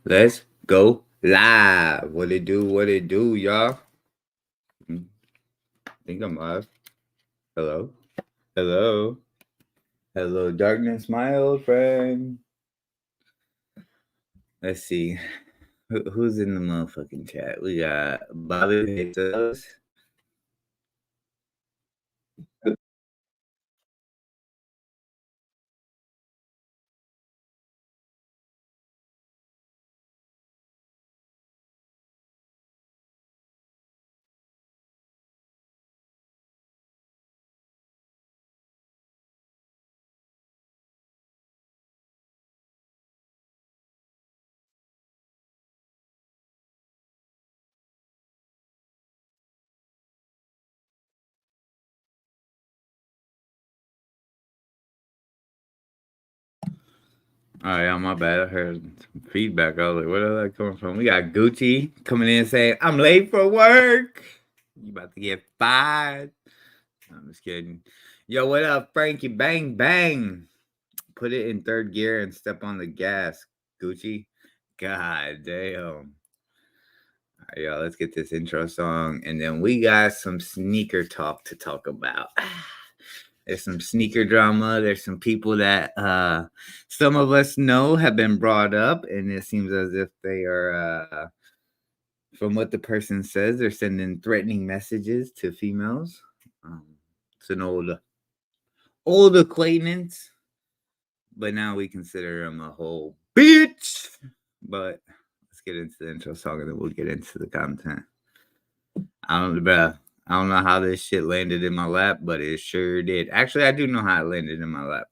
Let's go live. What it do, y'all? I think I'm live. Hello? Hello? Hello, darkness, my old friend. Let's see. Who's in the motherfucking chat? We got Bobby Pesos. Oh, yeah, my bad. I heard some feedback. I was like, where is that coming from? We got Gucci coming in saying, I'm late for work. You about to get fired. I'm just kidding. Yo, what up, Frankie? Bang, bang. Put it in third gear and step on the gas, Gucci. God damn. All right, y'all, let's get this intro song. And then we got some sneaker talk to talk about. There's some sneaker drama. There's some people that some of us know have been brought up, and it seems as if they are, from what the person says, they're sending threatening messages to females. It's an old acquaintance, but now we consider him a whole bitch. But let's get into the intro song, and then we'll get into the content. I don't know how this shit landed in my lap, but it sure did. Actually, I do know how it landed in my lap.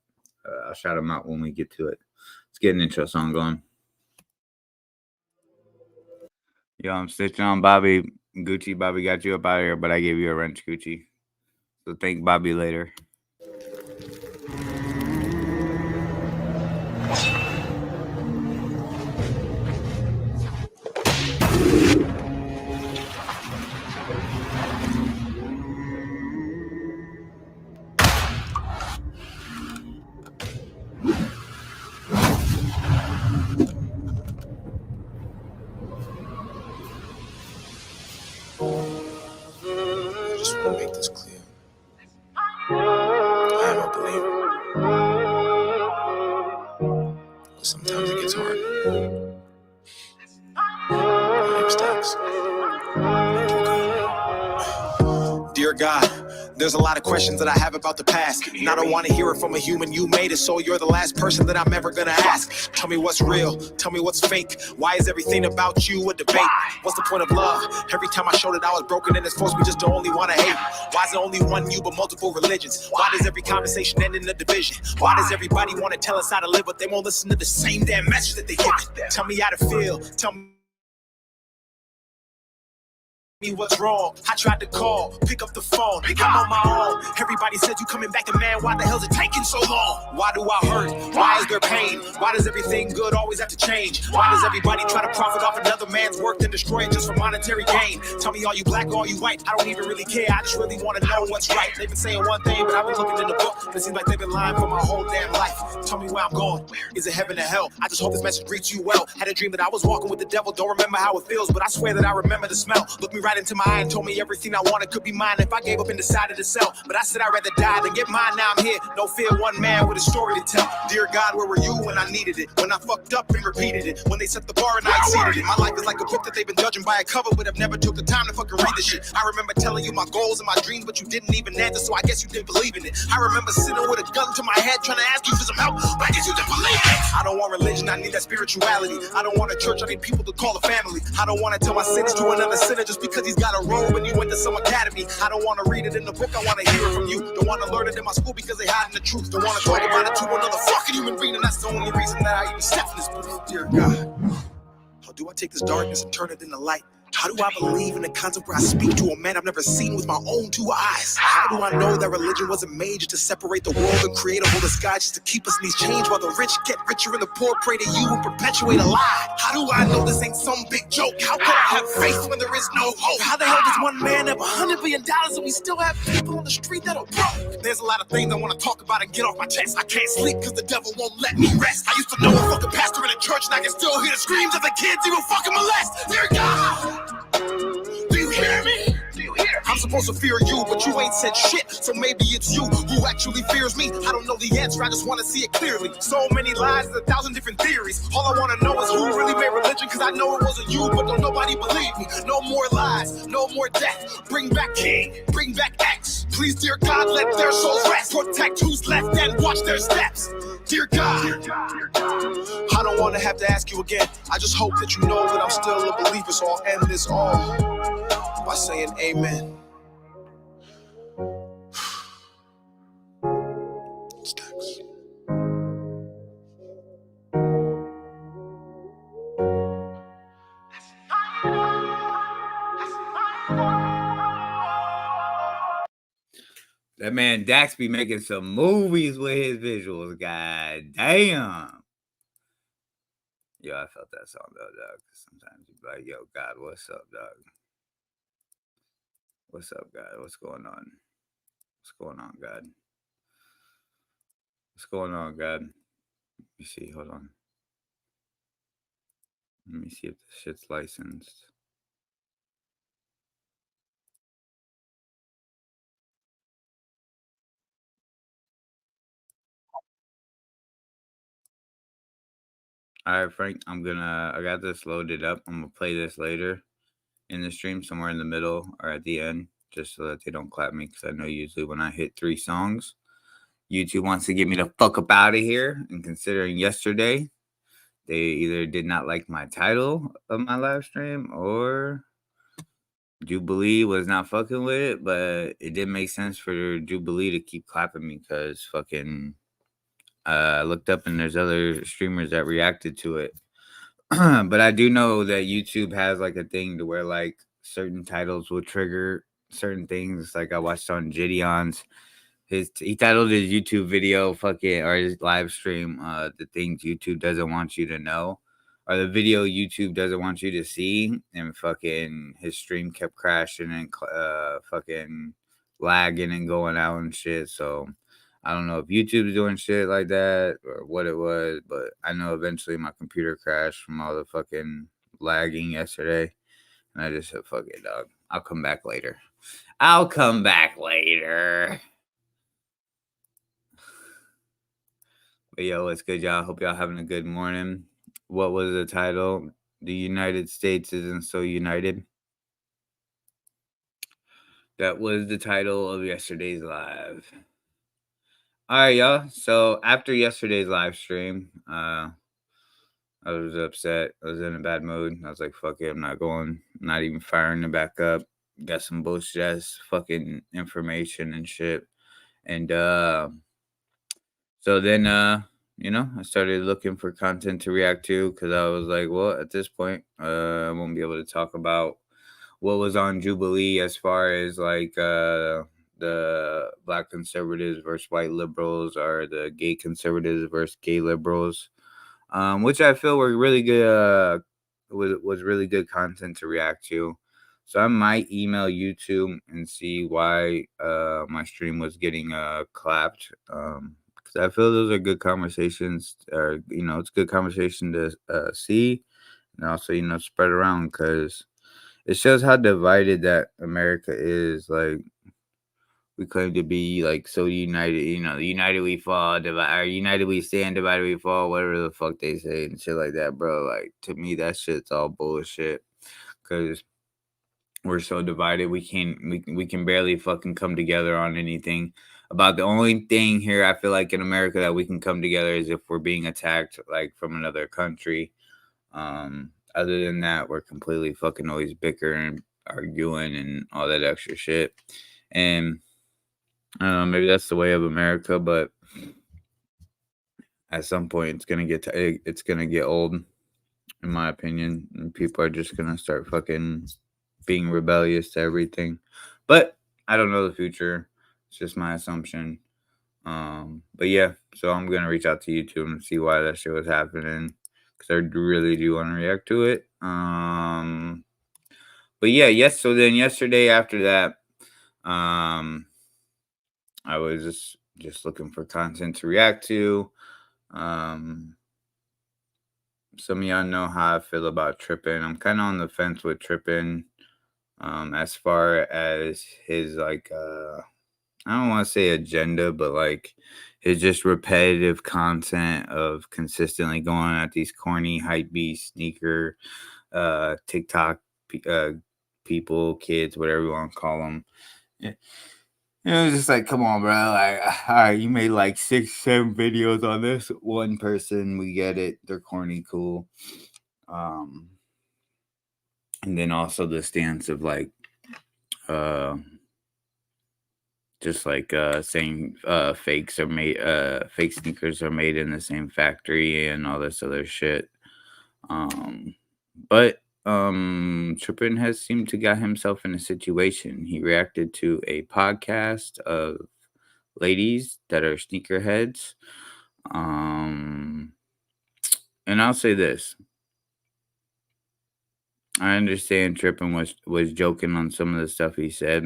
I'll shout them out when we get to it. Let's get an intro song going. Yo, I'm stitching on Bobby. Gucci, Bobby got you up out of here, but I gave you a wrench, Gucci. So thank Bobby later. Just want to make this clear. I am a believer. But sometimes it gets hard. My name's Dax. Dear God, there's a lot of questions that I have about the past, and I don't want to hear it from a human. You made it, so you're the last person that I'm ever gonna ask. Tell me what's real, tell me what's fake. Why is everything about you a debate? What's the point of love? Every time I showed it I was broken and it's forced me just to only want to hate. Why is it only one you but multiple religions? Why does every conversation end in a division? Why does everybody want to tell us how to live, but they won't listen to the same damn message that they give it? Tell me how to feel, tell me what's wrong. I tried to call, pick up the phone, I'm on my own. Everybody said you coming back, and man, why the hell's it taking so long? Why do I hurt? Why is there pain? Why does everything good always have to change? Why does everybody try to profit off another man's work and destroy it just for monetary gain? Tell me, are you black or are you white? I don't even really care, I just really want to know what's right. They've been saying one thing, but I've been looking in the book, and it seems like they've been lying for my whole damn life. Tell me where I'm going. Is it heaven or hell? I just hope this message reads you well. Had a dream that I was walking with the devil, don't remember how it feels, but I swear that I remember the smell. Looked me right into my eye and told me everything I wanted could be mine if I gave up and decided to sell. But I said I'd rather die than get mine. Now I'm here, no fear, one man with a story to tell. Dear God, where were you when I needed it? When I fucked up and repeated it? When they set the bar and I exceeded it? My life is like a book that they've been judging by a cover, but have never took the time to fucking read the shit. I remember telling you my goals and my dreams, but you didn't even answer, so I guess you didn't believe in it. I remember sitting with a gun to my head trying to ask you for some help, but I guess you didn't believe it. I don't want religion, I need that spirituality. I don't want a church, I need people to call a family. I don't want to tell my sins to another sinner just because he's got a robe and you went to some academy. I don't want to read it in the book, I want to hear it from you. Don't want to learn it in my school because they hiding the truth. Don't want to talk about it to another fucking human being, and that's the only reason that I even step in this booth. Dear God, how do I take this darkness and turn it into light? How do I believe in the concept where I speak to a man I've never seen with my own two eyes? How do I know that religion wasn't made just to separate the world and create a whole sky just to keep us in these chains while the rich get richer and the poor pray to you and perpetuate a lie? How do I know this ain't some big joke? How can I have faith when there is no hope? How the hell does one man have $100 billion and we still have people on the street that are broke? There's a lot of things I want to talk about and get off my chest. I can't sleep because the devil won't let me rest. I used to know a fucking pastor in a church and I can still hear the screams of the kids he will fucking molest. Dear God! Do you hear me? I'm supposed to fear you, but you ain't said shit. So maybe it's you who actually fears me. I don't know the answer, I just want to see it clearly. So many lies, 1,000 different theories. All I want to know is who really made religion, because I know it wasn't you, but don't nobody believe me. No more lies, no more death. Bring back King, bring back X. Please, dear God, let their souls rest. Protect who's left and watch their steps. Dear God, I don't want to have to ask you again. I just hope that you know that I'm still a believer, so I'll end this all by saying amen. Stacks. That man Dax be making some movies with his visuals. God damn. Yo, I felt that song though, dog. Sometimes you be like, yo, God, what's up, dog? What's up, God? What's going on? What's going on, God? What's going on, God? Let me see. Hold on. Let me see if this shit's licensed. All right, Frank, I got this loaded up. I'm gonna play this later in the stream, somewhere in the middle or at the end, just so that they don't clap me, because I know usually when I hit 3 songs, YouTube wants to get me the fuck up out of here. And considering yesterday, they either did not like my title of my live stream or Jubilee was not fucking with it, but it did make sense for Jubilee to keep clapping me because fucking I looked up and there's other streamers that reacted to it. But I do know that YouTube has like a thing to where like certain titles will trigger certain things. Like I watched on Gideon's he titled his YouTube video fucking or his live stream the things YouTube doesn't want you to know, or the video YouTube doesn't want you to see, and fucking his stream kept crashing and fucking lagging and going out and shit. So I don't know if YouTube's doing shit like that or what it was, but I know eventually my computer crashed from all the fucking lagging yesterday. And I just said, fuck it, dog. I'll come back later. I'll come back later. But yo, what's good, y'all? Hope y'all having a good morning. What was the title? The United States Isn't So United. That was the title of yesterday's live. All right, y'all. So after yesterday's live stream, I was upset. I was in a bad mood. I was like, fuck it, I'm not going. I'm not even firing it back up. Got some bullshit ass fucking information and shit. And so then I started looking for content to react to, because I was like, well, at this point, I won't be able to talk about what was on Jubilee as far as like the black conservatives versus white liberals, or the gay conservatives versus gay liberals, which I feel were really good. Was really good content to react to. So I might email YouTube and see why my stream was getting clapped. Because I feel those are good conversations, or it's good conversation to see, and also spread around, because it shows how divided that America is. Like, we claim to be like so united, united we fall, or united we stand, divided we fall, whatever the fuck they say and shit like that, bro. Like, to me, that shit's all bullshit, because we're so divided. We can barely fucking come together on anything. About the only thing here I feel like in America that we can come together is if we're being attacked like from another country. Other than that, we're completely fucking always bickering, arguing, and all that extra shit. And I don't know, maybe that's the way of America, but at some point it's gonna get old. in my opinion. And people are just gonna start fucking being rebellious to everything. But I don't know the future. It's just my assumption. But yeah, so I'm gonna reach out to YouTube and see why that shit was happening because I really do want to react to it. But yeah, yes. So then yesterday after that, um, I was just looking for content to react to. Um, some of y'all know how I feel about Trippin. I'm kind of on the fence with Trippin. As far as his like I don't want to say agenda, but like his just repetitive content of consistently going at these corny hype beast sneaker TikTok people, kids, whatever you want to call them. Yeah. It's just like, come on, bro. Like, all right, you made like 6, 7 videos on this one person. We get it. They're corny, cool. And then also the stance of like, just like saying fakes are made, fake sneakers are made in the same factory and all this other shit. But Trippin has seemed to got himself in a situation. He reacted to a podcast of ladies that are sneakerheads. And I'll say this. I understand Trippin was joking on some of the stuff he said,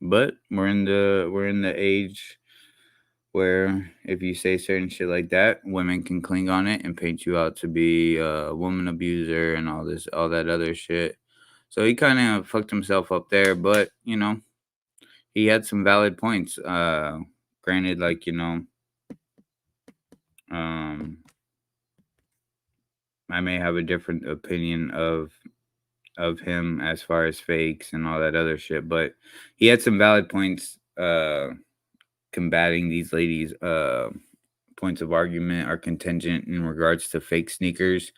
but we're in the age where if you say certain shit like that, women can cling on it and paint you out to be a woman abuser and all that other shit. So he kind of fucked himself up there, but he had some valid points. Granted, like I may have a different opinion of him as far as fakes and all that other shit, but he had some valid points combating these ladies' points of argument are contingent in regards to fake sneakers.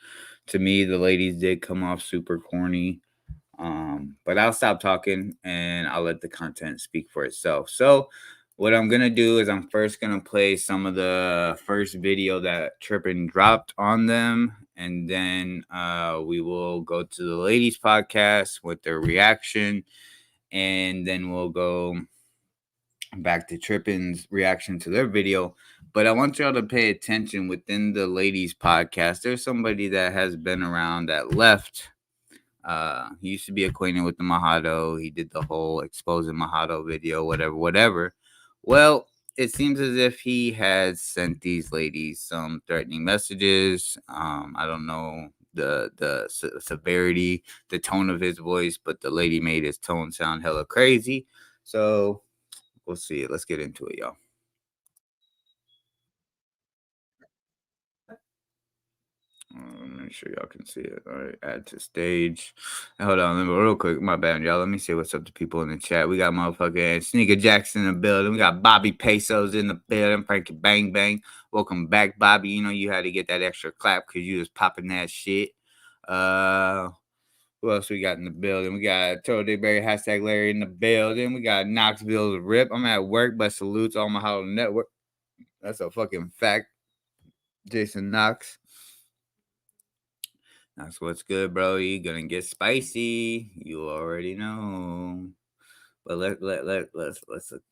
To me, the ladies did come off super corny. But I'll stop talking and I'll let the content speak for itself. So what I'm gonna do is I'm first gonna play some of the first video that Trippin dropped on them, and then we will go to the ladies podcast with their reaction, and then we'll go back to Trippin's reaction to their video. But I want y'all to pay attention within the ladies podcast. There's somebody that has been around that left. He used to be acquainted with the Mojado. He did the whole exposing Mojado video, whatever. Well, it seems as if he has sent these ladies some threatening messages. I don't know the severity, the tone of his voice, but the lady made his tone sound hella crazy. So we'll see it. Let's get into it, y'all. Make sure y'all can see it. All right, add to stage. Hold on, real quick. My bad, y'all. Let me say what's up to people in the chat. We got motherfucking Sneaker Jackson in the building. We got Bobby Pesos in the building. Frankie Bang Bang. Welcome back, Bobby. You know you had to get that extra clap because you was popping that shit. Who else we got in the building? We got Turtle Dayberry, hashtag Larry in the building. We got Knoxville's Rip. I'm at work, but salutes all my Hollow Network. That's a fucking fact. Jason Knox. That's what's good, bro. You gonna get spicy. You already know. But let's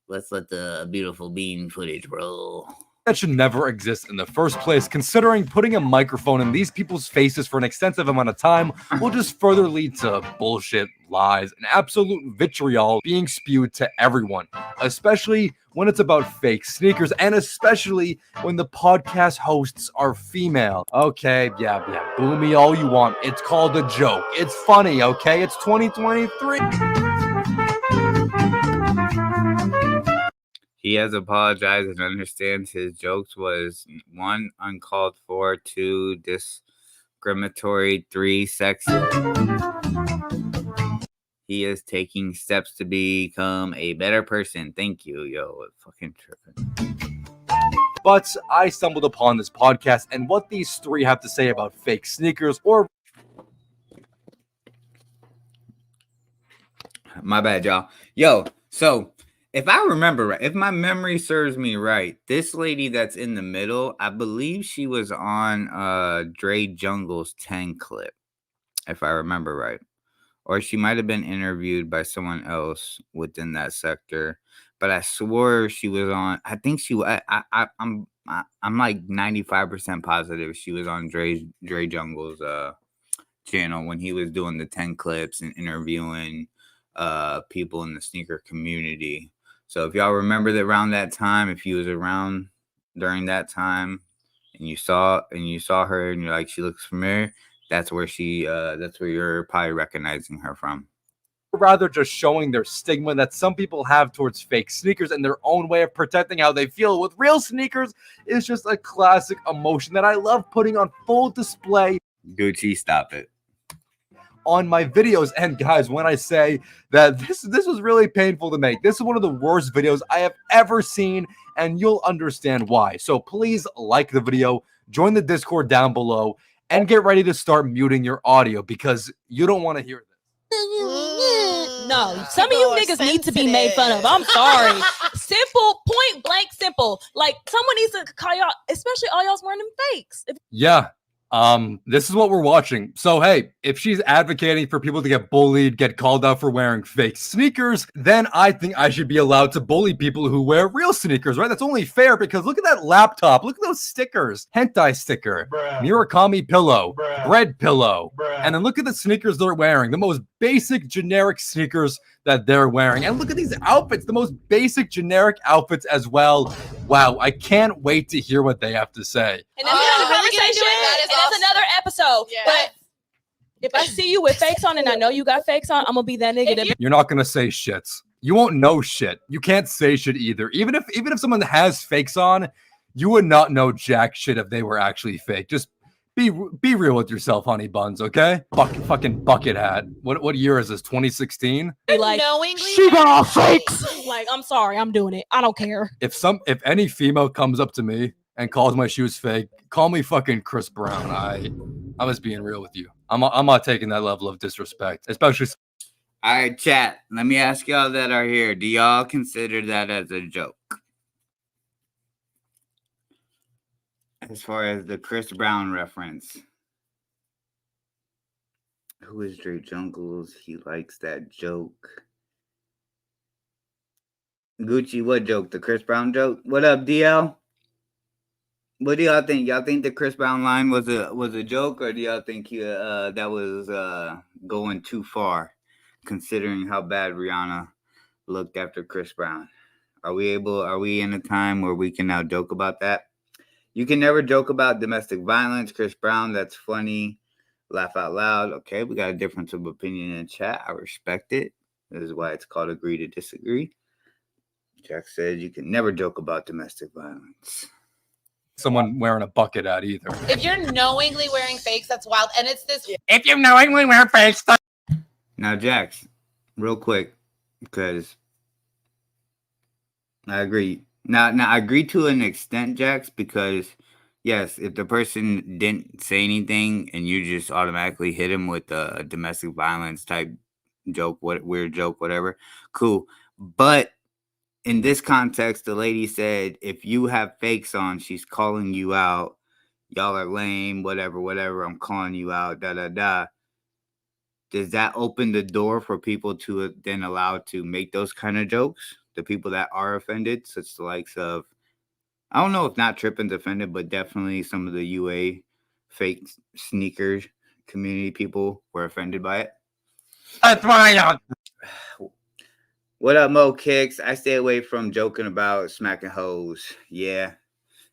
let the beautiful bean footage roll. That should never exist in the first place, considering putting a microphone in these people's faces for an extensive amount of time will just further lead to bullshit, lies, and absolute vitriol being spewed to everyone, especially when it's about fake sneakers, and especially when the podcast hosts are female. Okay, yeah, boo me all you want. It's called a joke. It's funny, okay? It's 2023. He has apologized and understands his jokes was 1, uncalled for, 2, discriminatory, 3, sexist. He is taking steps to become a better person. Thank you, yo. Fucking tripping. But I stumbled upon this podcast and what these three have to say about fake sneakers, or my bad, y'all. Yo, so If I remember right, if my memory serves me right, this lady that's in the middle, I believe she was on Dre Jungle's 10 clip, if I remember right. Or she might have been interviewed by someone else within that sector. But I swore she was on. I think she. I'm like 95% positive she was on Dre Jungle's channel when he was doing the 10 clips and interviewing people in the sneaker community. So if y'all remember that around that time, if you was around during that time and you saw her and you're like, she looks familiar, that's where you're probably recognizing her from. Rather just showing their stigma that some people have towards fake sneakers and their own way of protecting how they feel with real sneakers is just a classic emotion that I love putting on full display. Gucci, stop it. On my videos. And guys, when I say that this was really painful to make, this is one of the worst videos I have ever seen, and you'll understand why. So please like the video, join the Discord down below, and get ready to start muting your audio because you don't want to hear this. No, some of you niggas need to be made fun of. I'm sorry. Simple, point blank, simple. Like, someone needs to call y'all, especially all y'all's wearing them fakes. Yeah. This is what we're watching. So, hey, if she's advocating for people to get bullied, get called out for wearing fake sneakers, then I think I should be allowed to bully people who wear real sneakers, right? That's only fair because look at that laptop. Look at those stickers. Hentai sticker, Murakami pillow, bread pillow. And then look at the sneakers they're wearing. The most basic generic sneakers that they're wearing. And look at these outfits, the most basic generic outfits as well. Wow, I can't wait to hear what they have to say. And that's another conversation, and that's another episode. Yeah. But if I see you with fakes on and I know you got fakes on, I'm gonna be that nigga. You're not gonna say shit. You won't know shit. You can't say shit either. Even if someone has fakes on, you would not know jack shit if they were actually fake. Just be real with yourself, honey buns, okay? Fucking bucket hat. What year is this? 2016? Like, knowingly, she got all fakes. Like, I'm sorry, I'm doing it. I don't care. If any female comes up to me and calls my shoes fake, call me fucking Chris Brown. I was being real with you. I'm not taking that level of disrespect, especially. All right, chat. Let me ask y'all that are here. Do y'all consider that as a joke? As far as the Chris Brown reference. Who is Dre Jungles? He likes that joke. Gucci, what joke? The Chris Brown joke? What up, DL? What do y'all think? Y'all think the Chris Brown line was a joke, or do y'all think that was going too far, considering how bad Rihanna looked after Chris Brown? Are we in a time where we can now joke about that? You can never joke about domestic violence. Chris Brown, that's funny. Laugh out loud. Okay, we got a difference of opinion in chat. I respect it. This is why it's called agree to disagree. Jack said you can never joke about domestic violence. Someone wearing a bucket hat either. If you're knowingly wearing fakes, that's wild. And it's this. If you're knowingly wearing fakes. Now, Jax, real quick, because I agree. Now I agree to an extent, Jax, because yes, if the person didn't say anything and you just automatically hit him with a domestic violence type joke, weird joke, whatever, cool. But in this context, the lady said, if you have fakes on, she's calling you out. Y'all are lame, whatever. I'm calling you out, da. Does that open the door for people to then allow to make those kind of jokes? The people that are offended, such the likes of, I don't know if not Trippin's offended, but definitely some of the UA fake sneakers community people were offended by it. That's why. What up, Mo Kicks? I stay away from joking about smacking hoes. Yeah.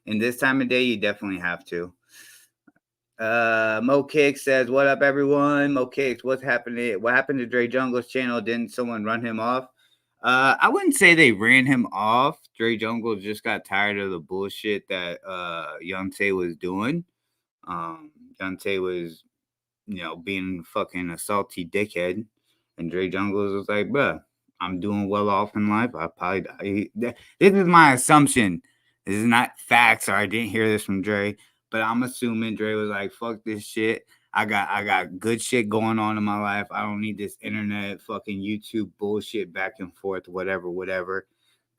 In this time of day, you definitely have to. Mo Kicks says, what up, everyone? Mo Kicks, what happened to Dre Jungle's channel? Didn't someone run him off? I wouldn't say they ran him off. Dre Jungle just got tired of the bullshit that Young Tay was doing. Young Tay was, being fucking a salty dickhead. And Dre Jungle was like, bruh, I'm doing well off in life. This is my assumption. This is not facts, or I didn't hear this from Dre. But I'm assuming Dre was like, fuck this shit. I got good shit going on in my life. I don't need this internet fucking YouTube bullshit back and forth, whatever.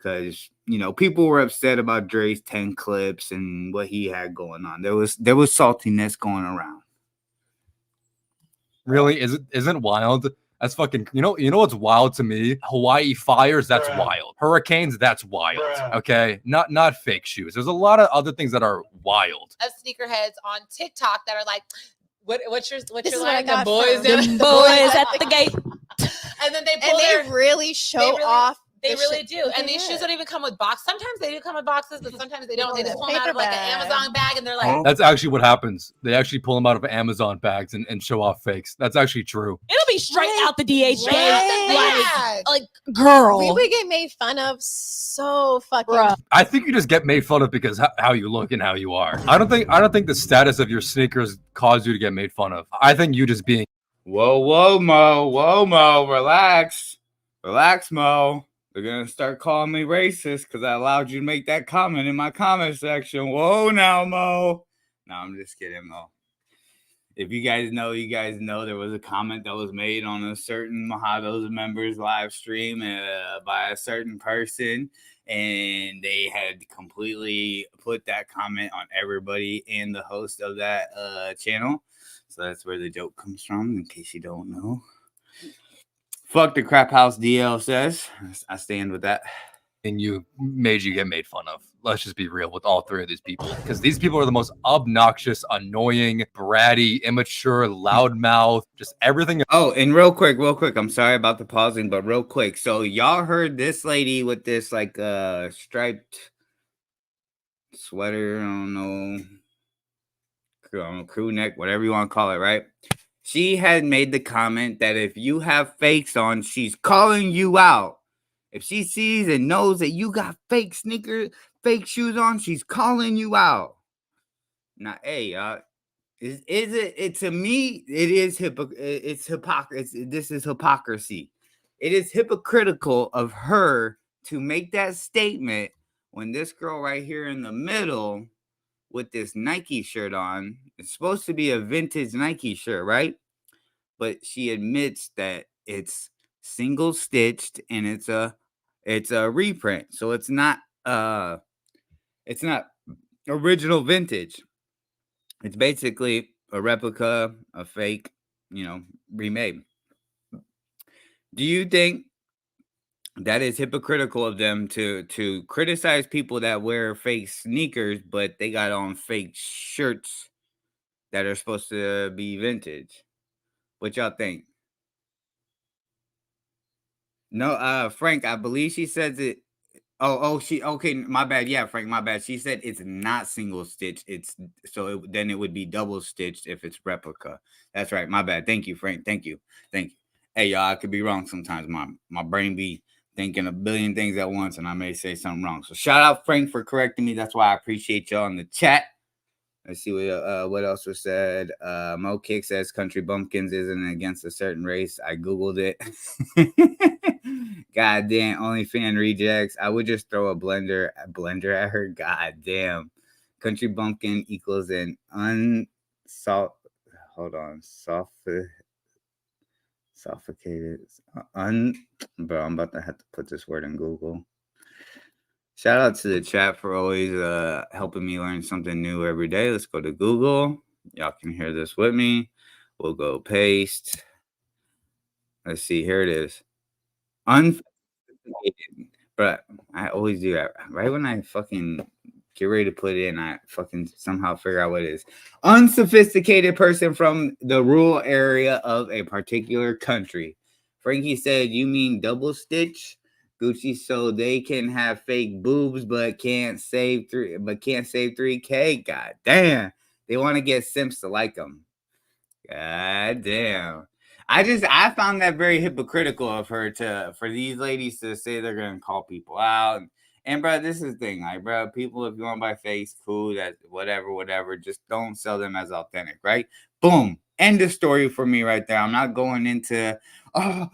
because you know people were upset about Dre's 10 clips and what he had going on. There was saltiness going around. Really, isn't wild? That's fucking. You know what's wild to me? Hawaii fires. That's wild. Hurricanes. That's wild. Okay, not fake shoes. There's a lot of other things that are wild. Of sneakerheads on TikTok that are like, what's your This is line? what I The got boys, from- in- The boys at the gate. and then they And pull they their. really show really- off. They the really shit do. And they these shoes get. don't even come with boxes. Sometimes they do come with boxes, but sometimes they don't. They just Oh, pull them out of like an paper bag. Amazon bag and they're like, That's actually what happens. They actually pull them out of Amazon bags and show off fakes. That's actually true. It'll be straight out the DH "Straight bag. out the bag." Like, girl. We would get made fun of so fucking. Bruh. I think you just get made fun of because how you look and how you are. I don't think the status of your sneakers caused you to get made fun of. I think you just being. Whoa, Mo, relax, Mo. They're gonna start calling me racist because I allowed you to make that comment in my comment section. Whoa, now, Mo. No, I'm just kidding, Mo. If you guys know there was a comment that was made on a certain Mojado's members live stream by a certain person, and they had completely put that comment on everybody and the host of that channel. So that's where the joke comes from, in case you don't know. Fuck the crap house, DL says. I stand with that. And you get made fun of. Let's just be real with all three of these people, because these people are the most obnoxious, annoying, bratty, immature, loudmouth, just everything. Oh, and real quick, I'm sorry about the pausing, but real quick. So y'all heard this lady with this like striped sweater, I don't know, crew neck, whatever you want to call it, right? She had made the comment that if you have fakes on, she's calling you out. If she sees and knows that you got fake sneakers, fake shoes on, she's calling you out. Now, hey, is it to me? It is it's hypocrisy. This is hypocrisy. It is hypocritical of her to make that statement when this girl right here in the middle with this Nike shirt on, it's supposed to be a vintage Nike shirt, right? But she admits that it's single stitched and it's a reprint, so it's not original vintage. It's basically a replica, a fake, remade. Do you think that is hypocritical of them to criticize people that wear fake sneakers, but they got on fake shirts that are supposed to be vintage? What y'all think? No, Frank, I believe she says it. Okay, my bad. Yeah, Frank, my bad. She said it's not single stitch. Then it would be double stitched if it's replica. That's right. My bad. Thank you, Frank. Thank you. Hey, y'all, I could be wrong sometimes. My brain be thinking a billion things at once, and I may say something wrong. So shout out Frank for correcting me. That's why I appreciate y'all in the chat. Let's see what else was said. Mo Kick says country bumpkins isn't against a certain race. I Googled it. God damn, OnlyFans rejects. I would just throw a blender at her. God damn. Country bumpkin equals an suffocated. Bro, I'm about to have to put this word in Google. Shout out to the chat for always helping me learn something new every day. Let's go to Google. Y'all can hear this with me. We'll go paste. Let's see. Here it is. Unsophisticated. But I always do that. Right when I fucking get ready to put it in, I fucking somehow figure out what it is. Unsophisticated person from the rural area of a particular country. Frankie said, you mean double stitch? Gucci, so they can have fake boobs but can't save 3K. God damn. They want to get simps to like them. God damn. I found that very hypocritical of her for these ladies to say they're gonna call people out. And bro, this is the thing, like, bro, people, if you want to buy fakes, cool, that whatever, just don't sell them as authentic, right? Boom. End the story for me right there. I'm not going into I'm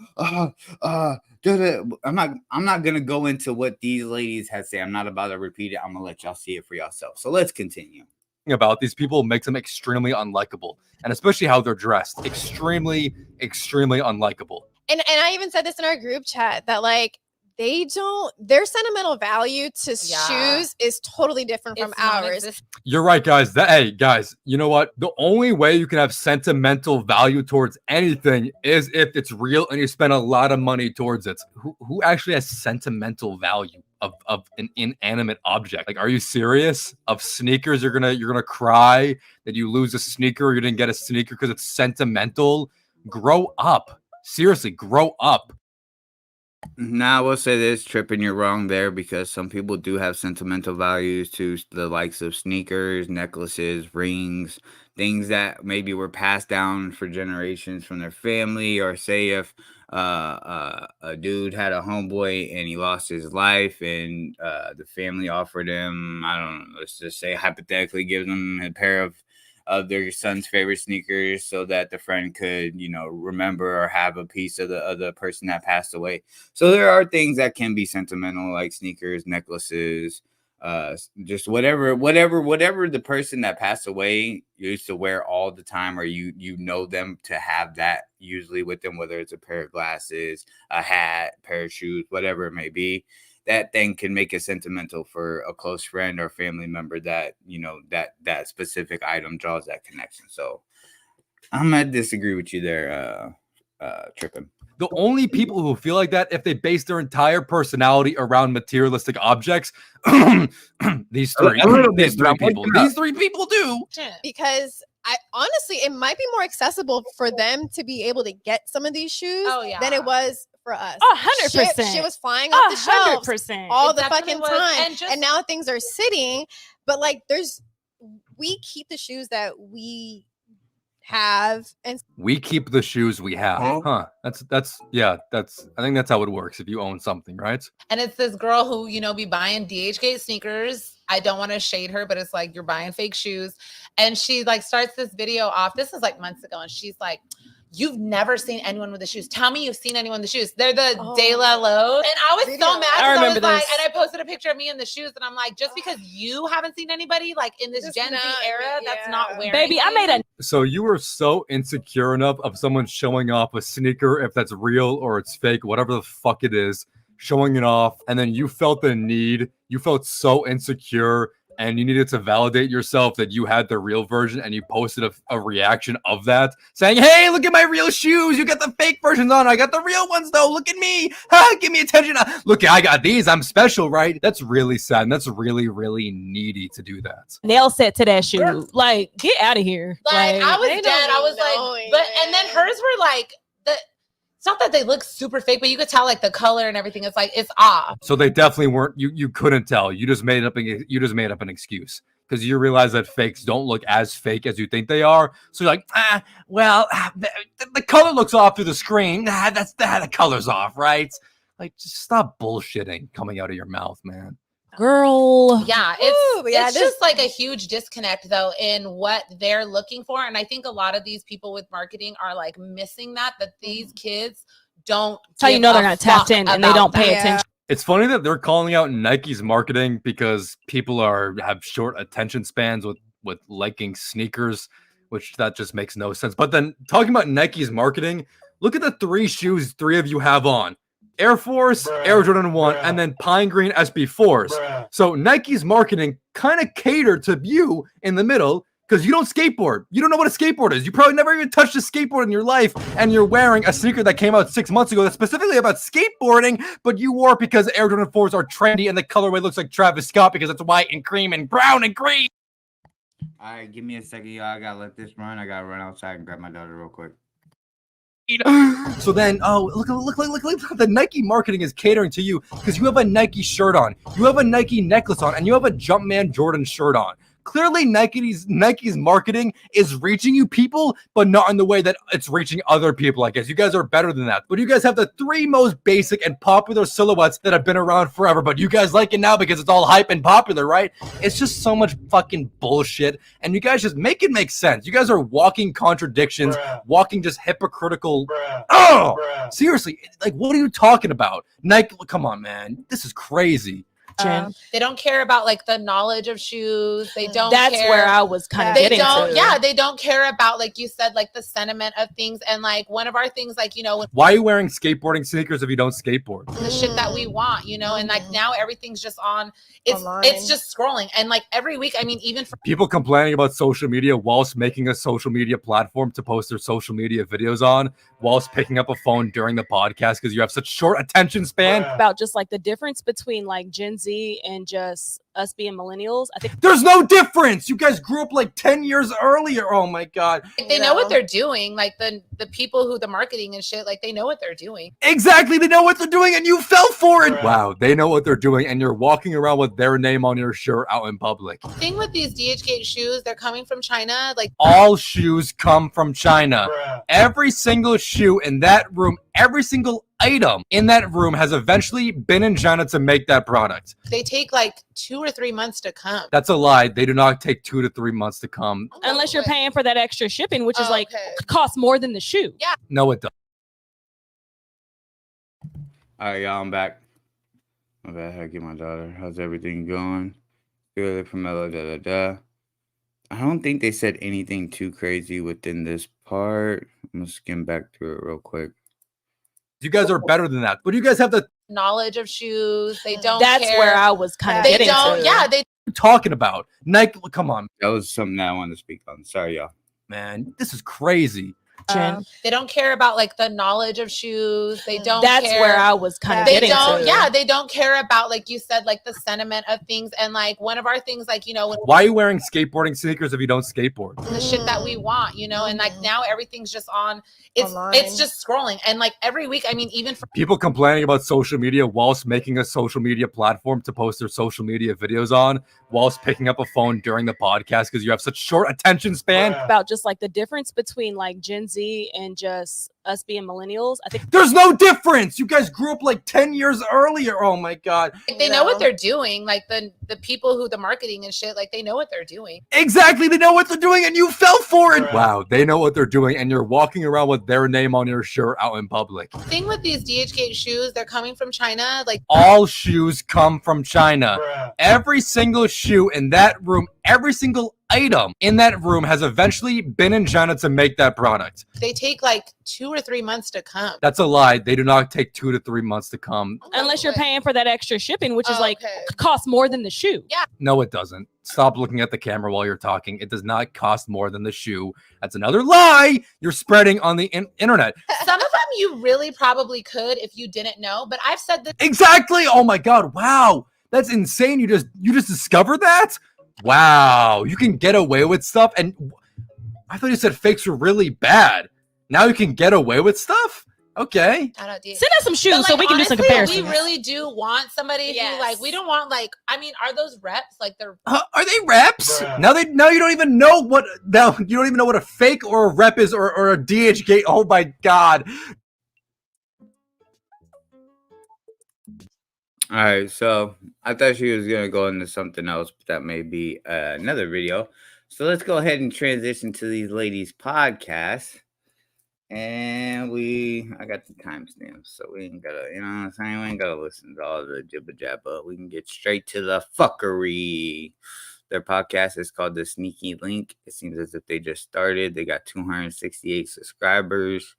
not gonna go into what these ladies had said. I'm not about to repeat it. I'm gonna let y'all see it for yourself. So let's continue. About these people makes them extremely unlikable, and especially how they're dressed, extremely unlikable. And I even said this in our group chat that like their sentimental value to shoes is totally different from ours. You're right, guys. Hey, guys, you know what? The only way you can have sentimental value towards anything is if it's real and you spend a lot of money towards it. Who actually has sentimental value of an inanimate object? Like, are you serious? Of sneakers, you're gonna cry that you lose a sneaker or you didn't get a sneaker because it's sentimental? Grow up. Seriously, grow up. Now, I will say this, Trippin', you're wrong there, because some people do have sentimental values to the likes of sneakers, necklaces, rings, things that maybe were passed down for generations from their family. Or say if a dude had a homeboy and he lost his life, and the family offered him, I don't know, let's just say hypothetically gives him a pair of their son's favorite sneakers so that the friend could, remember or have a piece of the person that passed away. So there are things that can be sentimental, like sneakers, necklaces, just whatever the person that passed away used to wear all the time, or you know them to have that usually with them, whether it's a pair of glasses, a hat, pair of shoes, whatever it may be. That thing can make it sentimental for a close friend or family member that, that specific item draws that connection. So I'm going to disagree with you there, Trippin'. The only people who feel like that, if they base their entire personality around materialistic objects, these three people do. Because honestly, it might be more accessible for them to be able to get some of these shoes than it was for us. 100%. Shit was flying off the shelves 100%. all the fucking time. And now things are sitting. But like, we keep the shoes that we have, and we keep the shoes we have. That's I think that's how it works if you own something, right? And it's this girl who be buying DHgate sneakers. I don't want to shade her, but it's like you're buying fake shoes. And she like starts this video off, this is like months ago, and she's like, you've never seen anyone with the shoes. Tell me you've seen anyone with the shoes. They're the De La Lowe's. And I was so mad. I remember and I posted a picture of me in the shoes, and I'm like, just because you haven't seen anybody like in this Gen Z era that's not wearing. Baby, I made a. So you were so insecure enough of someone showing off a sneaker, if that's real or it's fake, whatever the fuck it is, showing it off, and then you felt the need. You felt so insecure, and you needed to validate yourself that you had the real version, and you posted a reaction of that, saying, hey, look at my real shoes. You got the fake versions on. I got the real ones, though. Look at me. Give me attention. Look, I got these. I'm special, right? That's really sad, and that's really, really needy to do that. Nail set to that shoe. Like, get out of here. Like I was dead. I was like, and then hers were like, it's not that they look super fake, but you could tell like the color and everything. It's like, it's off. So they definitely weren't. You couldn't tell. You just made up an excuse because you realize that fakes don't look as fake as you think they are. So you're like, the color looks off through the screen. The color's off, right? Like, just stop bullshitting coming out of your mouth, man. Girl. Yeah, it's just like a huge disconnect though in what they're looking for. And I think a lot of these people with marketing are like missing that these kids don't. How you know they're not tapped in and they don't pay attention. It's funny that they're calling out Nike's marketing because people have short attention spans with liking sneakers, which that just makes no sense. But then talking about Nike's marketing, look at the three shoes three of you have on. Air Force, Air Jordan 1, and then Pine Green SB4s. So Nike's marketing kind of catered to you in the middle because you don't skateboard. You don't know what a skateboard is. You probably never even touched a skateboard in your life, and you're wearing a sneaker that came out 6 months ago that's specifically about skateboarding, but you wore it because Air Jordan 4s are trendy and the colorway looks like Travis Scott because it's white and cream and brown and green. All right, give me a second, y'all. I gotta let this run. I gotta run outside and grab my daughter real quick. So then, look, the Nike marketing is catering to you because you have a Nike shirt on, you have a Nike necklace on, and you have a Jumpman Jordan shirt on. Clearly, Nike's marketing is reaching you people, but not in the way that it's reaching other people, I guess. You guys are better than that. But you guys have the three most basic and popular silhouettes that have been around forever, but you guys like it now because it's all hype and popular, right? It's just so much fucking bullshit, and you guys just make it make sense. You guys are walking contradictions, walking just hypocritical. Seriously, like, what are you talking about? Nike, come on, man. This is crazy. They don't care about like the knowledge of shoes. They don't. That's care. where I was kind of They getting don't. to. Yeah, they don't care about, like you said, like the sentiment of things. And like one of our things, like, you know, Why are you wearing skateboarding sneakers if you don't skateboard? the shit that we want, you know, and like now everything's just on. It's just scrolling, and like every week, I mean, even for People complaining about social media whilst making a social media platform to post their social media videos on, whilst picking up a phone during the podcast because you have such short attention span. About just like the difference between like Gen Z and just us being millennials. I think There's no difference. You guys grew up like 10 years earlier. Oh my God. like, they know what they're doing. Like the people who the marketing and shit, like they know what they're doing. Exactly. They know what they're doing and you fell for it. Wow. They know what they're doing and you're walking around with their name on your shirt out in public. Thing with these DHgate shoes, they're coming from China. Like All shoes come from China. Every single shoe in that room, every single item in that room has eventually been in China to make that product. they take like 2 or 3 months to come. That's a lie. They do not take 2 to 3 months to come. unless you're paying for that extra shipping, which is Oh, like okay. costs more than the shoe. Yeah. No, it doesn't. All right, y'all, I'm back. My bad, I had to get my daughter. How's everything going? Good from I don't think they said anything too crazy within this part. I'm gonna skim back through it real quick. You guys are better than that. But you guys have the Knowledge of shoes. They don't. That's care. where I was kind of They getting don't. to. Yeah, they talking about Nike. Come on, That was something that I wanted to speak on. Sorry, y'all. man. This is crazy. they don't care about like the knowledge of shoes. They don't. That's care. where I was kind of They getting don't. to. Yeah, they don't care about, like you said, like the sentiment of things. And like one of our things, like, you know, Why are you wearing skateboarding sneakers if you don't skateboard? the shit that we want, you know, and like now everything's just on. It's just scrolling, and like every week, I mean, even for People complaining about social media whilst making a social media platform to post their social media videos on, whilst picking up a phone during the podcast because you have such short attention span. About just like the difference between like Gen Z and just us being millennials. I think There's no difference. You guys grew up like 10 years earlier. Oh my God. like, they know what they're doing. Like the people who the marketing and shit, like they know what they're doing. Exactly. They know what they're doing and you fell for it. Wow. They know what they're doing and you're walking around with their name on your shirt out in public. Thing with these DHgate shoes, they're coming from China. Like All shoes come from China. Every single shoe in that room, every single item in that room has eventually been in China to make that product. they take like 2 or 3 months to come. That's a lie. They do not take 2 to 3 months to come. unless you're paying for that extra shipping, which is Oh, like okay. costs more than the shoe. No, it doesn't. Stop looking at the camera while you're talking. It does not cost more than the shoe. That's another lie you're spreading on the internet. Some of them you really probably could if you didn't know, but I've said this. Exactly. Oh my God. Wow. That's insane. You just discovered that? Wow. You can get away with stuff. And I thought you said fakes were really bad. Now you can get away with stuff? Okay. Shout out DHgate. Send us some shoes But, so like, we can do some honestly, comparisons. We really do want somebody who, like, we don't want, like, I mean, are those reps? Like, they're Are they reps? Now you don't even know what a fake or a rep is or a DHgate. Oh my God. All right, so I thought she was gonna go into something else, but that may be another video. So let's go ahead and transition to these ladies' podcasts. And I got the timestamps, so we ain't gotta, you know what I'm saying? We ain't gotta listen to all the jibba jabba. We can get straight to the fuckery. Their podcast is called The Sneaky Link. It seems as if they just started. They got 268 subscribers,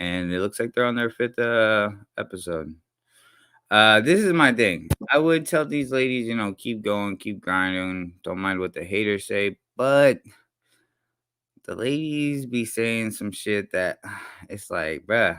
and it looks like they're on their 5th episode. This is my thing. I would tell these ladies, you know, keep going, keep grinding. Don't mind what the haters say, but the ladies be saying some shit that it's like, bruh,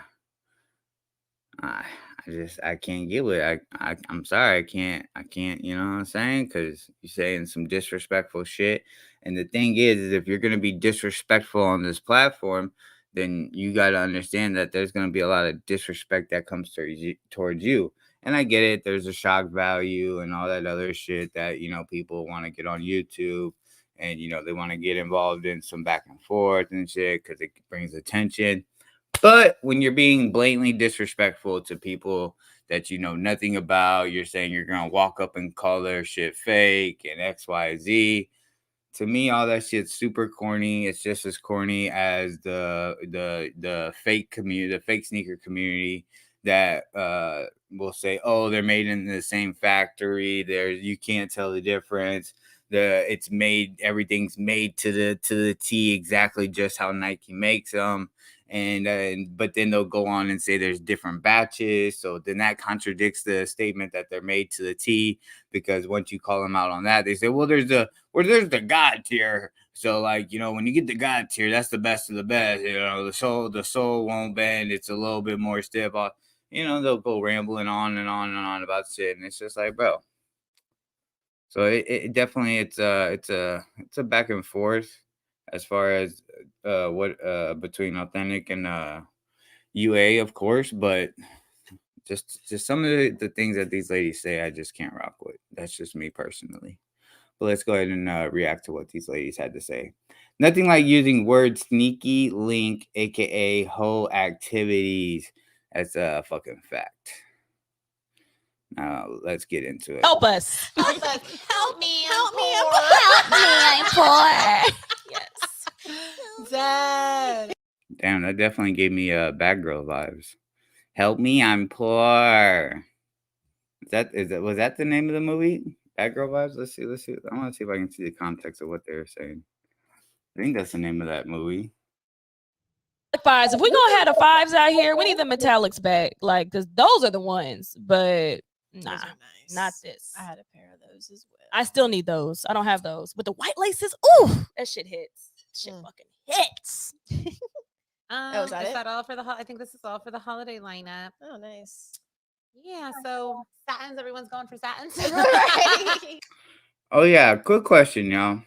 I can't get with it. I'm sorry, I can't, you know what I'm saying? Because you're saying some disrespectful shit. And the thing is if you're going to be disrespectful on this platform, then you got to understand that there's going to be a lot of disrespect that comes towards you. And I get it. There's a shock value and all that other shit that, you know, people want to get on YouTube. And, you know, they want to get involved in some back and forth and shit because it brings attention. But when you're being blatantly disrespectful to people that you know nothing about, you're saying you're going to walk up and call their shit fake and X, Y, Z. To me, all that shit's super corny. It's just as corny as the fake community, the fake sneaker community that will say, "Oh, they're made in the same factory. You can't tell the difference. Everything's made to the T, exactly just how Nike makes them." But then they'll go on and say there's different batches. So then that contradicts the statement that they're made to the T, because once you call them out on that, they say, well, there's the God tier. So like, when you get the God tier, that's the best of the best. The sole won't bend. It's a little bit more stiff. They'll go rambling on and on and on about shit. And it's just like, bro. So it definitely, it's a back and forth as far as what between authentic and UA, of course, but just some of the things that these ladies say, I just can't rock with. That's just me personally. But let's go ahead and react to what these ladies had to say. Nothing like using word sneaky link, aka whole activities. That's a fucking fact. Now let's get into it. Help us. Help us. Help me. Help me, I'm poor. I'm poor. Yes. Dad. Damn, that definitely gave me bad girl vibes. Help me, I'm poor. Was that the name of the movie? Bad girl vibes? Let's see. I want to see if I can see the context of what they were saying. I think that's the name of that movie. Fives. If we gonna have the fives out here, we need the metallics back. Like, cause those are the ones. But nah, Those are nice. not this. I had a pair of those as well. I still need those. I don't have those. But the white laces, ooh, that shit hits. Shit fucking hits. Was that is it? that all for the? I think this is all for the holiday lineup. Oh, nice. Yeah. So satins. Everyone's going for satins. Right. Oh yeah, quick question, y'all.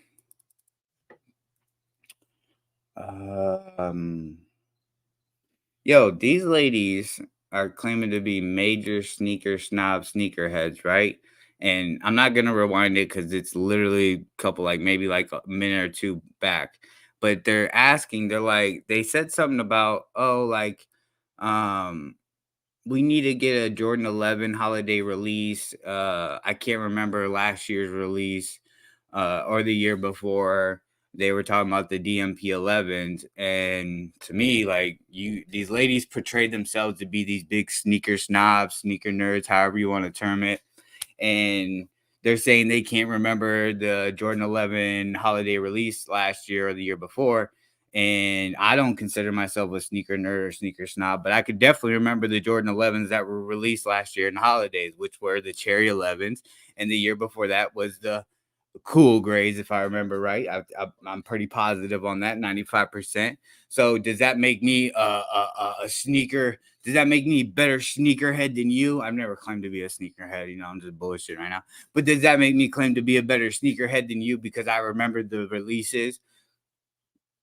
Yo, these ladies are claiming to be major sneaker snob sneakerheads, right? And I'm not gonna rewind it because it's literally a couple, like maybe like a minute or two back. But they're like, they said something about, we need to get a Jordan 11 holiday release. I can't remember last year's release or the year before. They were talking about the DMP 11s, and to me, like, these ladies portrayed themselves to be these big sneaker snobs, sneaker nerds, however you want to term it, and they're saying they can't remember the Jordan 11 holiday release last year or the year before. And I don't consider myself a sneaker nerd or sneaker snob, but I could definitely remember the Jordan 11s that were released last year in the holidays, which were the Cherry 11s, and the year before that was the cool grades, if I remember right. I'm pretty positive on that, 95%. So does that make me a sneaker? Does that make me a better sneakerhead than you? I've never claimed to be a sneakerhead. I'm just bullshit right now. But does that make me claim to be a better sneakerhead than you because I remember the releases?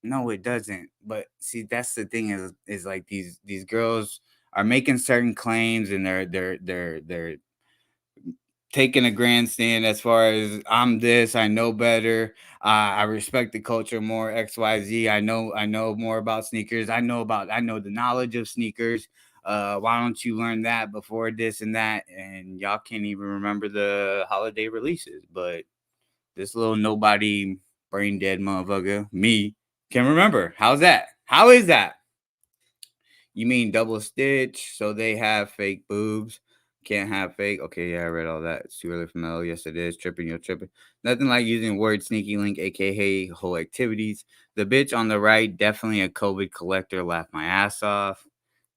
No, it doesn't. But see, that's the thing is like these girls are making certain claims, and they're taking a grandstand as far as I'm this, I know better. I respect the culture more. XYZ. I know more about sneakers. I know the knowledge of sneakers. Why don't you learn that before this and that? And y'all can't even remember the holiday releases. But this little nobody brain dead motherfucker, me, can remember. How's that? How is that? You mean double stitch? So they have fake boobs. Can't have fake. Okay, yeah, I read all that. It's too early for Mel. Yes, it is. Tripping, you're tripping. Nothing like using word sneaky link, aka whole activities. The bitch on the right, definitely a COVID collector. Laugh my ass off.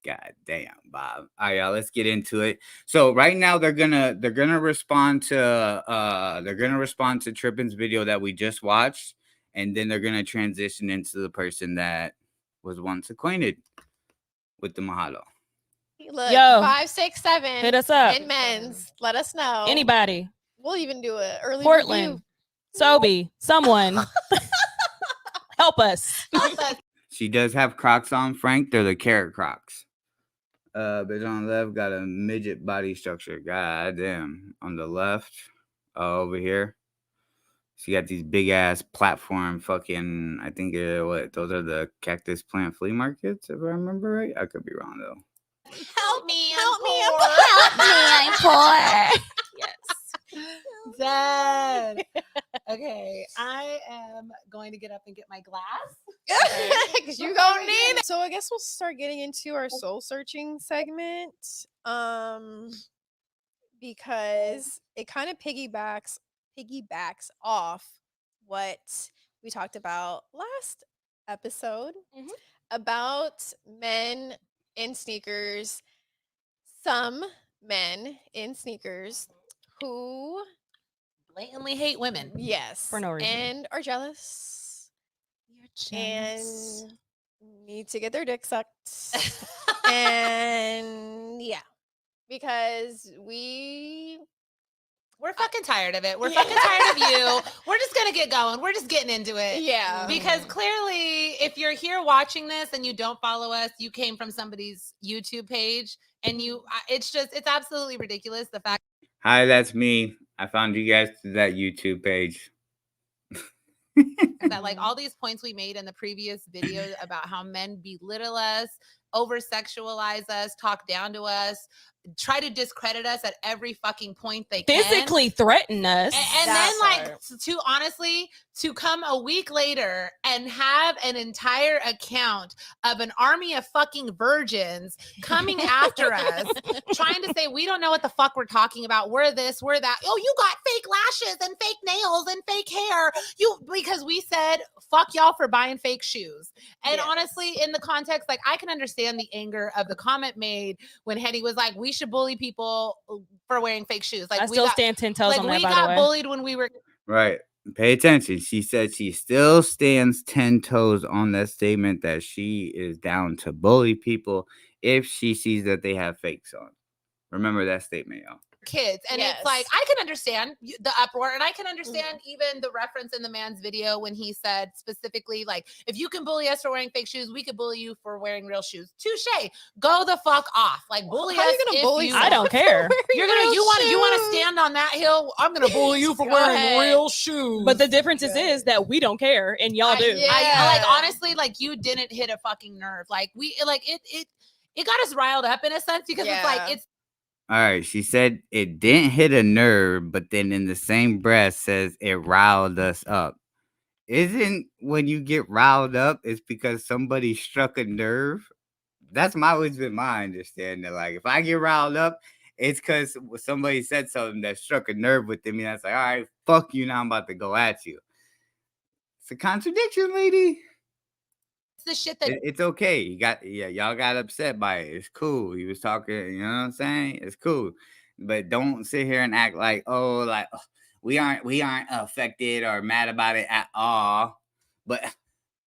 God damn, Bob. All right, y'all, let's get into it. So right now they're gonna respond to Trippin's video that we just watched, and then they're gonna transition into the person that was once acquainted with the mahalo. Look, Yo, 5, 6, 7. hit us up. In men's. Let us know. Anybody. We'll even do it early Portland. review. Sobe. Someone. Help us. She does have Crocs on, Frank. They're the carrot Crocs. Bitch on the left got a midget body structure. God damn. On the left, over here, she got these big ass platform fucking. I think those are the cactus plant flea markets, if I remember right. I could be wrong though. Help me. Help me, I'm poor. I'm poor. Yes. Dad. Okay, I am going to get up and get my glass. Because you're going to need it. So I guess we'll start getting into our soul searching segment. because it kind of piggybacks off what we talked about last episode about men in sneakers. Some men in sneakers who blatantly hate women. Yes. For no reason. And are jealous. You're jealous. And need to get their dick sucked. And yeah. Because we're fucking tired of it. We're fucking tired of you. We're just going to get going. We're just getting into it. Yeah. Because clearly, if you're here watching this and you don't follow us, you came from somebody's YouTube page and it's absolutely ridiculous. The fact. Hi, that's me. I found you guys through that YouTube page. That like all these points we made in the previous video about how men belittle us, over sexualize us, talk down to us, try to discredit us at every fucking point they can. Physically threaten us. And then like to honestly to come a week later and have an entire account of an army of fucking virgins coming after us, trying to say we don't know what the fuck we're talking about. We're this, we're that. Oh, you got fake lashes and fake nails and fake hair. Because we said fuck y'all for buying fake shoes. And honestly, in the context, like I can understand the anger of the comment made when Hetty was like, we should bully people for wearing fake shoes. Like I still stand 10 toes on that, by the way. We got bullied when we were right. Pay attention. She said she still stands 10 toes on that statement that she is down to bully people if she sees that they have fakes on. Remember that statement, y'all. Kids. And it's like, I can understand the uproar, and I can understand even the reference in the man's video when he said specifically, like, if you can bully us for wearing fake shoes, we could bully you for wearing real shoes. Touche. Go the fuck off. Like, bully us. If bully you I don't care. You're gonna you want to stand on that hill? I'm gonna bully you for wearing real shoes. But the difference is that we don't care and y'all do. I like honestly, like you didn't hit a fucking nerve. Like we like it got us riled up in a sense because it's like it's. All right, she said it didn't hit a nerve, but then in the same breath says it riled us up. Isn't when you get riled up, it's because somebody struck a nerve? That's always been my understanding. Like, if I get riled up, it's because somebody said something that struck a nerve within me. That's like, all right, fuck you, now I'm about to go at you. It's a contradiction, lady. The shit that it's okay. Y'all got upset by it. It's cool. He was talking, you know what I'm saying? It's cool. But don't sit here and act like, we aren't affected or mad about it at all. But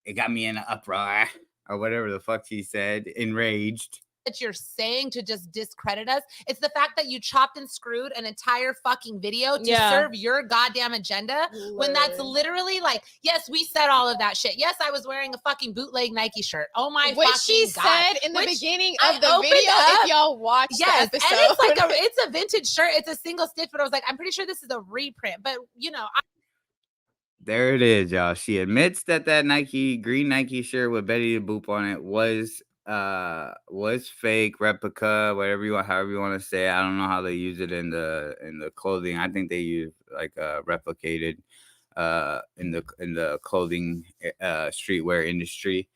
it got me in an uproar or whatever the fuck she said, enraged. That you're saying to just discredit us. It's the fact that you chopped and screwed an entire fucking video to serve your goddamn agenda when that's literally like, yes, we said all of that shit. Yes, I was wearing a fucking bootleg Nike shirt. Oh my fucking God. She said in the beginning of the video, if y'all watch the episode. And it's like it's a vintage shirt. It's a single stitch, but I was like, I'm pretty sure this is a reprint. But you know, there it is, y'all. She admits that green Nike shirt with Betty the Boop on it was fake, replica, however you want to say. I don't know how they use it in the clothing. I think they use like replicated in the clothing streetwear industry.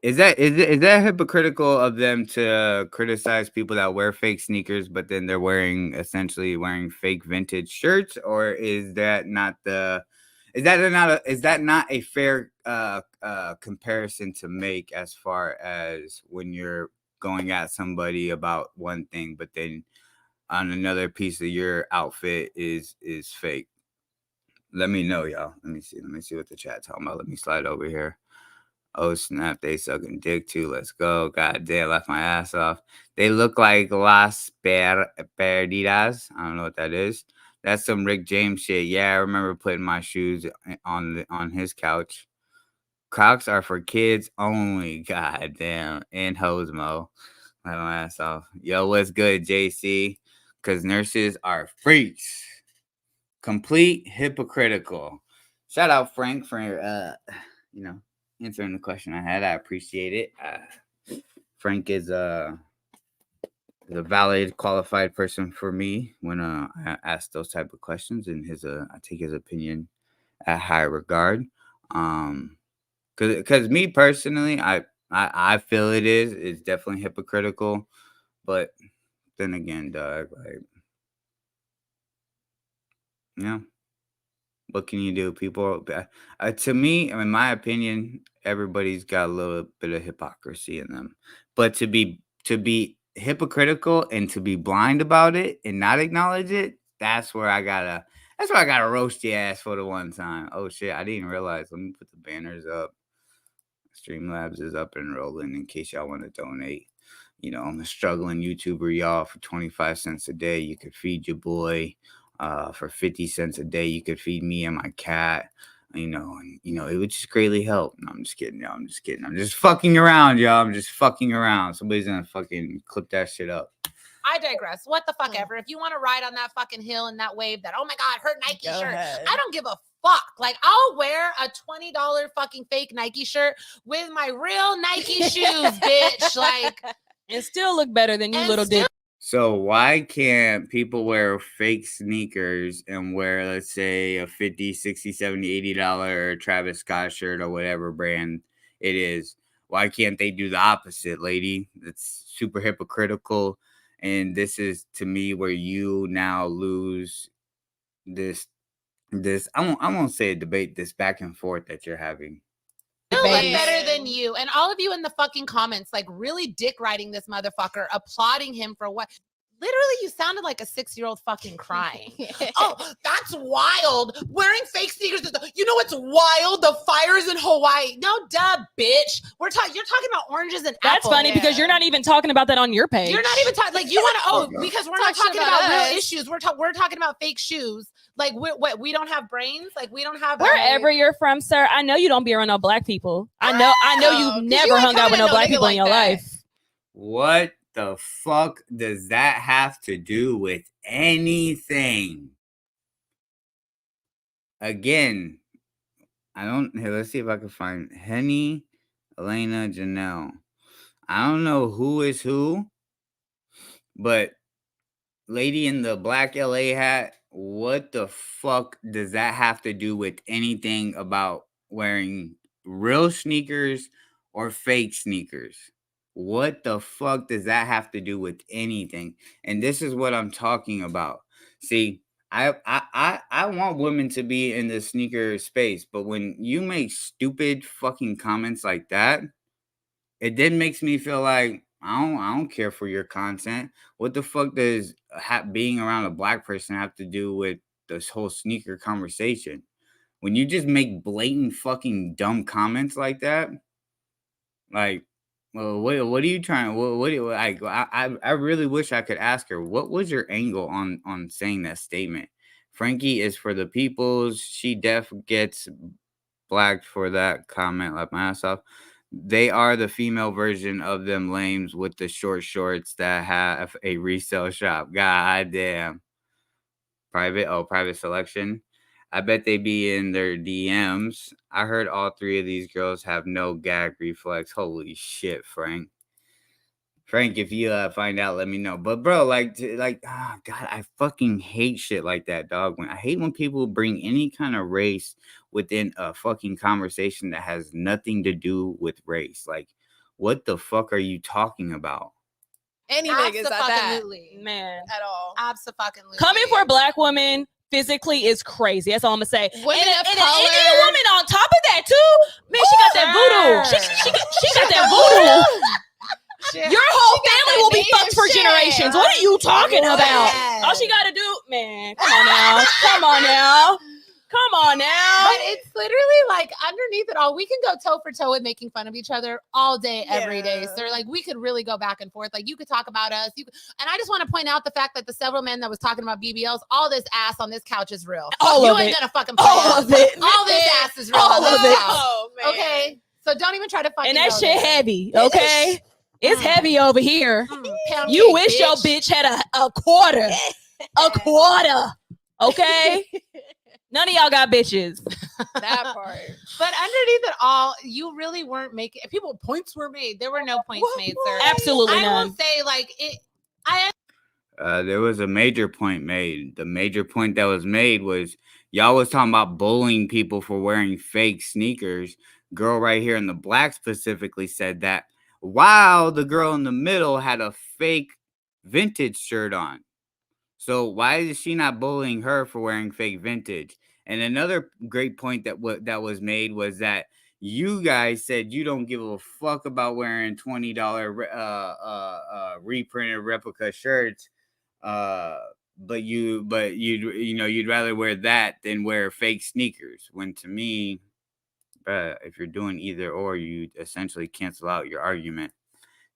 Is that hypocritical of them to criticize people that wear fake sneakers, but then they're essentially wearing fake vintage shirts, or is that not a fair comparison to make as far as when you're going at somebody about one thing, but then on another piece of your outfit is fake? Let me know, y'all. Let me see what the chat's talking about. Let me slide over here. Oh snap, they sucking dick too. Let's go. God damn, left my ass off. They look like Las Perdidas. I don't know what that is. That's some Rick James shit. Yeah, I remember putting my shoes on his couch. Crocs are for kids only. God damn. And Hosmo. Let my ass off. Yo, what's good, JC? Because nurses are freaks. Complete hypocritical. Shout out Frank for answering the question I had. I appreciate it. Frank is a valid, qualified person for me when I ask those type of questions, and I take his opinion at high regard. Because me personally, I feel it's definitely hypocritical, but then again, dog, like, yeah, what can you do? People, to me, in my opinion, everybody's got a little bit of hypocrisy in them. But to be hypocritical and to be blind about it and not acknowledge it, that's where I gotta roast your ass for the one time. Oh shit, I didn't realize. Let me put the banners up. Streamlabs is up and rolling in case y'all want to donate. You know, I'm a struggling YouTuber, y'all. For 25 cents a day, you could feed your boy. For 50 cents a day, you could feed me and my cat. And it would just greatly help. No, I'm just kidding, y'all. I'm just kidding. I'm just fucking around, y'all. I'm just fucking around. Somebody's gonna fucking clip that shit up. I digress. What the fuck ever. If you want to ride on that fucking hill and that wave that, oh my God, her Nike Go shirt. ahead. I don't give a fuck. Like, I'll wear a $20 fucking fake Nike shirt with my real Nike shoes, bitch. Like, and still look better than you little dick. So why can't people wear fake sneakers and wear, let's say, a $50, $60, $70, $80 Travis Scott shirt or whatever brand it is? Why can't they do the opposite, lady? That's super hypocritical. And this is, to me, where you now lose this I won't say a debate, this back and forth that you're having. I look better than you. And all of you in the fucking comments, like, really dick riding this motherfucker, applauding him for what? Literally, you sounded like a 6-year-old fucking crying. Oh, that's wild. Wearing fake sneakers. You know what's wild? The fires in Hawaii. No, duh, bitch. You're talking about oranges and That's apples. funny because you're not even talking about that on your page. You're not even talking, like, you want to, because we're not talking about us. real issues. We're talking about fake shoes. Like, we don't have brains. Like, we don't have. Wherever you're from, sir, I know you don't be around no black people. I know you've never hung out with no black people in your life. What the fuck does that have to do with anything? Again, let's see if I can find Henny, Elena, Janelle. I don't know who is who, but lady in the black LA hat, what the fuck does that have to do with anything about wearing real sneakers or fake sneakers? What the fuck does that have to do with anything? And this is what I'm talking about. See, I want women to be in the sneaker space, but when you make stupid fucking comments like that, it then makes me feel like I don't care for your content. What the fuck does being around a black person have to do with this whole sneaker conversation? When you just make blatant fucking dumb comments like that, like, well, what are you trying? What do you like? I really wish I could ask her, what was your angle on saying that statement? Frankie is for the peoples. She def gets blacked for that comment, like my ass off. They are the female version of them lames with the short shorts that have a resale shop. God damn. Private selection. I bet they be in their DMs. I heard all three of these girls have no gag reflex. Holy shit, Frank. Frank, if you find out, let me know. But bro, God, I fucking hate shit like that, dog. I hate when people bring any kind of race within a fucking conversation that has nothing to do with race. Like, what the fuck are you talking about? Any niggas at that, man, at all. Absolutely. Coming for a black woman physically is crazy. That's all I'm gonna say. Women and of an color. Indian woman on top of that too. Man, she got that voodoo. She got that voodoo. Your whole family will be fucked for generations. What are you talking about? All she gotta do, man. Come on now. But it's literally like underneath it all, we can go toe for toe with making fun of each other all day, every day. So like we could really go back and forth. Like you could talk about us. And I just want to point out the fact that the several men that was talking about BBLs, all this ass on this couch is real. You ain't gonna fucking play all of it. All this ass is real. All of it. Oh, man. Okay. So don't even try to fucking. And that shit heavy. Okay. It's heavy over here. You wish your bitch had a quarter. A quarter. Okay? None of y'all got bitches. That part. But underneath it all, you really weren't making points were made. There were no points made, sir. Absolutely I none. will say, like, there was a major point made. The major point that was made was y'all was talking about bullying people for wearing fake sneakers. Girl right here in the black specifically said that, while the girl in the middle had a fake vintage shirt on. So why is she not bullying her for wearing fake vintage? And another great point that was made was that you guys said you don't give a fuck about wearing $20 reprinted replica shirts, but you'd rather wear that than wear fake sneakers. When to me, if you're doing either or, you essentially cancel out your argument.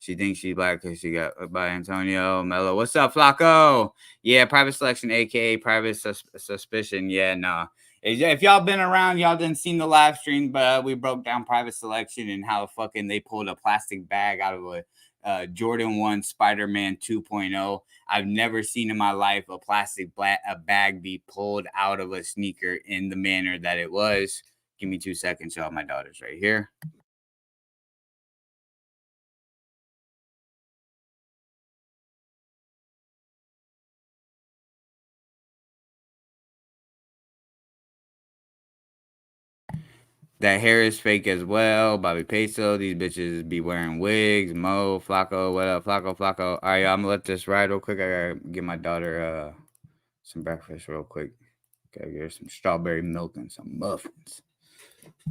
She thinks she's black because she got by Antonio Mello. What's up, Flacco? Yeah, private selection, aka private suspicion. Yeah, nah. If y'all been around, y'all didn't seen the live stream, but we broke down private selection and how fucking they pulled a plastic bag out of a Jordan 1 Spider-Man 2.0. I've never seen in my life a plastic bag be pulled out of a sneaker in the manner that it was. Give me 2 seconds, y'all. My daughter's right here. That hair is fake as well. Bobby Peso. These bitches be wearing wigs. Mo, Flacco, what up? Flacco. All right, y'all, I'm gonna let this ride real quick. I gotta give my daughter some breakfast real quick. Gotta get her some strawberry milk and some muffins.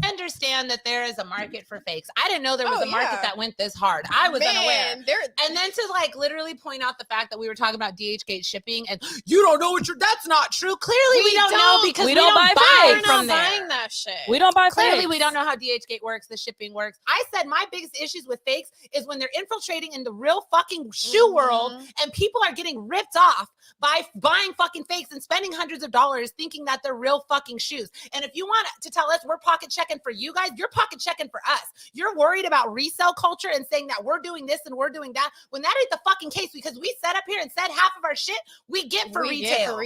Understand that there is a market for fakes. I didn't know there was a market that went this hard. I was unaware. And then to like literally point out the fact that we were talking about DHgate shipping and you don't know that's not true. Clearly we don't know because we don't buy from there. Buying that shit. We don't buy Clearly fakes. we don't know how DHgate works, the shipping works. I said my biggest issues with fakes is when they're infiltrating in the real fucking shoe world and people are getting ripped off by buying fucking fakes and spending hundreds of dollars thinking that they're real fucking shoes. And if you want to tell us we're pocket checking for you guys, you're pocket checking for us. You're worried about resale culture and saying that we're doing this and we're doing that when that ain't the fucking case, because we set up here and said half of our shit we get for retail.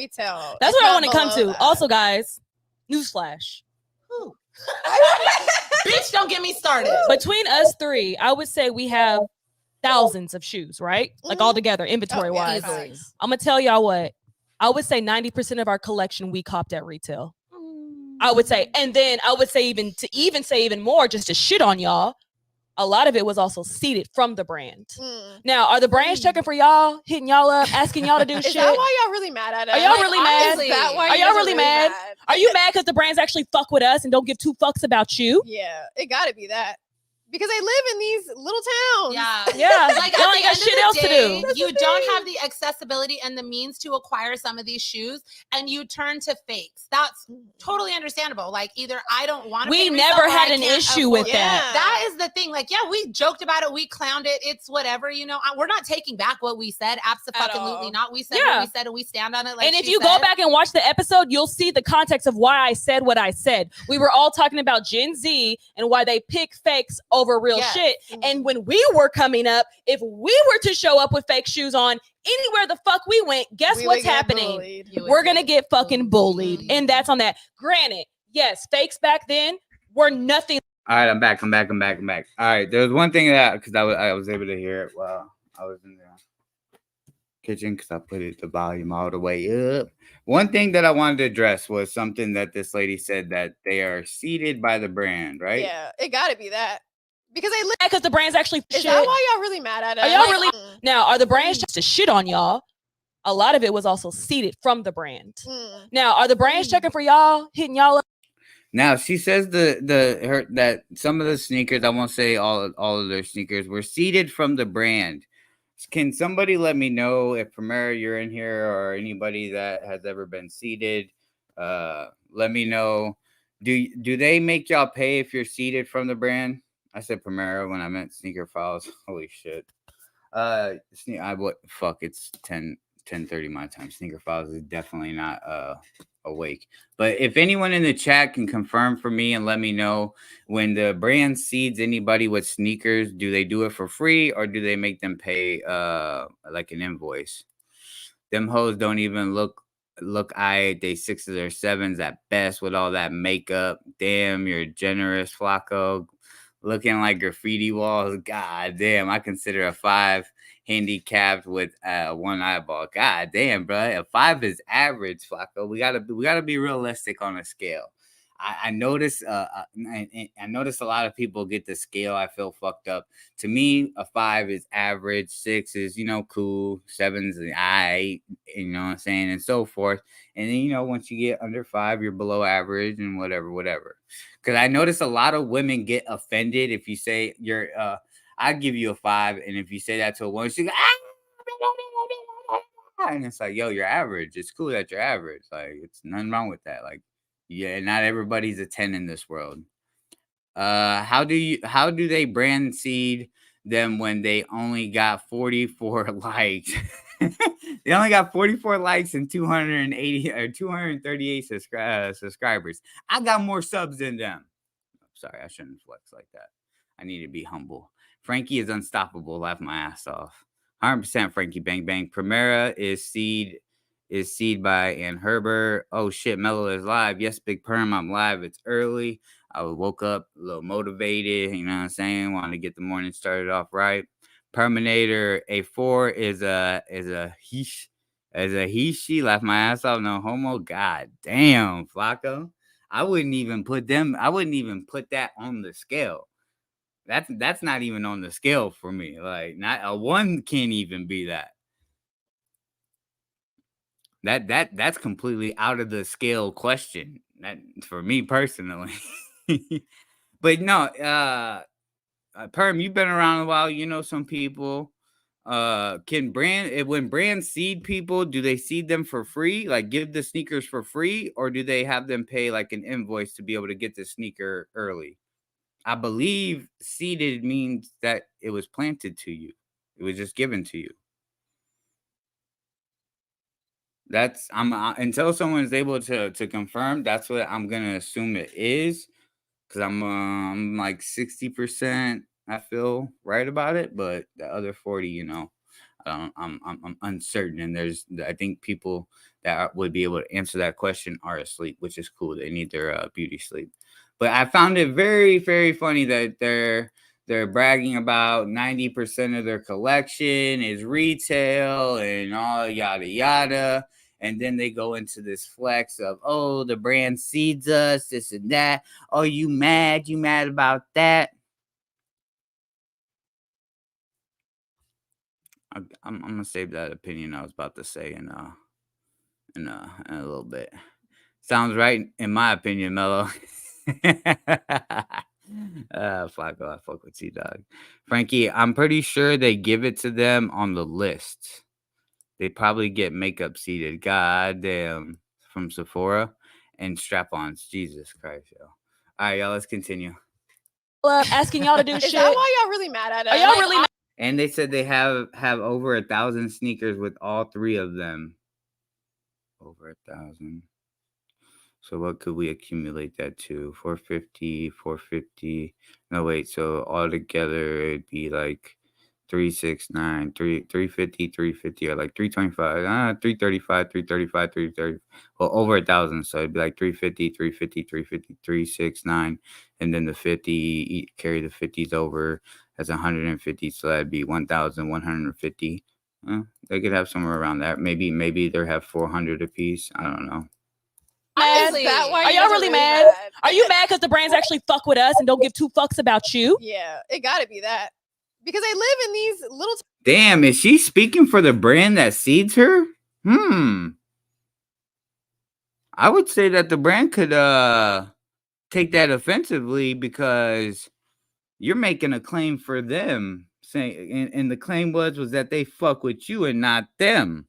That's what I want to come to. Also, guys, newsflash. Bitch, don't get me started. Between us three, I would say we have thousands of shoes, right? Like all together, inventory wise. I'm gonna tell y'all what. I would say 90% of our collection we copped at retail. I would say, and then I would say even more, just to shit on y'all, a lot of it was also seeded from the brand. Now, are the brands checking for y'all, hitting y'all up, asking y'all to do shit? Is that why y'all really mad at us? Are y'all really mad? Is that why are y'all really mad? Are you mad because the brands actually fuck with us and don't give two fucks about you? Yeah, it gotta be that. Because I live in these little towns. Yeah. Like y'all ain't got shit else to do. You don't have the accessibility and the means to acquire some of these shoes, and you turn to fakes. That's totally understandable. Like either I don't want to. We never had an issue with that. That is the thing. Like, yeah, we joked about it, we clowned it. It's whatever, you know. We're not taking back what we said. Absolutely not. We said what we said, and we stand on it. Like, and if you go back and watch the episode, you'll see the context of why I said what I said. We were all talking about Gen Z and why they pick fakes over real shit. And when we were coming up, if we were to show up with fake shoes on anywhere the fuck we went, guess what's happening? We're gonna get fucking bullied. And that's on that. Granted, yes, fakes back then were nothing. All right, I'm back. All right, there was one thing that, because I was able to hear it while I was in the kitchen, because I put the volume all the way up. One thing that I wanted to address was something that this lady said, that they are seeded by the brand, right? Yeah, it gotta be that. Because because the brands actually is that why y'all really mad at us? Are y'all really now? Are the brands just to shit on y'all? A lot of it was also seeded from the brand. Now, are the brands checking for y'all, hitting y'all up? Now she says that some of the sneakers, I won't say all of their sneakers, were seeded from the brand. Can somebody let me know if Primera, you're in here, or anybody that has ever been seeded? Let me know. Do they make y'all pay if you're seeded from the brand? I said Primera when I meant Sneaker Files. Holy shit. It's 10:30 my time. Sneaker Files is definitely not awake. But if anyone in the chat can confirm for me and let me know, when the brand seeds anybody with sneakers, do they do it for free or do they make them pay like an invoice? Them hoes don't even look aight. They 6s or 7s at best with all that makeup. Damn, you're generous, Flacco. Looking like graffiti walls. God damn, I consider a 5 handicapped with one eyeball. God damn, bro. A 5 is average, Flacco. We gotta be realistic on a scale. I notice I notice a lot of people get the scale. I feel fucked up. To me, a 5 is average, 6 is, cool, 7's I, you know what I'm saying, and so forth. And then, once you get under 5, you're below average and whatever. Because I notice a lot of women get offended if you say you're I give you a 5, and if you say that to a woman, she goes, and it's like, yo, you're average. It's cool that you're average. Like, it's nothing wrong with that. Like, yeah, not everybody's a 10 in this world. How do they brand seed them when they only got 44 likes? They only got 44 likes and 280 or 238 subscribers. I got more subs than them. Sorry, I shouldn't flex like that. I need to be humble. Frankie is unstoppable. Laugh my ass off. 100% Frankie Bang Bang. Primera is seed by Ann Herbert. Oh shit, Mello is live. Yes, Big Perm, I'm live. It's early. I woke up a little motivated, you know what I'm saying? Wanted to get the morning started off right. Perminator A4 is a heesh. As a he, laugh my ass off, no homo. God damn, Flacco. I wouldn't even put that on the scale. That's not even on the scale for me. Like, not a 1 can't even be that. That's completely out of the scale question. That for me personally. But no, Perm, you've been around a while. You know some people. When brands seed people, do they seed them for free? Like, give the sneakers for free, or do they have them pay like an invoice to be able to get the sneaker early? I believe seeded means that it was planted to you. It was just given to you. Until someone is able to confirm, that's what I'm gonna assume it is, because I'm like 60% I feel right about it, but the other 40, I'm uncertain, and I think people that would be able to answer that question are asleep, which is cool. They need their beauty sleep. But I found it very, very funny that they're bragging about 90% of their collection is retail and all yada yada. And then they go into this flex of, oh, the brand seeds us, this and that. Oh, you mad? You mad about that? I'm gonna save that opinion I was about to say in a little bit. Sounds right in my opinion, Mello. Flacco, I fuck with you, dog. Frankie, I'm pretty sure they give it to them on the list. They probably get makeup seeded. God damn. From Sephora and strap-ons. Jesus Christ, yo. All right, y'all, let's continue. Asking y'all to do Is shit. that why y'all really mad at us? Are y'all really mad? And they said they have over 1,000 sneakers with all 3 of them. Over 1,000. So what could we accumulate that to? 450. No, wait. So altogether it'd be like 369, 350, or like 325, 330. Well, over 1,000. So it'd be like 350, 369, and then the 50, carry the 50s over. That's 150. So that'd be 1,150. They could have somewhere around that. Maybe they have 400 a piece. I don't know. Mad? Are y'all really mad? Are you mad because the brands actually fuck with us and don't give 2 fucks about you? Yeah, it gotta be that. Because I live in these little... Damn, is she speaking for the brand that seeds her? I would say that the brand could take that offensively, because you're making a claim for them, saying, and the claim was that they fuck with you and not them.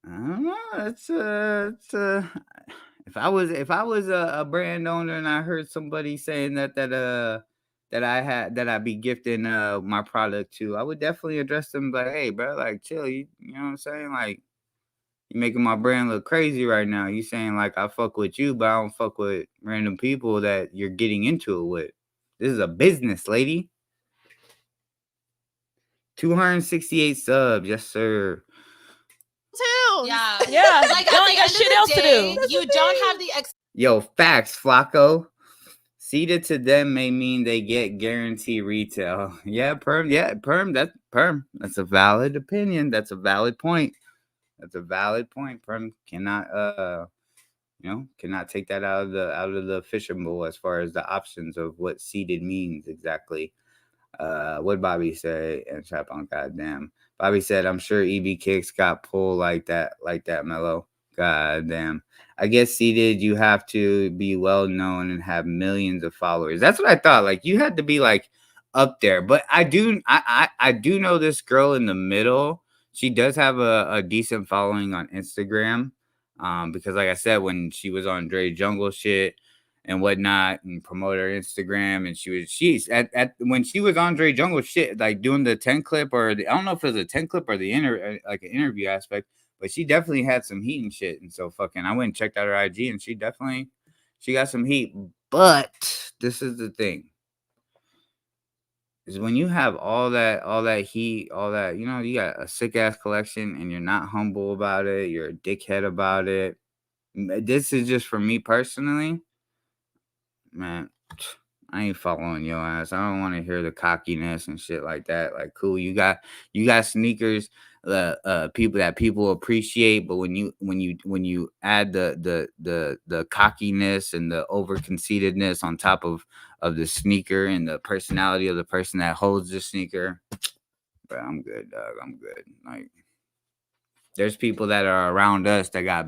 I don't know. It's if I was a brand owner and I heard somebody saying that I'd be gifting my product to, I would definitely address them like, hey, bro, like, chill. You know what I'm saying? Like, you making my brand look crazy right now. You saying like I fuck with you, but I don't fuck with random people that you're getting into it with. This is a business, lady. 268 subs, yes sir. Towns. Yeah. Like, y'all ain't got shit else to do. You don't have the Yo, facts, Flacco. Seeded to them may mean they get guarantee retail. Yeah, Perm. That's Perm. That's a valid opinion. That's a valid point. Perm cannot You know, cannot take that out of the fishing bowl as far as the options of what seated means exactly. What Bobby say and trap on goddamn. Bobby said, I'm sure EB Kicks got pulled like that, Mello. Goddamn. I guess seated, you have to be well known and have millions of followers. That's what I thought. Like you had to be like up there. But I do know this girl in the middle. She does have a decent following on Instagram. Because like I said, when she was on Dre Jungle shit and whatnot and promote her Instagram. And she's at when she was on Dre Jungle shit, like doing the 10 clip or I don't know if it was a 10 clip or the like an interview aspect, but she definitely had some heat and shit. And so fucking I went and checked out her IG and she got some heat. But this is the thing. Is when you have all that heat, all that, you know, you got a sick ass collection and you're not humble about it, you're a dickhead about it. This is just for me personally. Man, I ain't following your ass. I don't want to hear the cockiness and shit like that. Like, cool, you got sneakers, people appreciate, but when you add the cockiness and the over conceitedness on top of the sneaker and the personality of the person that holds the sneaker, but I'm good, dog. I'm good. Like, there's people that are around us that got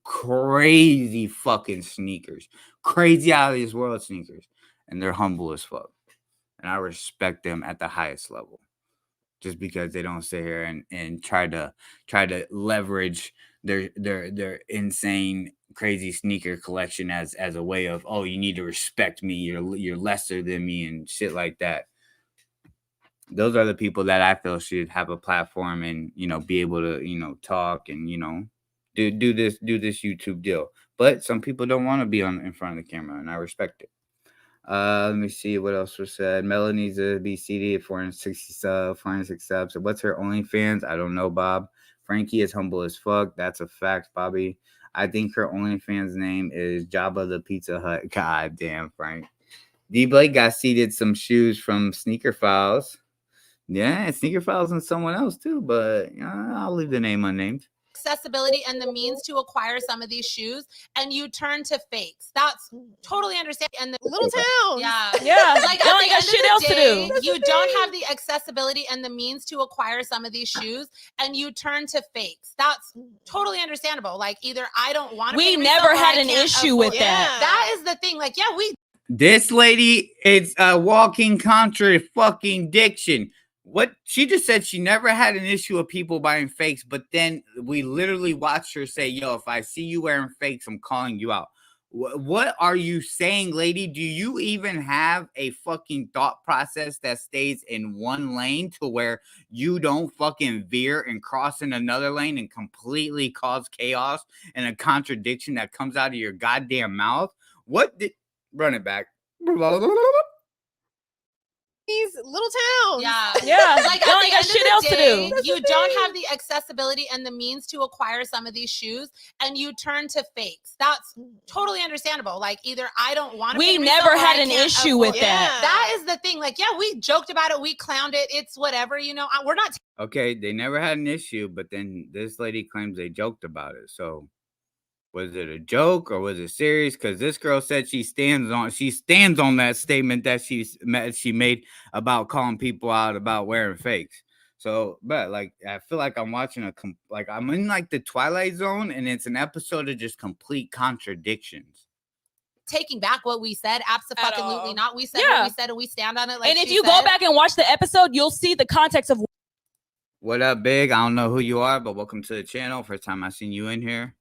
crazy fucking sneakers, crazy out of this world sneakers, and they're humble as fuck. And I respect them at the highest level, just because they don't sit here and try to leverage their insane crazy sneaker collection as a way of, oh, you need to respect me, you're lesser than me and shit like that. Those are the people that I feel should have a platform and, you know, be able to, you know, talk and, you know, do this YouTube deal. But some people don't want to be in front of the camera, and I respect it. Let me see what else was said. Mela needs to be seated at 460 subs, 406 subs. So what's her OnlyFans? I don't know, Bob. Frankie is humble as fuck. That's a fact, Bobby. I think her OnlyFans name is Jabba the Pizza Hut. God damn, Frank. D Blake got seated some shoes from Sneaker Files. Yeah, Sneaker Files and someone else too, but I'll leave the name unnamed. Accessibility and the means to acquire some of these shoes, and you turn to fakes. That's totally understandable. And the Little towns. Yeah. Like They only got shit else to do. You don't have the accessibility and the means to acquire some of these shoes, and you turn to fakes. That's totally understandable. Like, either I don't want to. We never had an issue with that. That is the thing. Like, yeah, This lady is a walking contradiction. What she just said, she never had an issue with people buying fakes, but then we literally watched her say, yo, if I see you wearing fakes, I'm calling you out. What are you saying, lady? Do you even have a fucking thought process that stays in one lane to where you don't fucking veer and cross in another lane and completely cause chaos and a contradiction that comes out of your goddamn mouth? Run it back. These little towns. Yeah. Like, they only got shit else to do. You don't have the accessibility and the means to acquire some of these shoes, and you turn to fakes. That's totally understandable. Like, either I don't want to. We never had an issue with that. That is the thing. Like, yeah, we joked about it, we clowned it. It's whatever, you know. We're not. Okay, they never had an issue, but then this lady claims they joked about it. So, was it a joke or was it serious? Because this girl said she stands on that statement that she made about calling people out about wearing fakes. So, but like, I feel like I'm watching like I'm in like the Twilight Zone, and it's an episode of just complete contradictions. Taking back what we said, absolutely not. We said what we said, and we stand on it. Like, and if you go back and watch the episode, you'll see the context of. What up, Big? I don't know who you are, but welcome to the channel. First time I seen you in here.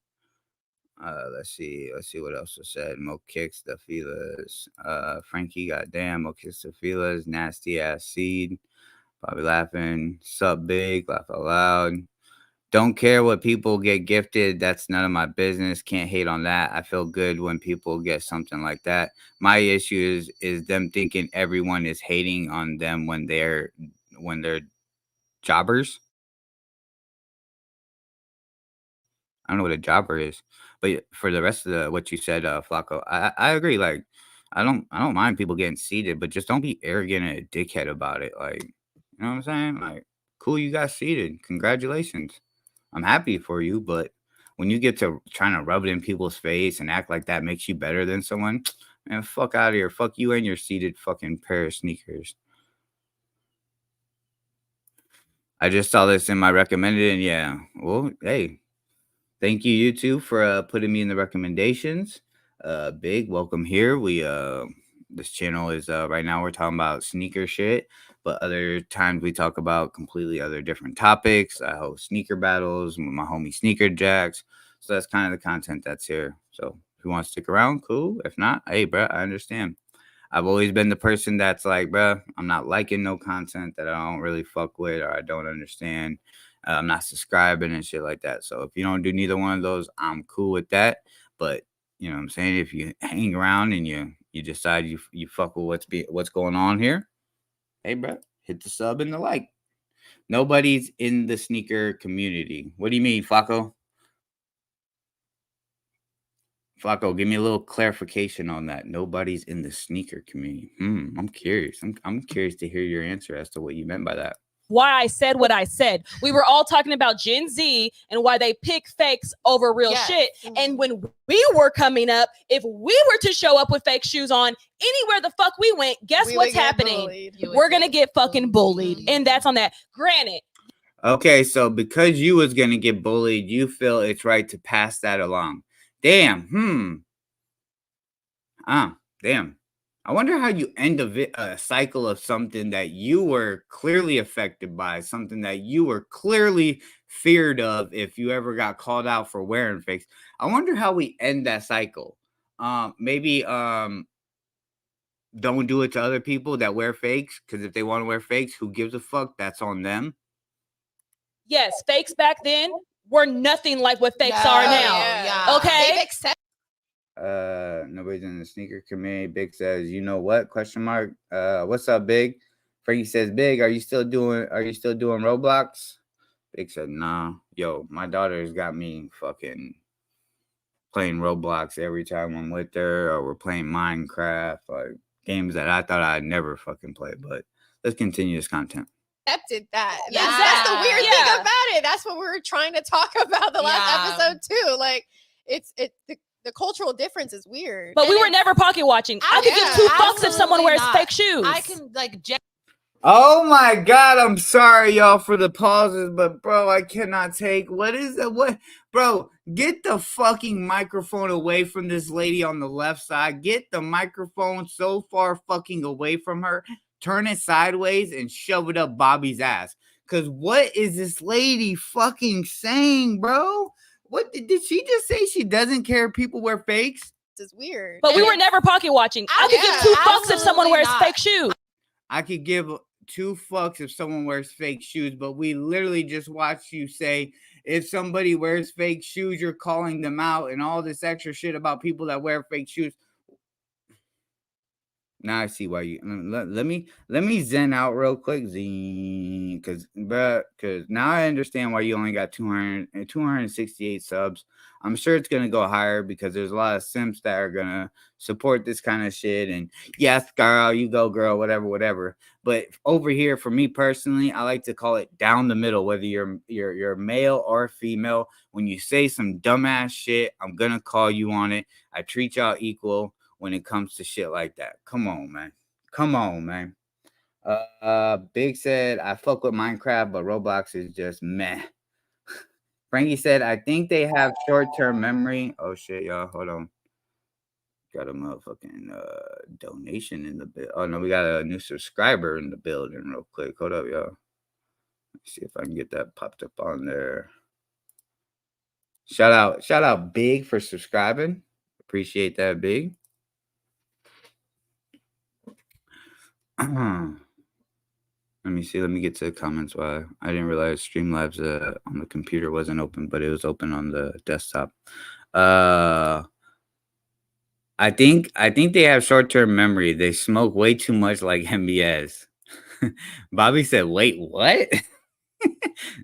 Let's see what else was said. Mo kicks the feelers. Frankie, goddamn, Mo kicks the feelers. Nasty ass seed. Probably laughing. Sup, Big? Laugh out loud. Don't care what people get gifted. That's none of my business. Can't hate on that. I feel good when people get something like that. My issue is them thinking everyone is hating on them when they're jobbers. I don't know what a jobber is, but for the rest of what you said, Flacco, I agree. Like, I don't mind people getting seated, but just don't be arrogant and a dickhead about it. Like, you know what I'm saying? Like, cool, you got seated. Congratulations. I'm happy for you, but when you get to trying to rub it in people's face and act like that makes you better than someone, man, fuck out of here. Fuck you and your seated fucking pair of sneakers. I just saw this in my recommended, and yeah, well, hey, thank you, you two, for putting me in the recommendations. Big welcome here. We this channel is right now we're talking about sneaker shit, but other times we talk about completely other different topics. I host sneaker battles with my homie Sneaker Jacks, so that's kind of the content that's here. So if you want to stick around, cool. If not, hey, bro, I understand. I've always been the person that's like, bro, I'm not liking no content that I don't really fuck with or I don't understand. I'm not subscribing and shit like that. So if you don't do neither one of those, I'm cool with that. But you know what I'm saying? If you hang around and you decide you fuck with what's going on here, hey, bro, hit the sub and the like. Nobody's in the sneaker community. What do you mean, Flacco? Flacco, give me a little clarification on that. Nobody's in the sneaker community. I'm curious. I'm curious to hear your answer as to what you meant by that. Why I said what I said. We were all talking about Gen Z and why they pick fakes over real shit. And when we were coming up, if we were to show up with fake shoes on anywhere the fuck we went, guess what's happening? We're going to get fucking bullied. And that's on that. Granted. Okay, so because you was going to get bullied, you feel it's right to pass that along. Damn. Damn. I wonder how you end a cycle of something that you were clearly affected by, something that you were clearly feared of if you ever got called out for wearing fakes. I wonder how we end that cycle. Maybe don't do it to other people that wear fakes, because if they want to wear fakes, who gives a fuck? That's on them. Yes, fakes back then were nothing like what fakes are now. Yeah. Okay. Nobody's in the sneaker community. Big says, you know what? Question mark. What's up, Big? Frankie says, Big, are you still doing Roblox? Big said, nah. Yo, my daughter's got me fucking playing Roblox every time I'm with her, or we're playing Minecraft, like games that I thought I'd never fucking play. But let's continue this content. Accepted that. Yeah. That's the weird thing about it. That's what we were trying to talk about the last episode too. Like the cultural difference is weird. But we were never pocket watching. I could give two fucks if someone wears fake shoes. I can Oh my God, I'm sorry, y'all, for the pauses, but bro, I cannot take. What is that? What, bro? Get the fucking microphone away from this lady on the left side. Get the microphone so far fucking away from her. Turn it sideways and shove it up Bobby's ass. Cause what is this lady fucking saying, bro? What did she just say? She doesn't care if people wear fakes? This is weird. But we were never pocket watching. I could give two fucks if someone wears fake shoes. I could give 2 fucks if someone wears fake shoes, but we literally just watched you say if somebody wears fake shoes, you're calling them out and all this extra shit about people that wear fake shoes. Now I see why you let me zen out real quick, because now I understand why you only got 268 subs. I'm sure it's gonna go higher because there's a lot of simps that are gonna support this kind of shit. And yes, girl, you go, girl, whatever. But over here, for me personally, I like to call it down the middle. Whether you're male or female, when you say some dumbass shit, I'm gonna call you on it. I treat y'all equal when it comes to shit like that. Come on, man. Big said, I fuck with Minecraft, but Roblox is just meh. Frankie said, I think they have short-term memory. Oh shit, y'all, hold on. Got a motherfucking donation in the bill. Oh no, we got a new subscriber in the building real quick. Hold up, y'all. Let's see if I can get that popped up on there. Shout out Big for subscribing. Appreciate that, Big. Let me see. Let me get to the comments. Why I didn't realize Streamlabs on the computer wasn't open, but it was open on the desktop. I think they have short-term memory. They smoke way too much like MBS. Bobby said, "Wait, what?"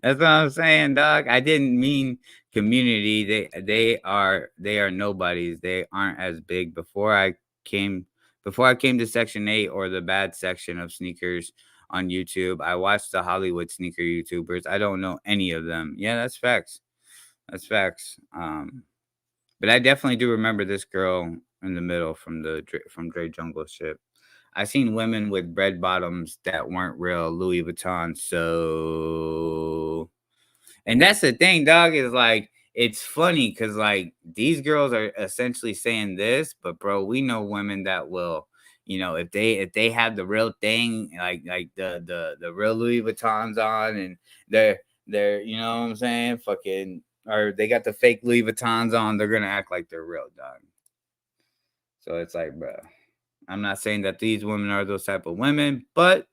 That's what I'm saying, dog. I didn't mean community. They are nobodies. They aren't as big. Before I came to Section 8 or the bad section of sneakers on YouTube, I watched the Hollywood sneaker YouTubers. I don't know any of them. Yeah, that's facts. That's facts. But I definitely do remember this girl in the middle from Dre Jungle shit. I seen women with red bottoms that weren't real Louis Vuitton. So, and that's the thing, dog. Is like it's funny because like these girls are essentially saying this, but bro, we know women that will, if they have the real thing, like the real Louis Vuittons on, and they're you know what I'm saying, fucking, or they got the fake Louis Vuittons on, they're gonna act like they're real, dog. So it's like, bro, I'm not saying that these women are those type of women, but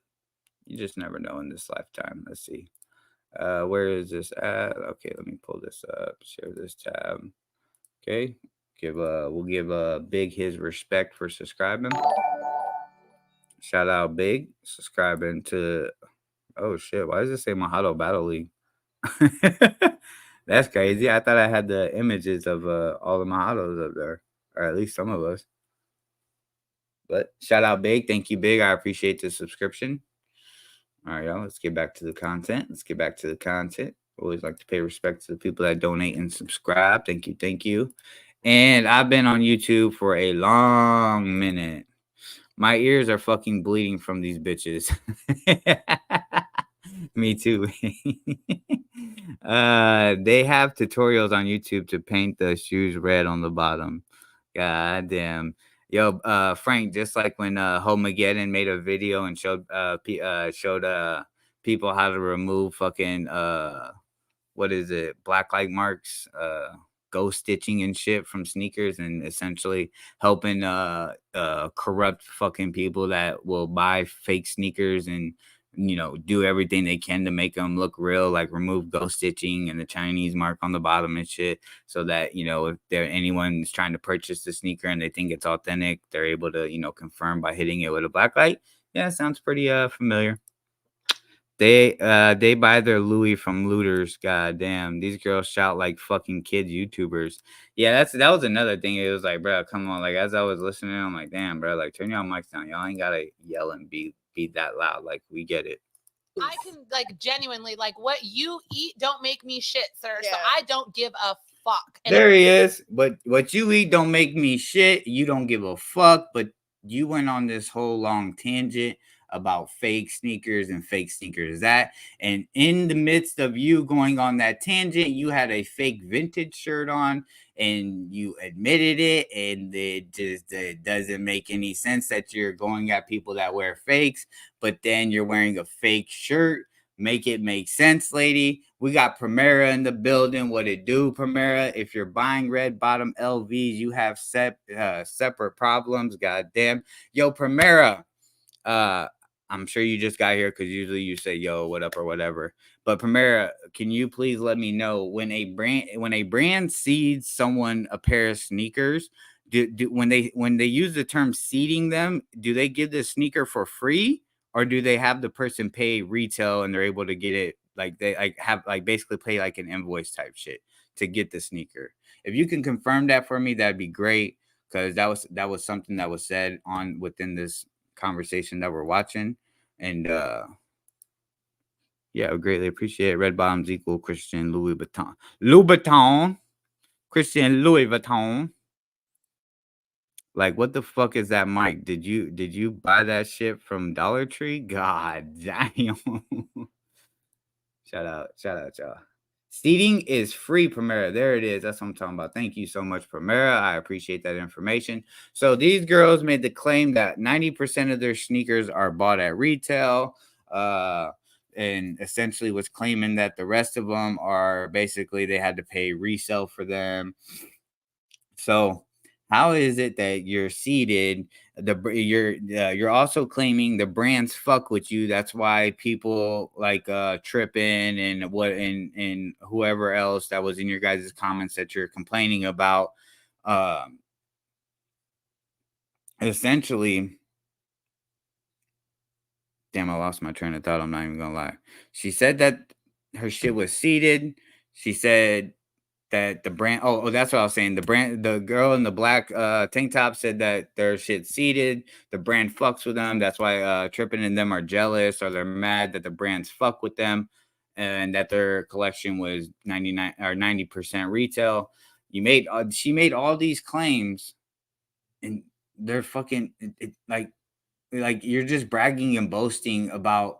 you just never know in this lifetime. Let's see. Where is this at? Okay, let me pull this up. Share this tab. Okay. We'll give Big his respect for subscribing. Shout out Big. Subscribing to oh shit. Why does it say Mahalo Battle League? That's crazy. I thought I had the images of all the Mahalos up there. Or at least some of us. But shout out Big. Thank you, Big. I appreciate the subscription. All right, y'all. Let's get back to the content. Always like to pay respect to the people that donate and subscribe. Thank you. Thank you. And I've been on YouTube for a long minute. My ears are fucking bleeding from these bitches. Me too. They have tutorials on YouTube to paint the shoes red on the bottom. God damn. Yo, Frank, just like when Homageddon made a video and showed people how to remove fucking what is it, black light marks, ghost stitching and shit from sneakers, and essentially helping corrupt fucking people that will buy fake sneakers and do everything they can to make them look real, like remove ghost stitching and the Chinese mark on the bottom and shit, so that if anyone's trying to purchase the sneaker and they think it's authentic, they're able to confirm by hitting it with a black light. Yeah, sounds pretty familiar. They buy their Louis from looters. God damn, these girls shout like fucking kids YouTubers. Yeah, that was another thing. It was like, bro, come on. Like as I was listening, I'm like, damn, bro, like turn y'all mics down. Y'all ain't gotta yell and be that loud. Like we get it. I can like genuinely like what you eat don't make me shit, sir. Yeah. So I don't give a fuck. And There he is. But what you eat don't make me shit. You don't give a fuck. But you went on this whole long tangent about fake sneakers and fake sneakers and in the midst of you going on that tangent, you had a fake vintage shirt on and you admitted it, and it doesn't make any sense that you're going at people that wear fakes, but then you're wearing a fake shirt. Make it make sense, lady. We got Primera in the building. What it do, Primera? If you're buying red bottom LVs, you have separate problems. Goddamn. Yo, Primera. I'm sure you just got here because usually you say yo, what up, or whatever. But Primera, can you please let me know when a brand seeds someone a pair of sneakers? When they use the term seeding them, do they give the sneaker for free, or do they have the person pay retail and they're able to get it, like they have basically pay like an invoice type shit to get the sneaker? If you can confirm that for me, that'd be great, because that was something that was said on within this conversation that we're watching. And yeah, I greatly appreciate it. Red bottoms equal Christian Louis Vuitton. Christian Louis Vuitton. Like, what the fuck is that mic? Did you buy that shit from Dollar Tree? God damn. Shout out, y'all. Seating is free, Primera. There it is. That's what I'm talking about. Thank you so much, Primera. I appreciate that information. So these girls made the claim that 90% of their sneakers are bought at retail, and essentially was claiming that the rest of them are basically they had to pay resale for them. So how is it that you're seated? You're also claiming the brands fuck with you. That's why people like tripping and whoever else that was in your guys' comments that you're complaining about. Essentially, damn, I lost my train of thought. I'm not even gonna lie. She said that her shit was seated. She said that the brand, that's what I was saying. The girl in the black tank top said that their shit seated. The brand fucks with them. That's why Trippin' and them are jealous, or they're mad that the brands fuck with them. and that their collection was 99 or 90% retail. She made all these claims, and they're fucking like you're just bragging and boasting about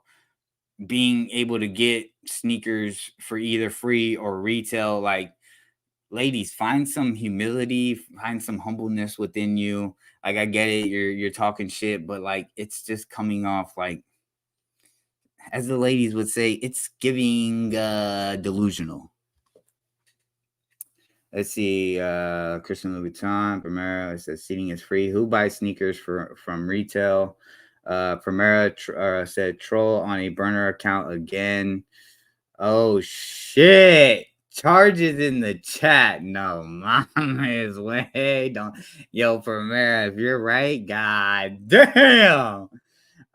being able to get sneakers for either free or retail. Like, ladies, find some humility, find some humbleness within you. Like, I get it, you're talking shit, but like it's just coming off like, as the ladies would say, it's giving delusional. Let's see, Christian Louboutin, Primera says seating is free. Who buys sneakers from retail? Primera said troll on a burner account again. Oh shit! Charges in the chat. No, mama is way. Don't. Yo, Primera, if you're right, god damn.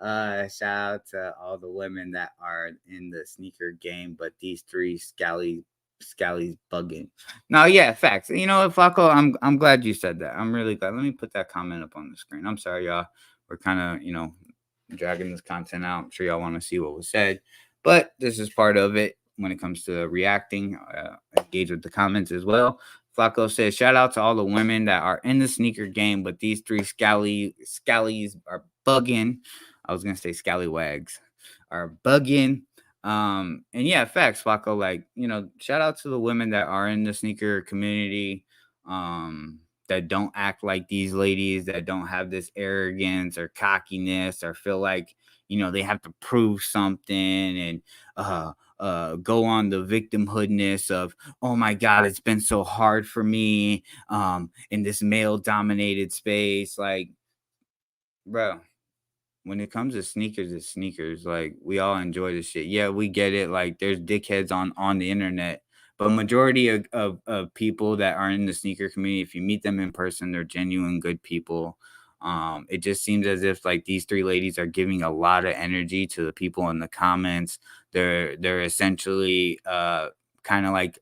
Shout out to all the women that are in the sneaker game, but these three scally's bugging. No, yeah, facts. You know what, Flacco? I'm glad you said that. I'm really glad. Let me put that comment up on the screen. I'm sorry, y'all. We're kind of, dragging this content out. I'm sure y'all want to see what was said, but this is part of it when it comes to reacting. Engage with the comments as well. Flacco says, shout out to all the women that are in the sneaker game, but these three scallies are bugging. I was gonna say scallywags are bugging. And yeah, facts, Flacco. Like, shout out to the women that are in the sneaker community, that don't act like these ladies, that don't have this arrogance or cockiness or feel like, they have to prove something and go on the victimhoodness of, oh my God, it's been so hard for me in this male dominated space. Like, bro, when it comes to sneakers, it's sneakers. Like, we all enjoy this shit. Yeah, we get it. Like, there's dickheads on the internet, but majority of people that are in the sneaker community, if you meet them in person, they're genuine good people. It just seems as if like these three ladies are giving a lot of energy to the people in the comments. They're essentially kind of like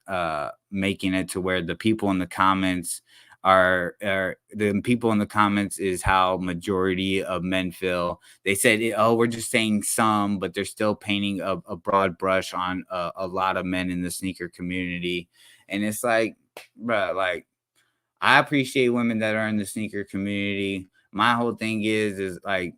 making it to where the people in the comments are the people in the comments is how majority of men feel. They said, oh, we're just saying some, but they're still painting a broad brush on a lot of men in the sneaker community. And it's like, bruh, like, I appreciate women that are in the sneaker community. My whole thing is like,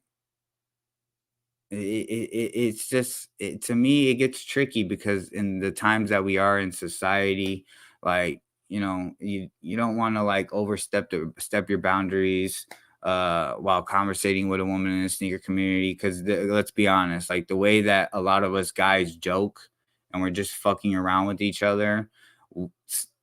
it's just to me it gets tricky because in the times that we are in society, like, you don't want to like overstep step your boundaries while conversating with a woman in the sneaker community, because let's be honest, like the way that a lot of us guys joke and we're just fucking around with each other,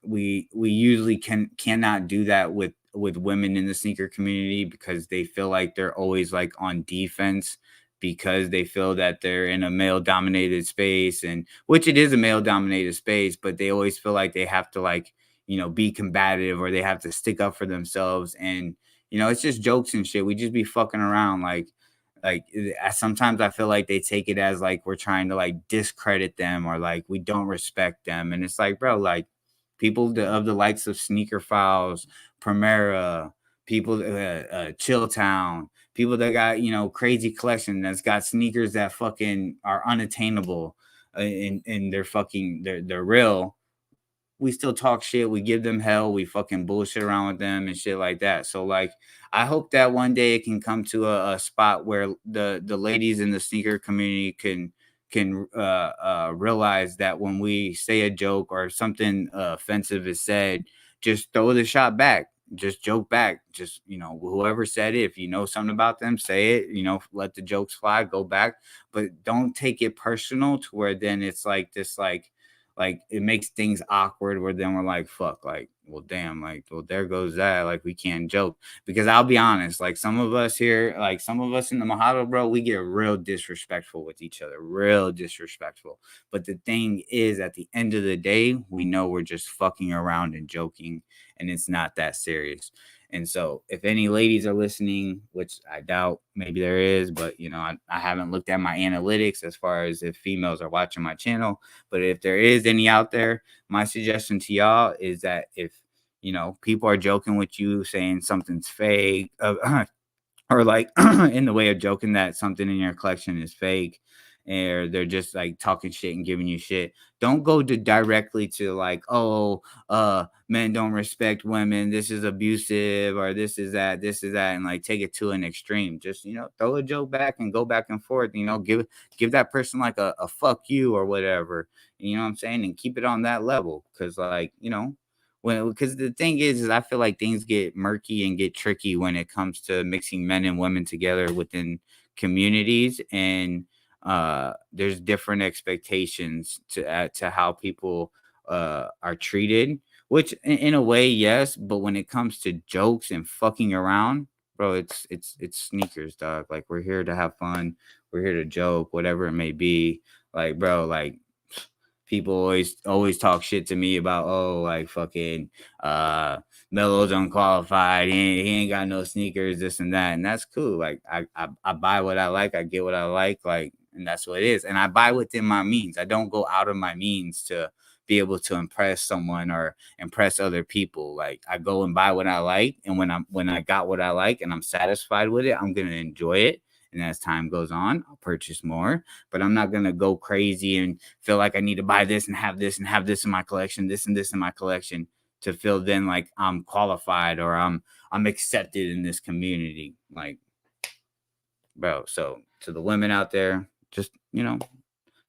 we usually cannot do that with women in the sneaker community, because they feel like they're always like on defense, because they feel that they're in a male dominated space, and which it is a male dominated space, but they always feel like they have to like, be combative, or they have to stick up for themselves. And, it's just jokes and shit. We just be fucking around. Like sometimes I feel like they take it as like we're trying to like discredit them, or like we don't respect them. And it's like, bro, like people of the likes of Sneaker Files, Primera, people, Chilltown, people that got, crazy collection that's got sneakers that fucking are unattainable, and they're real. We still talk shit. We give them hell. We fucking bullshit around with them and shit like that. So like, I hope that one day it can come to a spot where the ladies in the sneaker community can realize that when we say a joke or something offensive is said, just throw the shot back. Just joke back. Just, whoever said it, if you know something about them, say it, let the jokes fly, go back, but don't take it personal to where then it's like this, like it makes things awkward, where then we're like, fuck, like, well, damn, like, well, there goes that, like, we can't joke. Because I'll be honest, like, some of us here, like some of us in the Mojado, bro, we get real disrespectful with each other, real disrespectful. But the thing is, at the end of the day, we know we're just fucking around and joking, and it's not that serious. And so if any ladies are listening, which I doubt, maybe there is, but I haven't looked at my analytics as far as if females are watching my channel. But if there is any out there, my suggestion to y'all is that if people are joking with you, saying something's fake, or like in the way of joking that something in your collection is fake, or they're just like talking shit and giving you shit, don't go directly to like, oh, men don't respect women, this is abusive, or this is that, and like take it to an extreme. Just, throw a joke back and go back and forth, give that person like a fuck you or whatever, you know what I'm saying, and keep it on that level. Because like, because the thing is I feel like things get murky and get tricky when it comes to mixing men and women together within communities, and there's different expectations to how people are treated, which in a way, yes, but when it comes to jokes and fucking around, bro, it's sneakers, dog. Like, we're here to have fun, we're here to joke, whatever it may be. Like, bro, like, people always talk shit to me about, oh, like, fucking Melo's unqualified, he ain't got no sneakers, this and that, and that's cool. Like, I buy what I like, I get what I like, and that's what it is. And I buy within my means. I don't go out of my means to be able to impress someone or impress other people. Like, I go and buy what I like, and when I got what I like and I'm satisfied with it, I'm gonna enjoy it. And as time goes on, I'll purchase more, but I'm not gonna go crazy and feel like I need to buy this and have this in my collection, this and this in my collection, to feel then like I'm qualified or I'm accepted in this community. Like, bro, so to the women out there, just,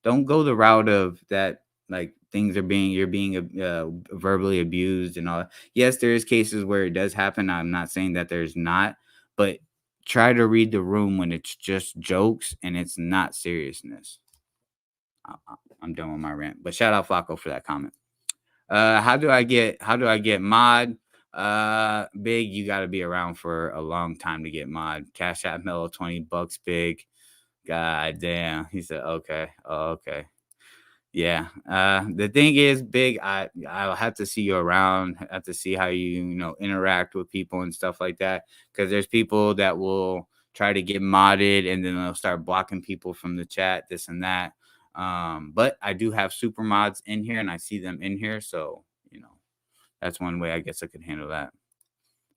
don't go the route of that, like, you're being verbally abused and all. Yes, there is cases where it does happen. I'm not saying that there's not, but try to read the room when it's just jokes and it's not seriousness. I'm done with my rant, but shout out Flacco for that comment. How do I get mod? Big, you got to be around for a long time to get mod. Cash App Mellow, $20, Big. God damn. He said, okay. Oh, okay. Yeah. The thing is, Big, I'll have to see you around. I have to see how you interact with people and stuff like that. Because there's people that will try to get modded and then they'll start blocking people from the chat, this and that. But I do have super mods in here and I see them in here. So, that's one way I guess I could handle that.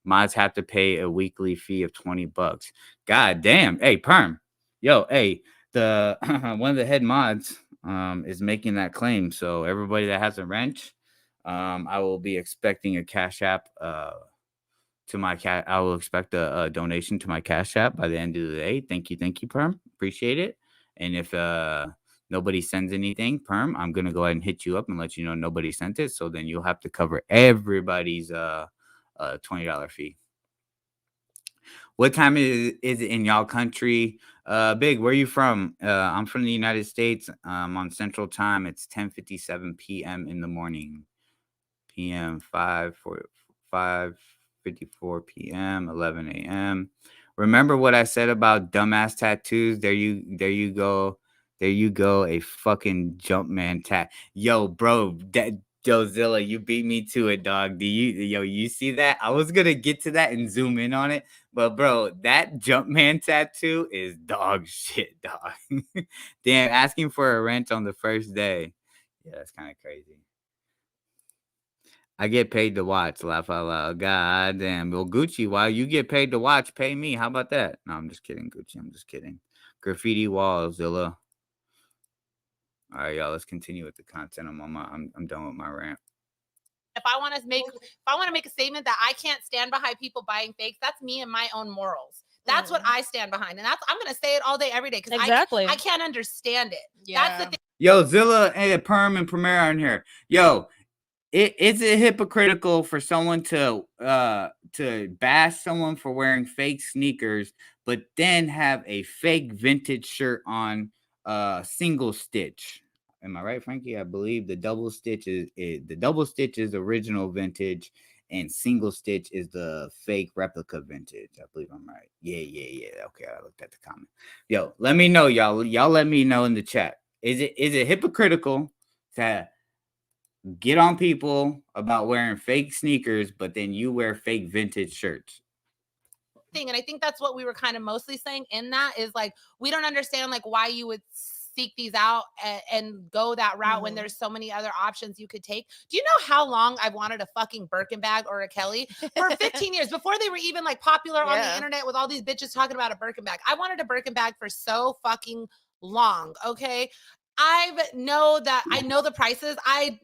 Mods have to pay a weekly fee of $20. God damn. Hey, Perm. Yo, hey, the one of the head mods is making that claim. So everybody that has a wrench, I will be expecting a Cash App to my cat. I will expect a donation to my Cash App by the end of the day. Thank you, Perm. Appreciate it. And if nobody sends anything, Perm, I'm gonna go ahead and hit you up and let you know nobody sent it. So then you'll have to cover everybody's $20 fee. What time is it in y'all country? Big, where are you from? I'm from the United States. On Central Time, it's 10:57 p.m. in the morning. PM 5:54 p.m. 11 a.m. Remember what I said about dumbass tattoos? There you go. A fucking Jumpman tat. Yo, bro, Yo, Zilla, you beat me to it, dog. You see that? I was gonna get to that and zoom in on it, but bro, that Jumpman tattoo is dog shit, dog. Damn, asking for a rent on the first day. Yeah, that's kind of crazy. I get paid to watch, laugh out loud. God damn. Well, Gucci, while you get paid to watch, pay me. How about that? No, I'm just kidding, Gucci. I'm just kidding. Graffiti wall, Zilla. All right, y'all. Let's continue with the content. I'm done with my rant. If I want to make a statement that I can't stand behind people buying fakes, that's me and my own morals. That's what I stand behind, and I'm gonna say it all day, every day, because I can't understand it. Yeah. That's the thing. Yo, Zilla and Perm and Premier are in here. Yo, is it hypocritical for someone to bash someone for wearing fake sneakers, but then have a fake vintage shirt on, single stitch? Am I right, Frankie? I believe the double stitch is original vintage, and single stitch is the fake replica vintage. I believe I'm right. Yeah. Okay, I looked at the comment. Yo, let me know, y'all. Y'all let me know in the chat. Is it hypocritical to get on people about wearing fake sneakers, but then you wear fake vintage shirts? And I think that's what we were kind of mostly saying in that is like, we don't understand like why you would seek these out and go that route when there's so many other options you could take. Do you know how long I've wanted a fucking Birkin bag or a Kelly? For 15 years, before they were even like popular on the internet with all these bitches talking about a Birkin bag. I wanted a Birkin bag for so fucking long. Okay. I know the prices. I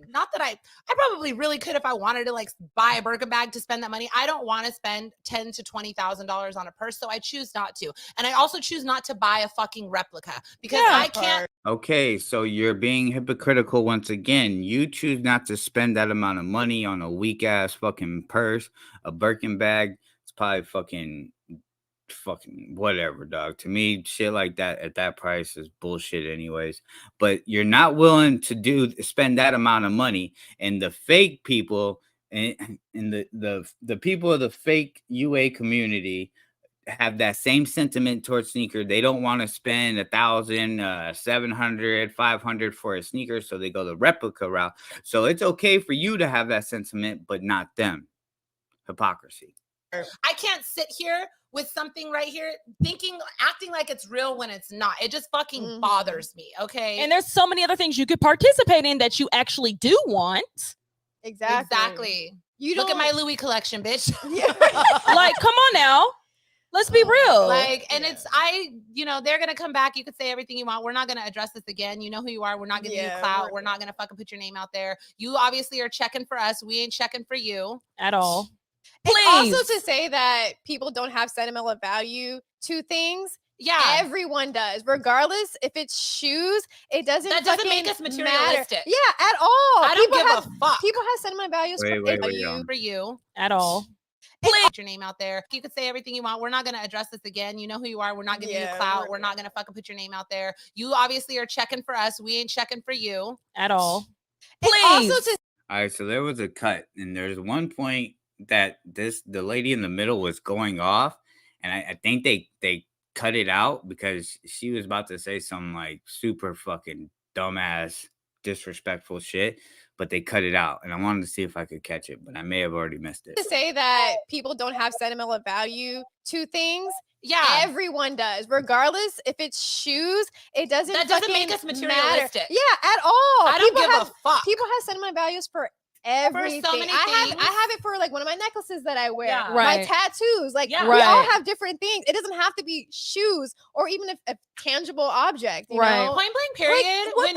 probably really could if I wanted to like buy a Birkin bag to spend that money. I don't want to spend $10,000 to $20,000 on a purse, so I choose not to. And I also choose not to buy a fucking replica because I can't. Okay, so you're being hypocritical once again. You choose not to spend that amount of money on a weak ass fucking purse, a Birkin bag. It's probably fucking whatever, dog. To me, shit like that at that price is bullshit anyways. But you're not willing to spend that amount of money, and the fake people and the people of the fake UA community have that same sentiment towards sneaker. They don't want to spend 1,000, 700, 500 for a sneaker, so they go the replica route. So it's okay for you to have that sentiment, but not them. Hypocrisy. I can't sit here with something right here acting like it's real when it's not. It just fucking bothers me. Okay. And there's so many other things you could participate in that you actually do want. Exactly. You look at my Louis collection, bitch. Like, come on now. Let's be real. Like, and they're going to come back. You could say everything you want. We're not going to address this again. You know who you are. We're not giving you clout. We're not going to fucking put your name out there. You obviously are checking for us. We ain't checking for you. At all. Please. Also to say that people don't have sentimental value to things. Yeah. Everyone does. Regardless if it's shoes, that doesn't make us materialistic. Matter. Yeah, at all. I don't give a fuck. People have sentimental values for you. At all. Put your name out there. You could say everything you want. We're not going to address this again. You know who you are. We're not giving you clout. We're not going to fucking put your name out there. You obviously are checking for us. We ain't checking for you. At all. Please. All right, so there was a cut, and there's one point that the lady in the middle was going off, and I think they cut it out because she was about to say some like super fucking dumbass disrespectful shit, but they cut it out, and I wanted to see if I could catch it, but I may have already missed it. To say that people don't have sentimental value to things. Yeah, everyone does. Regardless if it's shoes, that doesn't make us materialistic. Yeah, at all. I don't give a fuck. People have sentimental values for everything. For so many things. I have it for like one of my necklaces that I wear. Yeah. Right. My tattoos. Like we all have different things. It doesn't have to be shoes or even a tangible object. You know? Point blank period. Like,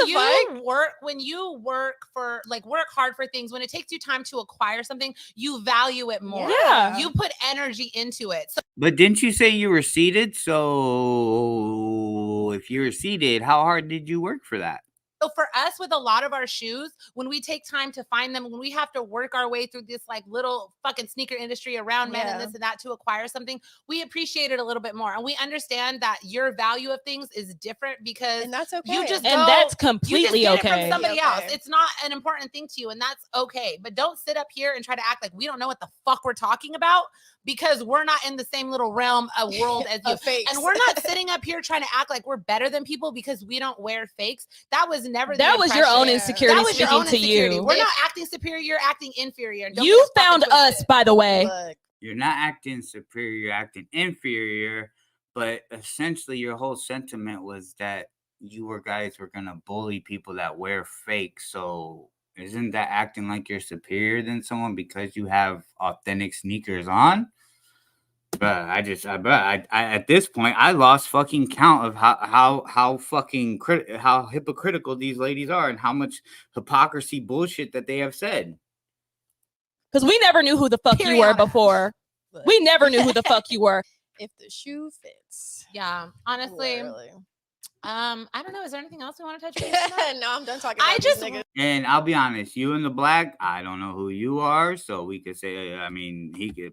when you work hard for things, when it takes you time to acquire something, you value it more. Yeah. You put energy into it. So, but didn't you say you were seated? So if you were seated, how hard did you work for that? So for us, with a lot of our shoes, when we take time to find them, when we have to work our way through this like little fucking sneaker industry around men and this and that to acquire something, we appreciate it a little bit more. And we understand that your value of things is different because and that's okay. That's completely you just okay. Get it from somebody else. It's not an important thing to you, and that's okay. But don't sit up here and try to act like we don't know what the fuck we're talking about because we're not in the same little realm of world as you. And we're not sitting up here trying to act like we're better than people because we don't wear fakes. That was never that was your own insecurity speaking to you. We're not acting superior, you're acting inferior. You found us, by the way. Look, you're not acting superior, you're acting inferior, but essentially your whole sentiment was that you guys were gonna bully people that wear fake. So isn't that acting like you're superior than someone because you have authentic sneakers on? But I at this point I lost fucking count of how hypocritical these ladies are and how much hypocrisy bullshit that they have said. Because we never knew who the fuck you were before. We never knew who the fuck you were. If the shoe fits. Yeah, honestly. Literally. I don't know. Is there anything else we want to touch base on? No, I'm done talking about these niggas. And I'll be honest, you in the black, I don't know who you are, so we could say,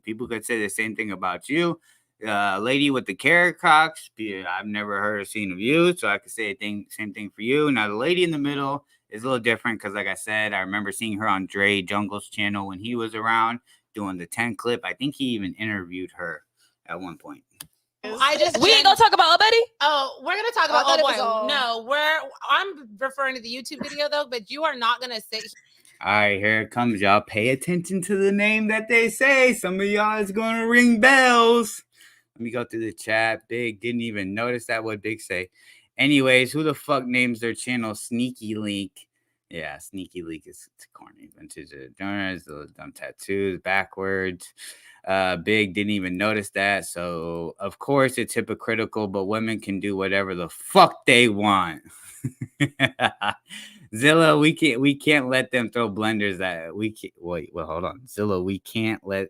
people could say the same thing about you. Lady with the carrot crocs, I've never heard or seen of you, so I could say same thing for you. Now the lady in the middle is a little different because, like I said, I remember seeing her on Dre Jungle's channel when he was around doing the 10 clip. I think he even interviewed her at one point. We ain't gonna talk about Betty. Oh, we're gonna talk about No, I'm referring to the YouTube video though, but you are not gonna say. All right, here it comes, y'all. Pay attention to the name that they say. Some of y'all is gonna ring bells. Let me go through the chat. Big didn't even notice that what Big say. Anyways, who the fuck names their channel Sneaky Link? Yeah, Sneaky Link is corny. Vintage donors, those dumb tattoos backwards. Big didn't even notice that. So of course it's hypocritical, but women can do whatever the fuck they want. Zilla, we can't let them throw blenders at we can't wait, well, hold on. Zilla, we can't let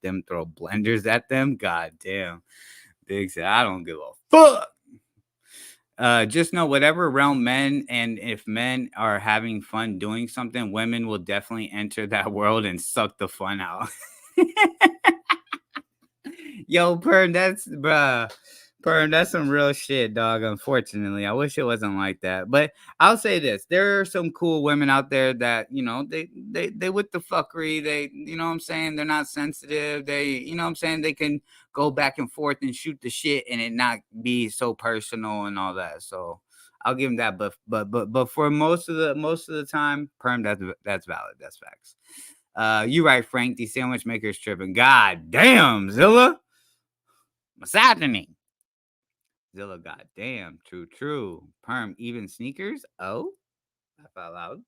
them throw blenders at them. God damn. Big said, I don't give a fuck. Just know whatever realm men, and if men are having fun doing something, women will definitely enter that world and suck the fun out. Yo, Perm, that's some real shit, dog. Unfortunately, I wish it wasn't like that. But I'll say this: there are some cool women out there that, you know, they with the fuckery. They, you know what I'm saying? They're not sensitive. They, you know what I'm saying? They can go back and forth and shoot the shit and it not be so personal and all that. So I'll give them that. But for most of the time, Perm, that's valid. That's facts. You right, Frank. These sandwich makers tripping. God damn, Zilla. Misogyny. Zilla, goddamn, true. Perm, even sneakers? Oh, laugh out loud.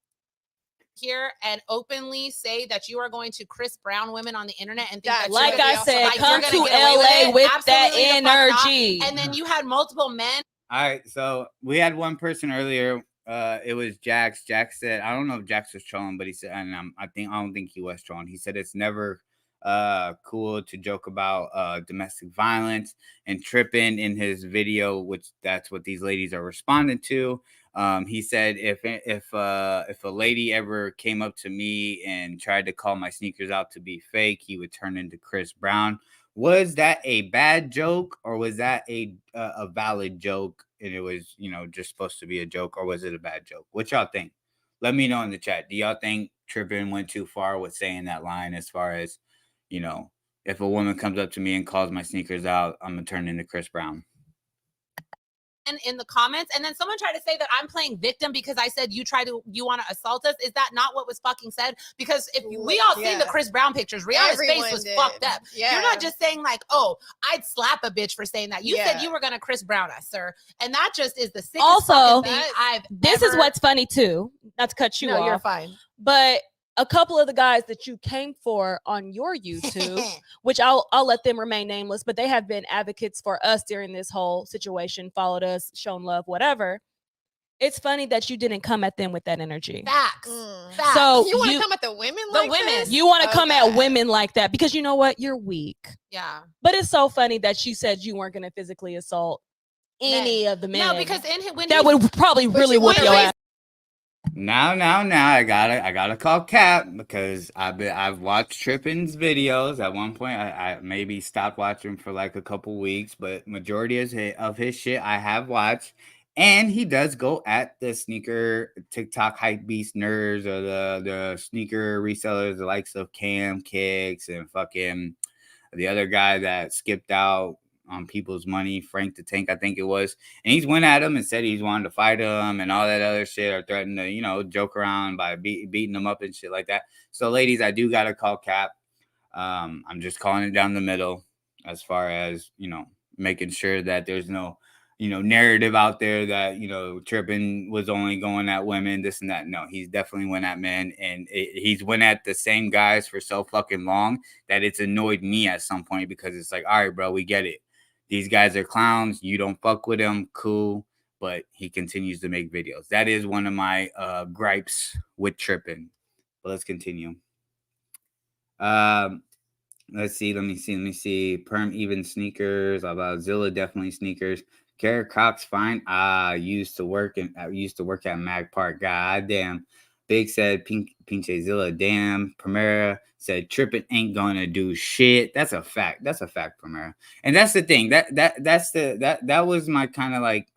Here and openly say that you are going to Chris Brown women on the internet and think that like I said, come to LA with that energy. And then you had multiple men. All right, so we had one person earlier. It was Jax. Jax said, I don't know if Jax was trolling, but he said, and I don't think he was trolling. He said it's never cool to joke about domestic violence and tripping in his video, which that's what these ladies are responding to. He said if a lady ever came up to me and tried to call my sneakers out to be fake, he would turn into Chris Brown. Was that a bad joke, or was that a valid joke and it was, you know, just supposed to be a joke, or was it a bad joke? What y'all think? Let me know in the chat. Do y'all think Trippin went too far with saying that line, as far as, you know, if a woman comes up to me and calls my sneakers out, I'm gonna turn into Chris Brown? In the comments, and then someone tried to say that I'm playing victim because I said you want to assault us. Is that not what was fucking said? Because if we all seen the Chris Brown pictures, Rihanna's face was fucked up. Yeah. You're not just saying like, oh, I'd slap a bitch for saying that. You said you were gonna Chris Brown us, sir, and that just is the sickest fucking thing I've this ever... is what's funny too. Not to cut you off. No, you're fine. But a couple of the guys that you came for on your YouTube, which I'll let them remain nameless, but they have been advocates for us during this whole situation, followed us, shown love, whatever. It's funny that you didn't come at them with that energy. Facts. Facts. So you want to come at the women like this? You want to come at women like that because you know what? You're weak. Yeah. But it's so funny that you said you weren't going to physically assault any of the men. No, because that would probably really whoop your ass. Now, I gotta call Cap, because I've watched Trippin's videos. At one point, I maybe stopped watching for like a couple weeks, but majority of his shit I have watched, and he does go at the sneaker TikTok hype beast nerds, or the sneaker resellers, the likes of Cam Kicks and fucking the other guy that skipped out on people's money, Frank the Tank, I think it was. And he's went at him and said he's wanted to fight him and all that other shit, or threatened to, you know, joke around by beating him up and shit like that. So, ladies, I do got to call Cap. I'm just calling it down the middle, as far as, you know, making sure that there's no, you know, narrative out there that, you know, Trippin was only going at women, this and that. No, he's definitely went at men, and he's went at the same guys for so fucking long that it's annoyed me at some point, because it's like, all right, bro, we get it. These guys are clowns. You don't fuck with them. Cool. But he continues to make videos. That is one of my gripes with Trippin. But let's continue. Let's see. Let me see. Perm, even sneakers. About Zilla, definitely sneakers. Carrot Cox, fine. Used to work at Mag Park. God damn. Big said Pinche Zilla, damn. Primera said Trippin ain't gonna do shit. That's a fact. Primera. And that's the thing. That was my kind of like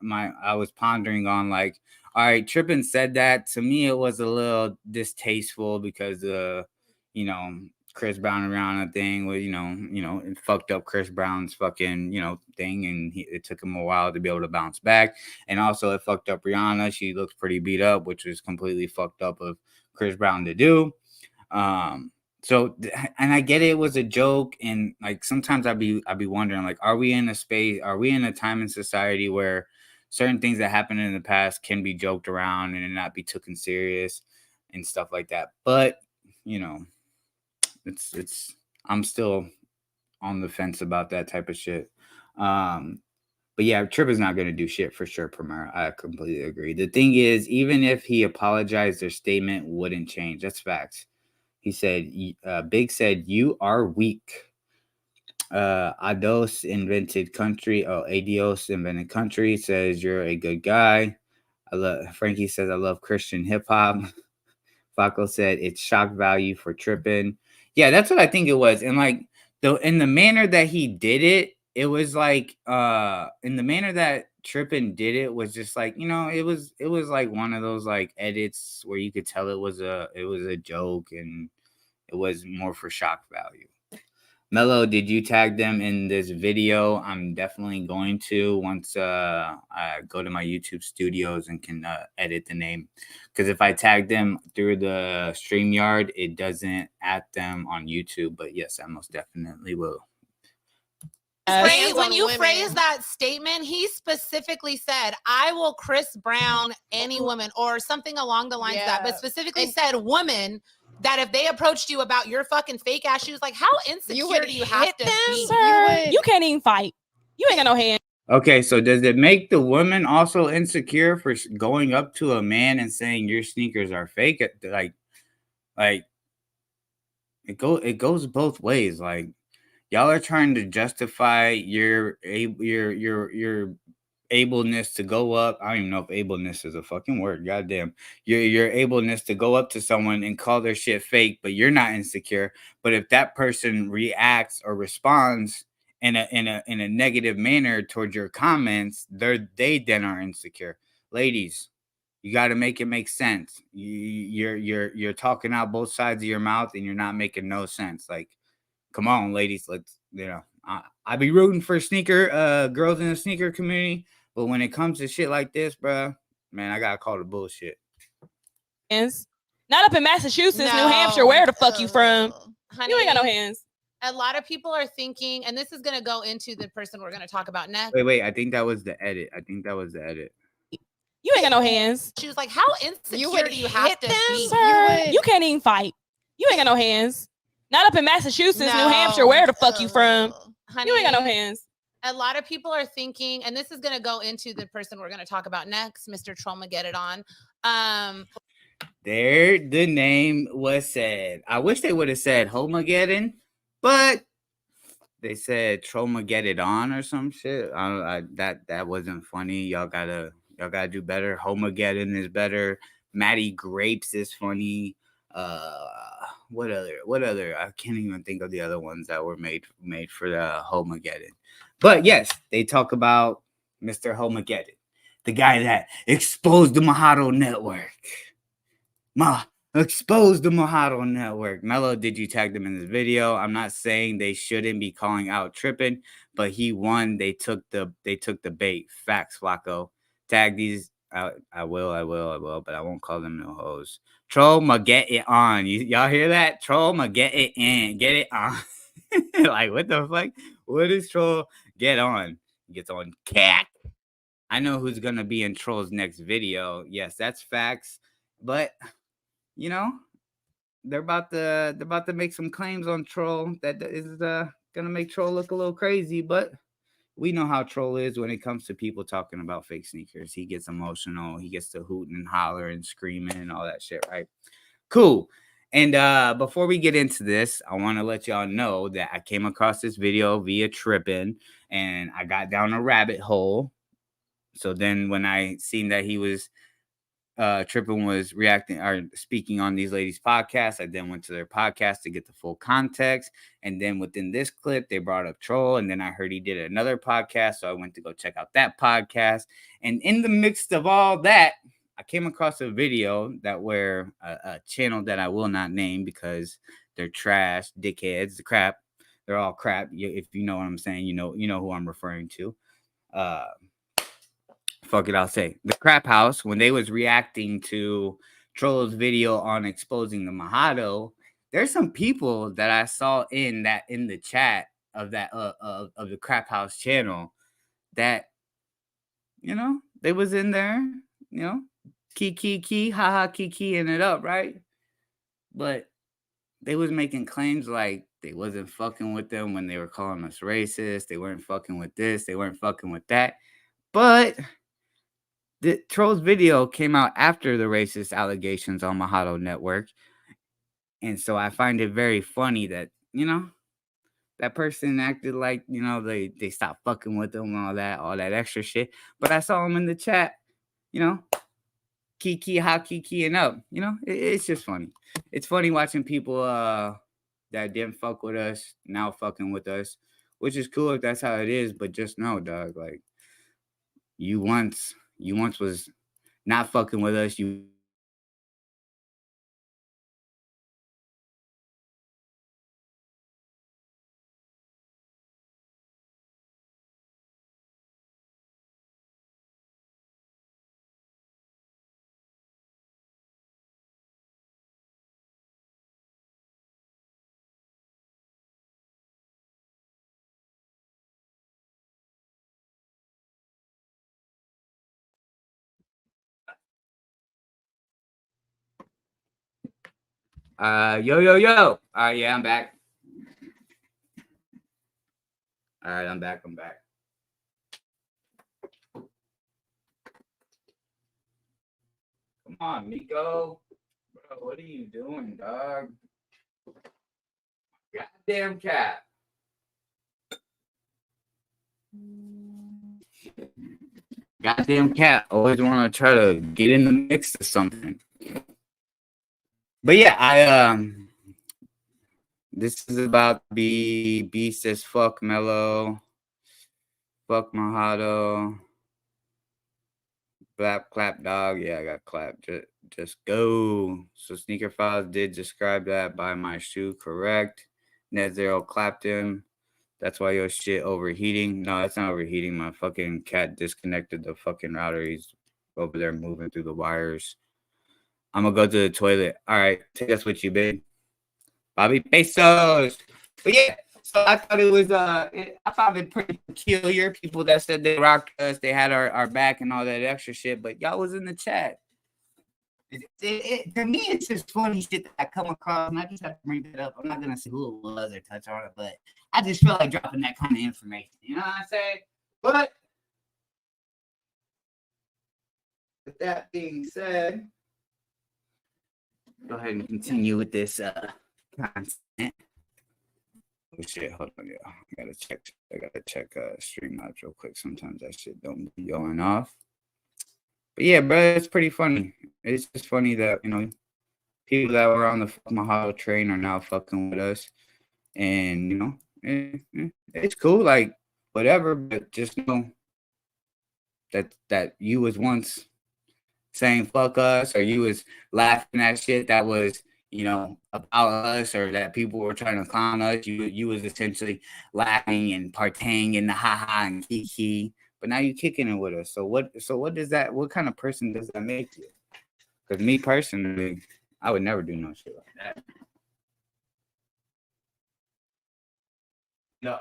I was pondering on, like, all right, Trippin said that. To me, it was a little distasteful, because you know, Chris Brown and Rihanna thing was, you know, it fucked up Chris Brown's fucking, you know, thing, and it took him a while to be able to bounce back. And also it fucked up Rihanna. She looks pretty beat up, which was completely fucked up of Chris Brown to do. So, and I get it was a joke, and like sometimes I'd be wondering, like, are we in a time in society where certain things that happened in the past can be joked around and not be taken serious and stuff like that? But, you know, I'm still on the fence about that type of shit. But yeah, Tripp is not going to do shit for sure, Premier. I completely agree. The thing is, even if he apologized, their statement wouldn't change. That's facts. He said, Big said, you are weak. Adios invented country. Oh, Adios invented country says you're a good guy. Frankie says, I love Christian hip hop. Flacco said it's shock value for tripping. Yeah, that's what I think it was. And like in the manner that he did it, it was like in the manner that Trippin did it was just like, it was like one of those like edits where you could tell it was a joke and it was more for shock value. Mello, did you tag them in this video? I'm definitely going to once I go to my YouTube studios and can edit the name. Because if I tag them through the StreamYard, it doesn't add them on YouTube. But yes, I most definitely will. When you phrase that statement, he specifically said, I will Chris Brown any woman or something along the lines of that, but specifically said woman. That if they approached you about your fucking fake ass shoes, like how insecure do you have to be? Sir, you can't even fight. You ain't got no hands. Okay, so does it make the woman also insecure for going up to a man and saying your sneakers are fake? Like it goes both ways. Like y'all are trying to justify your ableness to go up. I don't even know if ableness is a fucking word. Goddamn. Your ableness to go up to someone and call their shit fake, but you're not insecure. But if that person reacts or responds in a negative manner towards your comments, they then are insecure. Ladies, you got to make it make sense. You're talking out both sides of your mouth and you're not making no sense. Like, come on, ladies, let's I be rooting for sneaker girls in the sneaker community. But when it comes to shit like this, bro, man, I gotta call the bullshit. Not up in Massachusetts, New Hampshire. Where the fuck you from? Honey, you ain't got no hands. A lot of people are thinking, and this is gonna go into the person we're gonna talk about next. Wait, I think that was the edit. You ain't got no hands. She was like, "How insecure do you have to be? Sir, you can't even fight. You ain't got no hands. Not up in Massachusetts, New Hampshire. Where the fuck you from? Honey, you ain't got no hands." A lot of people are thinking, and this is going to go into the person we're going to talk about next, Mr. Trollmageddon. There, the name was said. I wish they would have said Homageddon, but they said Trollmageddon or some shit. That wasn't funny. Y'all gotta do better. Homageddon is better. Matty Grapes is funny. What other? I can't even think of the other ones that were made for the Homageddon. But yes, they talk about Mr. Homageddon, the guy that exposed the Mojado Network. Exposed the Mojado Network. Mello, did you tag them in this video? I'm not saying they shouldn't be calling out Trippin', but he won. They took the bait. Facts, Flacco. Tag these. I will, but I won't call them no hoes. Troll ma get it on. Y'all hear that? Troll ma get it in. Get it on. Like, what the fuck? What is Troll get on? He gets on cat. I know who's gonna be in Troll's next video. Yes, that's facts. But they're about to make some claims on Troll that is gonna make Troll look a little crazy, but we know how Troll is when it comes to people talking about fake sneakers. He gets emotional. He gets to hooting and hollering and screaming and all that shit, right? Cool. And before we get into this, I want to let y'all know that I came across this video via Trippin', and I got down a rabbit hole. So then when I seen that he was Trippin' was reacting or speaking on these ladies' podcasts, I then went to their podcast to get the full context. And then within this clip, they brought up Troll. And then I heard he did another podcast. So I went to go check out that podcast. And in the midst of all that, I came across a video that where a channel that I will not name because they're trash, dickheads, the crap. They're all crap. If you know what I'm saying, you know who I'm referring to. Fuck it, I'll say the Crap House, when they was reacting to Troll's video on exposing the Mojado, there's some people that I saw in the chat of that of the Crap House channel that they was in there, key, haha, keying it up, right? But they was making claims like they wasn't fucking with them when they were calling us racist. They weren't fucking with this. They weren't fucking with that. But the Troll's video came out after the racist allegations on Mahalo Network. And so I find it very funny that, that person acted like, they stopped fucking with them and all that extra shit. But I saw him in the chat, kikiing up. It's just funny. It's funny watching people that didn't fuck with us now fucking with us, which is cool if that's how it is. But just know, dog, like you once was not fucking with us. You yo. All right, yeah, I'm back. All right, I'm back. Come on, Miko. Bro, what are you doing, dog? Goddamn cat. Goddamn cat. Always want to try to get in the mix or something. But yeah, this is about to be beast as fuck, Mellow. Fuck Mahado. Clap, dog. Yeah, I got clapped. Just go. So Sneaker Files did describe that by my shoe, correct. Net Zero clapped him. That's why your shit overheating. No, it's not overheating. My fucking cat disconnected the fucking router. He's over there moving through the wires. I'm gonna go to the toilet. All right, take us with you, babe. Bobby Pesos. But yeah, so I thought it was I found it pretty peculiar. People that said they rocked us, they had our back and all that extra shit, but y'all was in the chat. To me, it's just funny shit that I come across, and I just have to bring that up. I'm not gonna say who it was or touch on it, but I just feel like dropping that kind of information. You know what I'm saying? But with that being said, go ahead and continue with this content. Oh shit, hold on, yeah. I gotta check stream out real quick. Sometimes that shit don't be going off. But yeah, bro, it's pretty funny. It's just funny that, people that were on the Mahalo train are now fucking with us. And, it's cool, like, whatever, but just know that you was once saying fuck us, or you was laughing at shit that was, about us, or that people were trying to clown us. You was essentially laughing and partying in the ha-ha and kiki. But now you're kicking it with us. So what does that, what kind of person does that make you? Because me personally, I would never do no shit like that. No,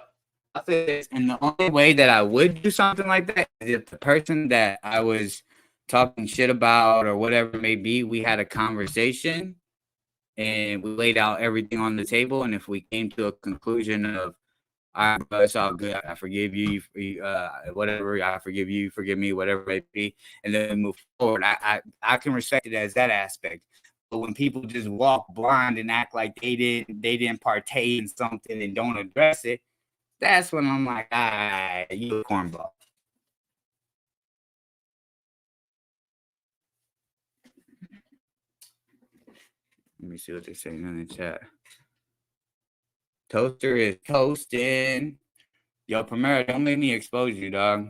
I'll say this, and the only way that I would do something like that is if the person that I was talking shit about or whatever it may be, we had a conversation and we laid out everything on the table. And if we came to a conclusion of, all right, bro, it's all good. I forgive you. Whatever. I forgive you. Forgive me. Whatever it may be, and then move forward. I can respect it as that aspect. But when people just walk blind and act like they didn't partake in something and don't address it, that's when I'm like, all right, you a cornball. Let me see what they're saying in the chat. Toaster is toasting. Yo, Primera, don't make me expose you, dog.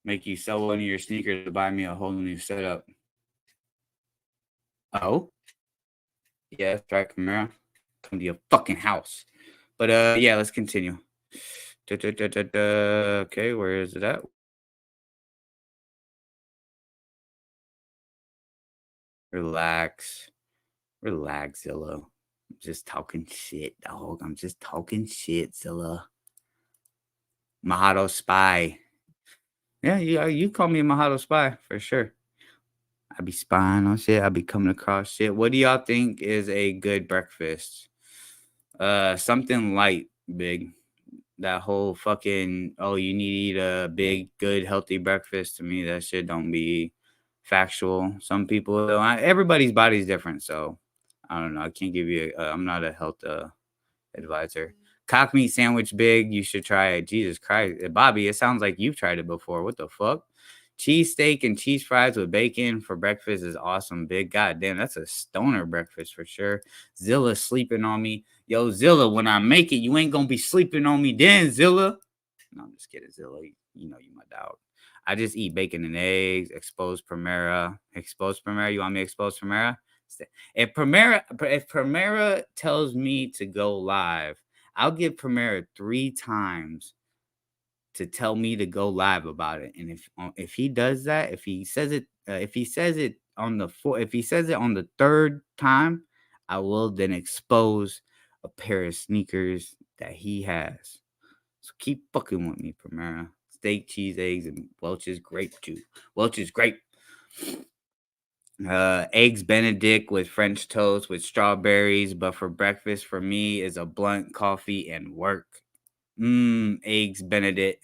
Make you sell one of your sneakers to buy me a whole new setup. Oh? Yeah, that's right, Primera. Come to your fucking house. But, yeah, let's continue. Okay, where is it at? Relax, Zilla. I'm just talking shit, dog. I'm just talking shit, Zilla. Mahado spy. Yeah, you call me a Mahado spy for sure. I be spying on shit. I be coming across shit. What do y'all think is a good breakfast? Something light, big. That whole fucking you need to eat a big, good, healthy breakfast. To me, that shit don't be factual. Some people, everybody's body's different, so I don't know. I can't give you. I'm not a health advisor. Cock meat sandwich, big. You should try it. Jesus Christ, Bobby. It sounds like you've tried it before. What the fuck? Cheese steak and cheese fries with bacon for breakfast is awesome, big. God damn, that's a stoner breakfast for sure. Zilla sleeping on me. Yo, Zilla, when I make it, you ain't gonna be sleeping on me then, Zilla. No, I'm just kidding, Zilla. You know you my dog. I just eat bacon and eggs, exposed Primera. Exposed Primera. You want me to expose Primera? If Primera tells me to go live, I'll give Primera 3 times to tell me to go live about it. And if he does that, if he says it on the 3rd time, I will then expose a pair of sneakers that he has. So keep fucking with me, Primera. Steak, cheese, eggs, and Welch's grape juice. Welch's grape. Eggs Benedict with French toast with strawberries, but for breakfast for me is a blunt coffee and work. Eggs Benedict.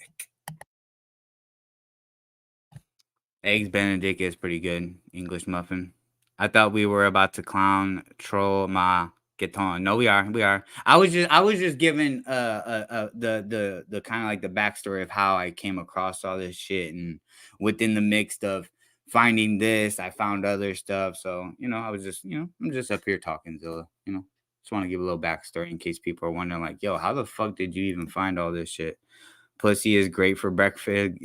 Eggs Benedict is pretty good. English muffin. I thought we were about to clown troll my guitar. No, we are. I was just giving the kind of like the backstory of how I came across all this shit, and within the mix of finding this, I found other stuff. So, I was just, I'm just up here talking, Zilla. Just want to give a little backstory in case people are wondering, like, yo, how the fuck did you even find all this shit? Pussy is great for breakfast.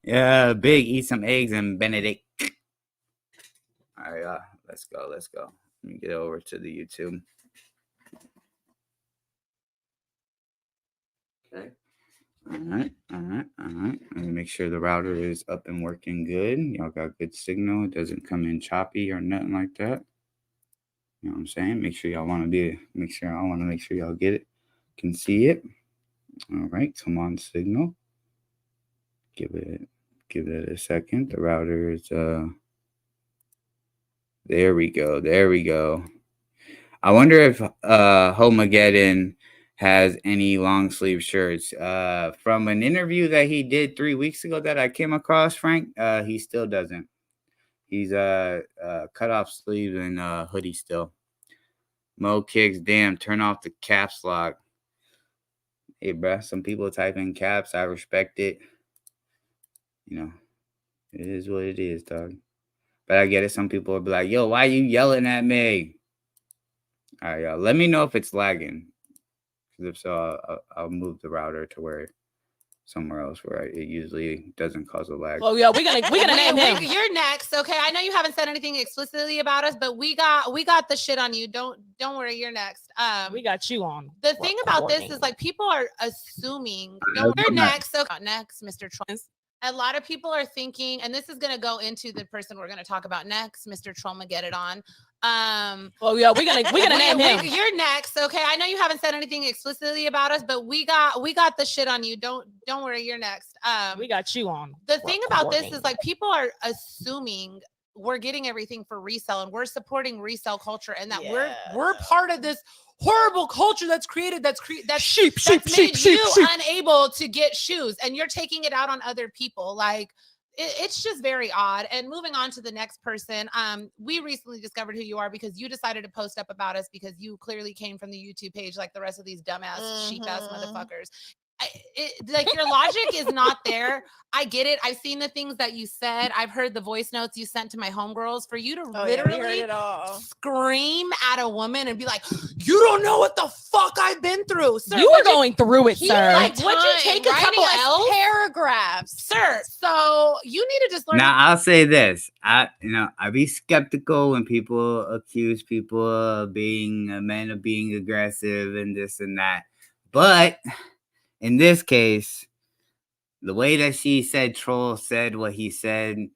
Yeah, big. Eat some eggs and Benedict. All right, let's go. Let me get over to the YouTube. Okay. All right. Let me make sure the router is up and working good. Y'all got good signal. It doesn't come in choppy or nothing like that. You know what I'm saying? Make sure y'all get it. Can see it. All right, come on, signal. Give it a second. The router is there we go. I wonder if Homageddon has any long sleeve shirts. From an interview that he did 3 weeks ago that I came across, Frank, he still doesn't. He's cut off sleeves and hoodie still. Mo Kicks, damn, turn off the caps lock. Hey, bruh, some people type in caps. I respect it. It is what it is, dog. But I get it. Some people will be like, yo, why are you yelling at me? All right, y'all. Let me know if it's lagging. Because if so, I'll move the router to where somewhere else where it usually doesn't cause a lag. Oh yeah, we're gonna name him. You're next, okay? I know you haven't said anything explicitly about us, but we got the shit on you. Don't worry, you're next. We got you on. The thing about this is like people are assuming. You're next. Okay, next, Mr. Trump. A lot of people are thinking, and this is gonna go into the person we're gonna talk about next, Mr. Trauma. Get it on. Oh yeah, we're gonna name him. You're next, okay? I know you haven't said anything explicitly about us, but we got the shit on you. Don't worry, you're next. We got you on. The thing about this is like people are assuming we're getting everything for resale and we're supporting resale culture and that we're part of this horrible culture that's made you unable to get shoes and you're taking it out on other people. Like it's just very odd. And moving on to the next person, we recently discovered who you are because you decided to post up about us because you clearly came from the YouTube page like the rest of these dumbass sheep ass motherfuckers. Like your logic is not there. I get it. I've seen the things that you said. I've heard the voice notes you sent to my homegirls. For you to literally scream at a woman and be like, "You don't know what the fuck I've been through, sir." You were going through it, sir. Like, would you take a couple L's? Paragraphs, sir? So you need to just learn. Now I'll say this: I be skeptical when people accuse people of being men of being aggressive and this and that, but in this case, the way that she said Troll said what he said,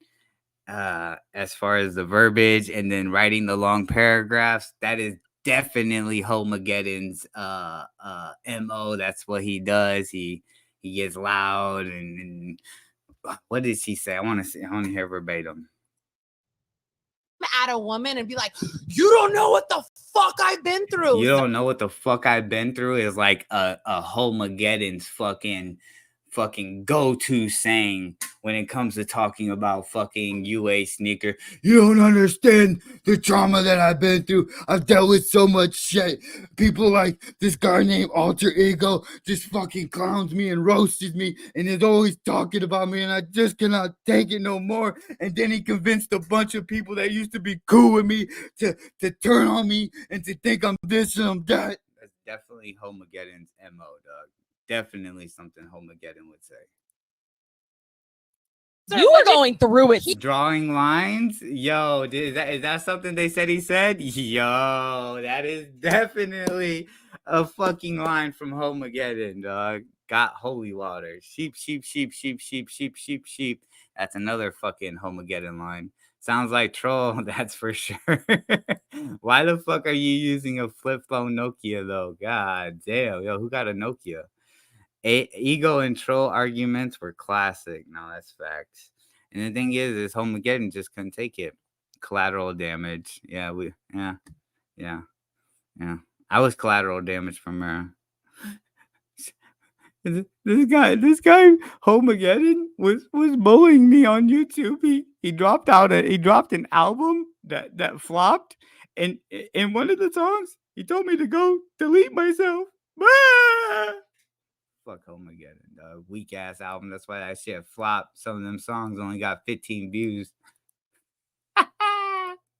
as far as the verbiage and then writing the long paragraphs, that is definitely Homageddon's MO. That's what he does. He gets loud and what did she say? I want to hear verbatim. at a woman and be like, you don't know what the fuck I've been through. You don't know what the fuck I've been through is like a Homageddon's fucking go-to saying when it comes to talking about fucking UA sneaker. You don't understand the trauma that I've been through. I've dealt with so much shit. People like this guy named Alter Ego just fucking clowns me and roasted me and is always talking about me, and I just cannot take it no more. And then he convinced a bunch of people that used to be cool with me to turn on me and to think I'm this and I'm that. That's definitely Homageddon's MO, dog. Definitely something Homageddon would say. You were going through it. Drawing lines? Yo, is that something they said he said? Yo, that is definitely a fucking line from Homageddon, dog. Got holy water. Sheep, sheep, sheep, sheep, sheep, sheep, sheep, sheep. That's another fucking Homageddon line. Sounds like troll, that's for sure. Why the fuck are you using a flip phone Nokia, though? God damn. Yo, who got a Nokia? Ego and troll arguments were classic. No, that's facts. And the thing is Homageddon just couldn't take it. Collateral damage. Yeah. I was collateral damage from her. This guy, Homageddon was bullying me on YouTube. He dropped an album that flopped, and in one of the songs, he told me to go delete myself. Fuck Homageddon, weak ass album. That's why that shit flopped. Some of them songs only got 15 views.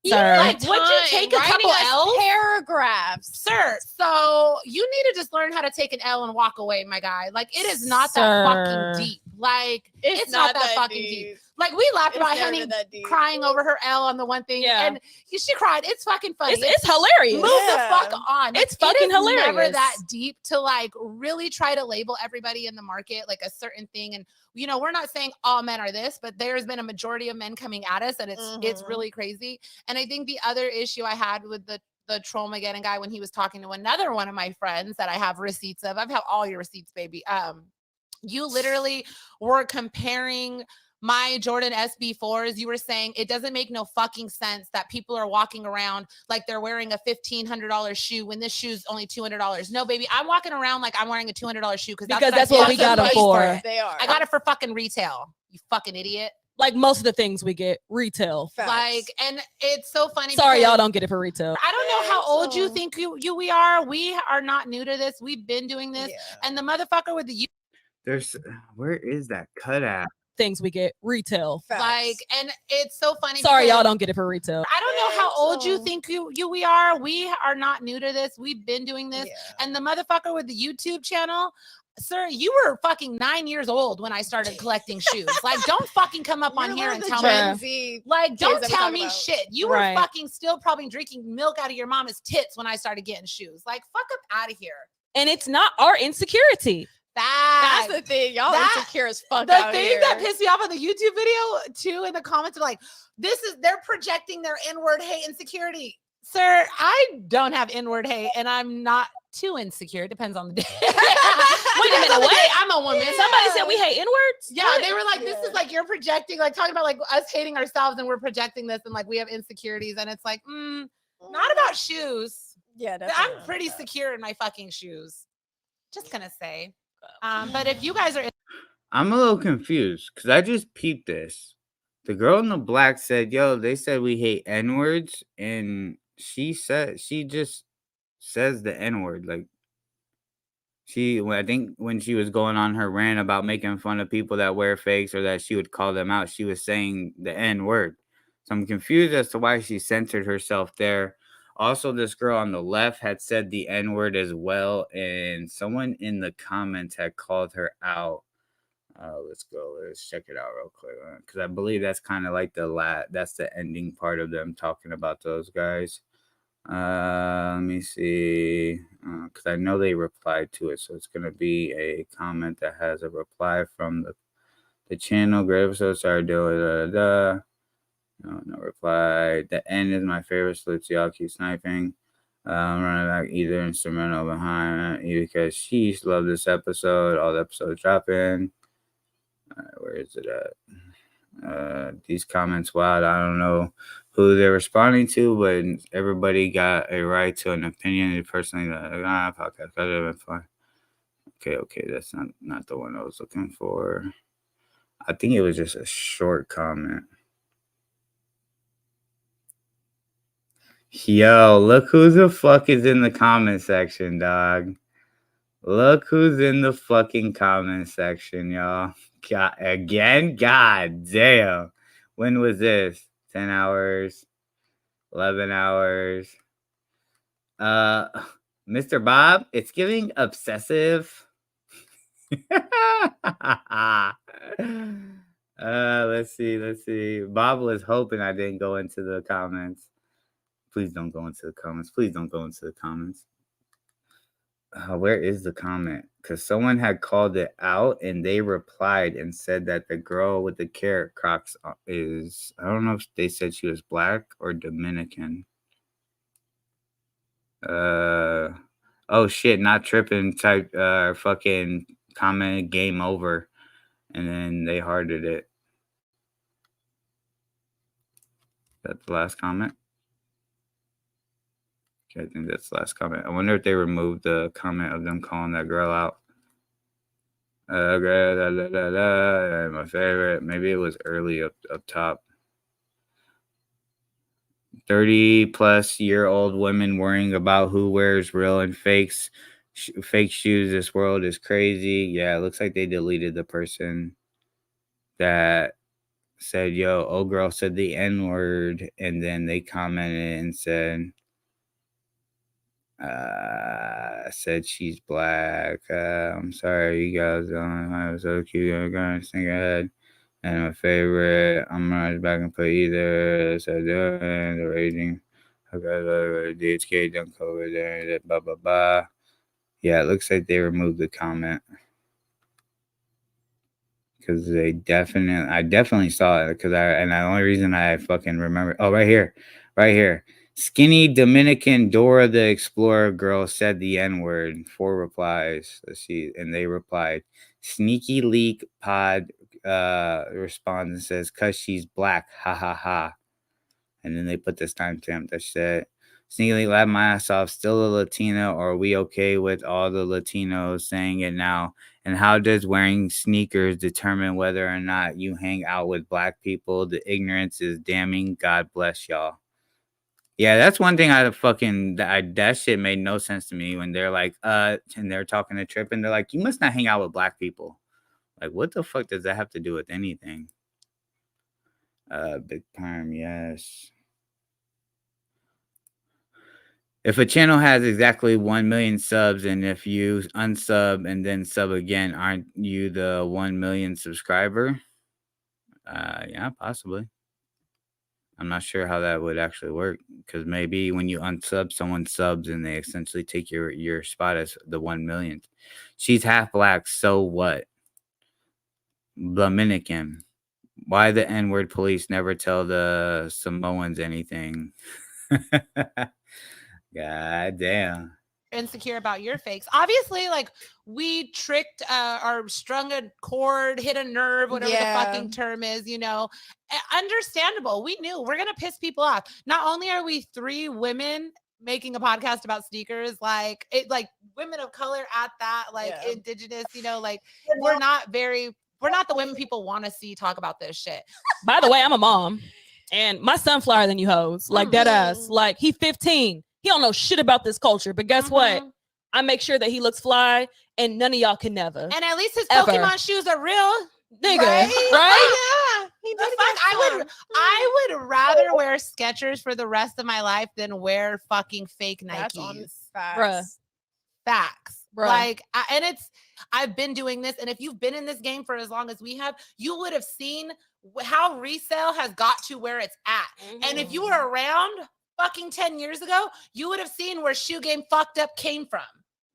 Sir, like, would you take a couple L's? Paragraphs, sir. So you need to just learn how to take an L and walk away, my guy. Like, it is not that fucking deep. Like, it's not that fucking deep. Like, we laughed about Henny crying over her L on the one thing, and she cried. It's fucking funny. It's hilarious. Move the fuck on. Like, it's fucking hilarious. Never that deep to like really try to label everybody in the market like a certain thing. And you know, we're not saying all men are this, but there's been a majority of men coming at us, and it's really crazy. And I think the other issue I had with the Trollmageddon guy when he was talking to another one of my friends that I have receipts of. I've had all your receipts, baby. You literally were comparing my Jordan SB4s. You were saying it doesn't make no fucking sense that people are walking around like they're wearing a $1,500 shoe when this shoe's only $200. No, baby, I'm walking around like I'm wearing a $200 shoe because that's what we got them for. They are. I got it for fucking retail. You fucking idiot. Like most of the things we get retail. Facts. Like, and it's so funny. Sorry, y'all don't get it for retail. I don't know how old you think we are. We are not new to this. We've been doing this. Yeah. And the motherfucker with the where is that cut at? Things we get retail. Facts. Like, and it's so funny. Sorry, y'all don't get it for retail. I don't know how old you think we are. We are not new to this. We've been doing this. Yeah. And the motherfucker with the YouTube channel, sir, you were fucking 9 years old when I started collecting shoes. Like, don't fucking come up on here and tell me. Like, don't tell me shit. You were fucking still probably drinking milk out of your mama's tits when I started getting shoes. Like, fuck up out of here. And it's not our insecurity. That's the thing. Y'all insecure as fuck. The thing that pissed me off on the YouTube video too, in the comments are like, they're projecting their inward hate insecurity. Sir, I don't have inward hate, and I'm not too insecure. It depends on the day. Wait a minute, wait, I'm a woman. Yeah. Somebody said we hate inwards? Yeah, they were like, this is like you're projecting, like talking about like us hating ourselves, and we're projecting this, and like we have insecurities, and it's like, not about shoes. Yeah, I'm pretty secure in my fucking shoes. Just gonna say. But if you guys are, I'm a little confused because I just peeped this. The girl in the black said, "Yo, they said we hate N-words," and she just says the N-word. Like I think when she was going on her rant about making fun of people that wear fakes or that she would call them out, she was saying the N-word. So I'm confused as to why she censored herself there. Also, this girl on the left had said the N-word as well, and someone in the comments had called her out. Let's check it out real quick, because I believe that's kind of like that's the ending part of them talking about those guys. Let me see, because I know they replied to it, so it's gonna be a comment that has a reply from the channel. Great episode, sorry, No reply. The end is my favorite salute. Y'all keep sniping. I'm running back either instrumental behind because she loved this episode. All the episodes dropping. Where is it at? These comments wild. I don't know who they're responding to, but everybody got a right to an opinion. Personally, podcast could have been fun. Okay, that's not the one I was looking for. I think it was just a short comment. Yo, look who the fuck is in the comment section, dog. Look who's in the fucking comment section, y'all. God damn. When was this? 10 hours, 11 hours. Mr. Bob, it's giving obsessive. Let's see. Bob was hoping I didn't go into the comments. Please don't go into the comments. Where is the comment? Because someone had called it out and they replied and said that the girl with the carrot crocs is, I don't know if they said she was black or Dominican. Oh shit, not tripping type fucking comment, game over. And then they hearted it. That's the last comment. I think that's the last comment. I wonder if they removed the comment of them calling that girl out. My favorite. Maybe it was early up top. 30-plus-year-old women worrying about who wears real and fake shoes. This world is crazy. Yeah, it looks like they deleted the person that said, yo, old girl said the N-word, and then they commented and said she's black. I'm sorry, you guys don't know. I was so cute. I'm gonna sing ahead. And my favorite, I'm gonna back and put either. So the raging. Okay, DHK don't cover there. Blah blah blah. Yeah, it looks like they removed the comment because I definitely saw it because the only reason I fucking remember. Oh, right here. Skinny Dominican Dora the Explorer girl said the N-word. 4 replies. Let's see. And they replied. Sneaky Leak Pod responds and says, 'cause she's black. Ha ha ha. And then they put this timestamp that said, Sneaky Leak, laugh my ass off. Still a Latina, or are we okay with all the Latinos saying it now? And how does wearing sneakers determine whether or not you hang out with black people? The ignorance is damning. God bless y'all. Yeah, that's one thing that shit made no sense to me when they're like, and they're talking to Trip and they're like, you must not hang out with black people. Like, what the fuck does that have to do with anything? Big Perm, yes. If a channel has exactly 1 million subs and if you unsub and then sub again, aren't you the 1 million subscriber? Yeah, possibly. I'm not sure how that would actually work because maybe when you unsub, someone subs and they essentially take your spot as the 1 millionth. She's half black, so what? Dominican. Why the N-word police never tell the Samoans anything? God damn. Insecure about your fakes. Obviously, like we tricked or strung a cord, hit a nerve, whatever the fucking term is, you know. Understandable. We knew we're gonna piss people off. Not only are we 3 women making a podcast about sneakers, like women of color at that, like indigenous, you know, like we're not the women people want to see talk about this shit. By the way, I'm a mom and my son flyer than you hoes. Like dead ass. Like he 15. He don't know shit about this culture, but guess what? I make sure that he looks fly, and none of y'all can never. And at least his Pokemon shoes are real, nigga. Right? Yeah. I would rather wear Skechers for the rest of my life than wear fucking fake Nikes. Facts. Facts. Bruh. Like, I've been doing this, and if you've been in this game for as long as we have, you would have seen how resale has got to where it's at. And if you were around fucking 10 years ago, you would have seen where Shoe Game fucked up came from.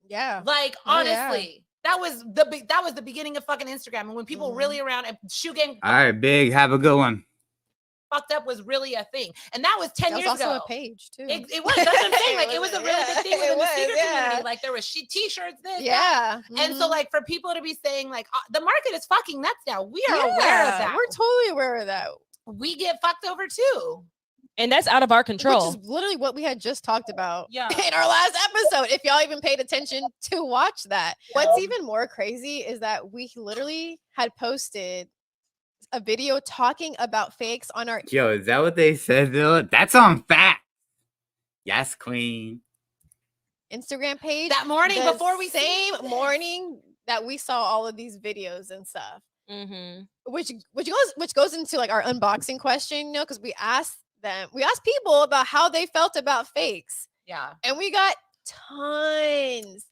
Yeah. Like, honestly, that was the beginning of fucking Instagram. And when people really around and Shoe Game all right, Big, have a good one. Fucked up was really a thing. And that was 10 years ago. That was also a page too. It was. That's what I'm saying. Like, it was a really big thing within the sneaker community. Like, there was t-shirts, this, that. And so, like, for people to be saying, like, the market is fucking nuts now. We are aware of that. We're totally aware of that. We get fucked over too. And that's out of our control. Which is literally what we had just talked about Yeah. in our last episode. If y'all even paid attention to watch that. What's even more crazy is that we literally had posted a video talking about fakes on our Yo, is that what they said, though? That's on fact. Yes, queen. Instagram page That morning the before we same morning that we saw all of these videos and stuff. Mm-hmm. Which goes into like our unboxing question, you know, because we asked people about how they felt about fakes. Yeah. And we got tons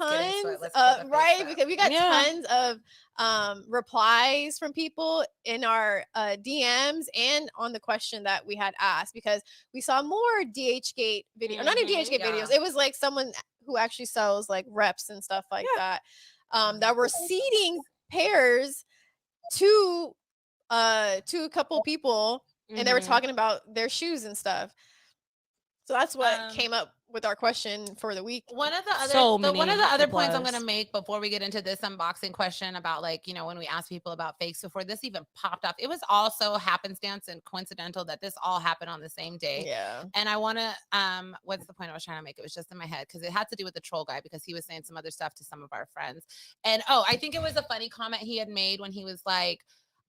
Let's of right because we got Yeah. tons of replies from people in our DMs and on the question that we had asked, because we saw more DHgate video, not even DHgate videos. It was like someone who actually sells like reps and stuff like that that were seeding pairs to a couple people, and they were talking about their shoes and stuff. So that's what came up with our question for the week. One of the other points I'm going to make before we get into this unboxing question about, like, you know, when we ask people about fakes before this even popped up, it was also happenstance and coincidental that this all happened on the same day. Yeah. And I want to, what's the point I was trying to make? It was just in my head because it had to do with the troll guy, because he was saying some other stuff to some of our friends. And, I think it was a funny comment he had made when he was like,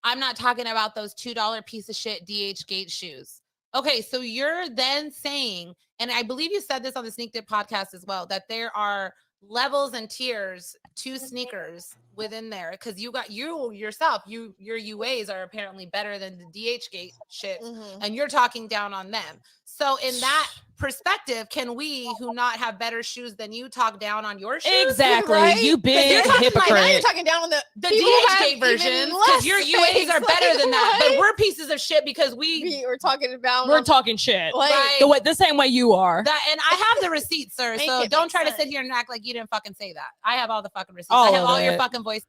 I'm not talking about those $2 piece of shit DHgate shoes. Okay, so you're then saying, and I believe you said this on the Sneak Dip podcast as well, that there are levels and tiers to sneakers within there, because you yourself, your UAs are apparently better than the DHgate shit, and you're talking down on them. So in that perspective, can we, who not have better shoes than you, talk down on your shoes? Exactly. Right? You big hypocrite. Now you're talking down on the DHgate versions, because your UAs are better than that, but we're pieces of shit because we were talking about we're talking shit right. the same way you are. And I have the receipts, sir. So don't try to sit here and act like you didn't fucking say that. I have all the fucking receipts. I have all your fucking voice.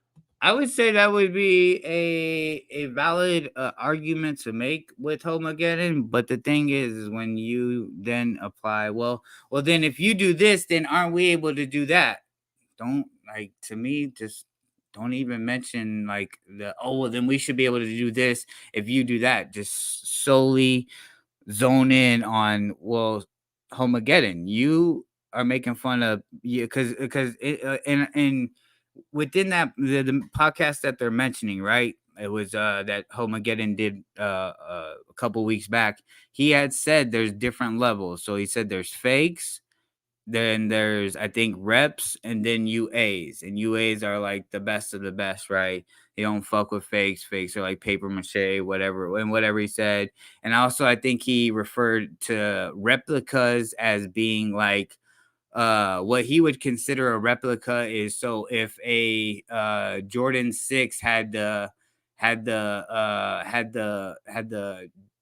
I would say that would be a valid argument to make with Homageddon, but the thing is when you then apply, well, then if you do this, then aren't we able to do that? Don't, like, to me, just don't even mention like then we should be able to do this if you do that. Just solely zone in on, well, Homageddon, you are making fun of you because and within that the podcast that they're mentioning, right? It was that Homageddon did a couple weeks back. He had said there's different levels. So he said there's fakes, then there's, I think, reps, and then UAs. And UAs are like the best of the best, right? They don't fuck with fakes. Fakes are like paper mache, whatever he said. And also I think he referred to replicas as being like what he would consider a replica is, so if a Jordan 6 had the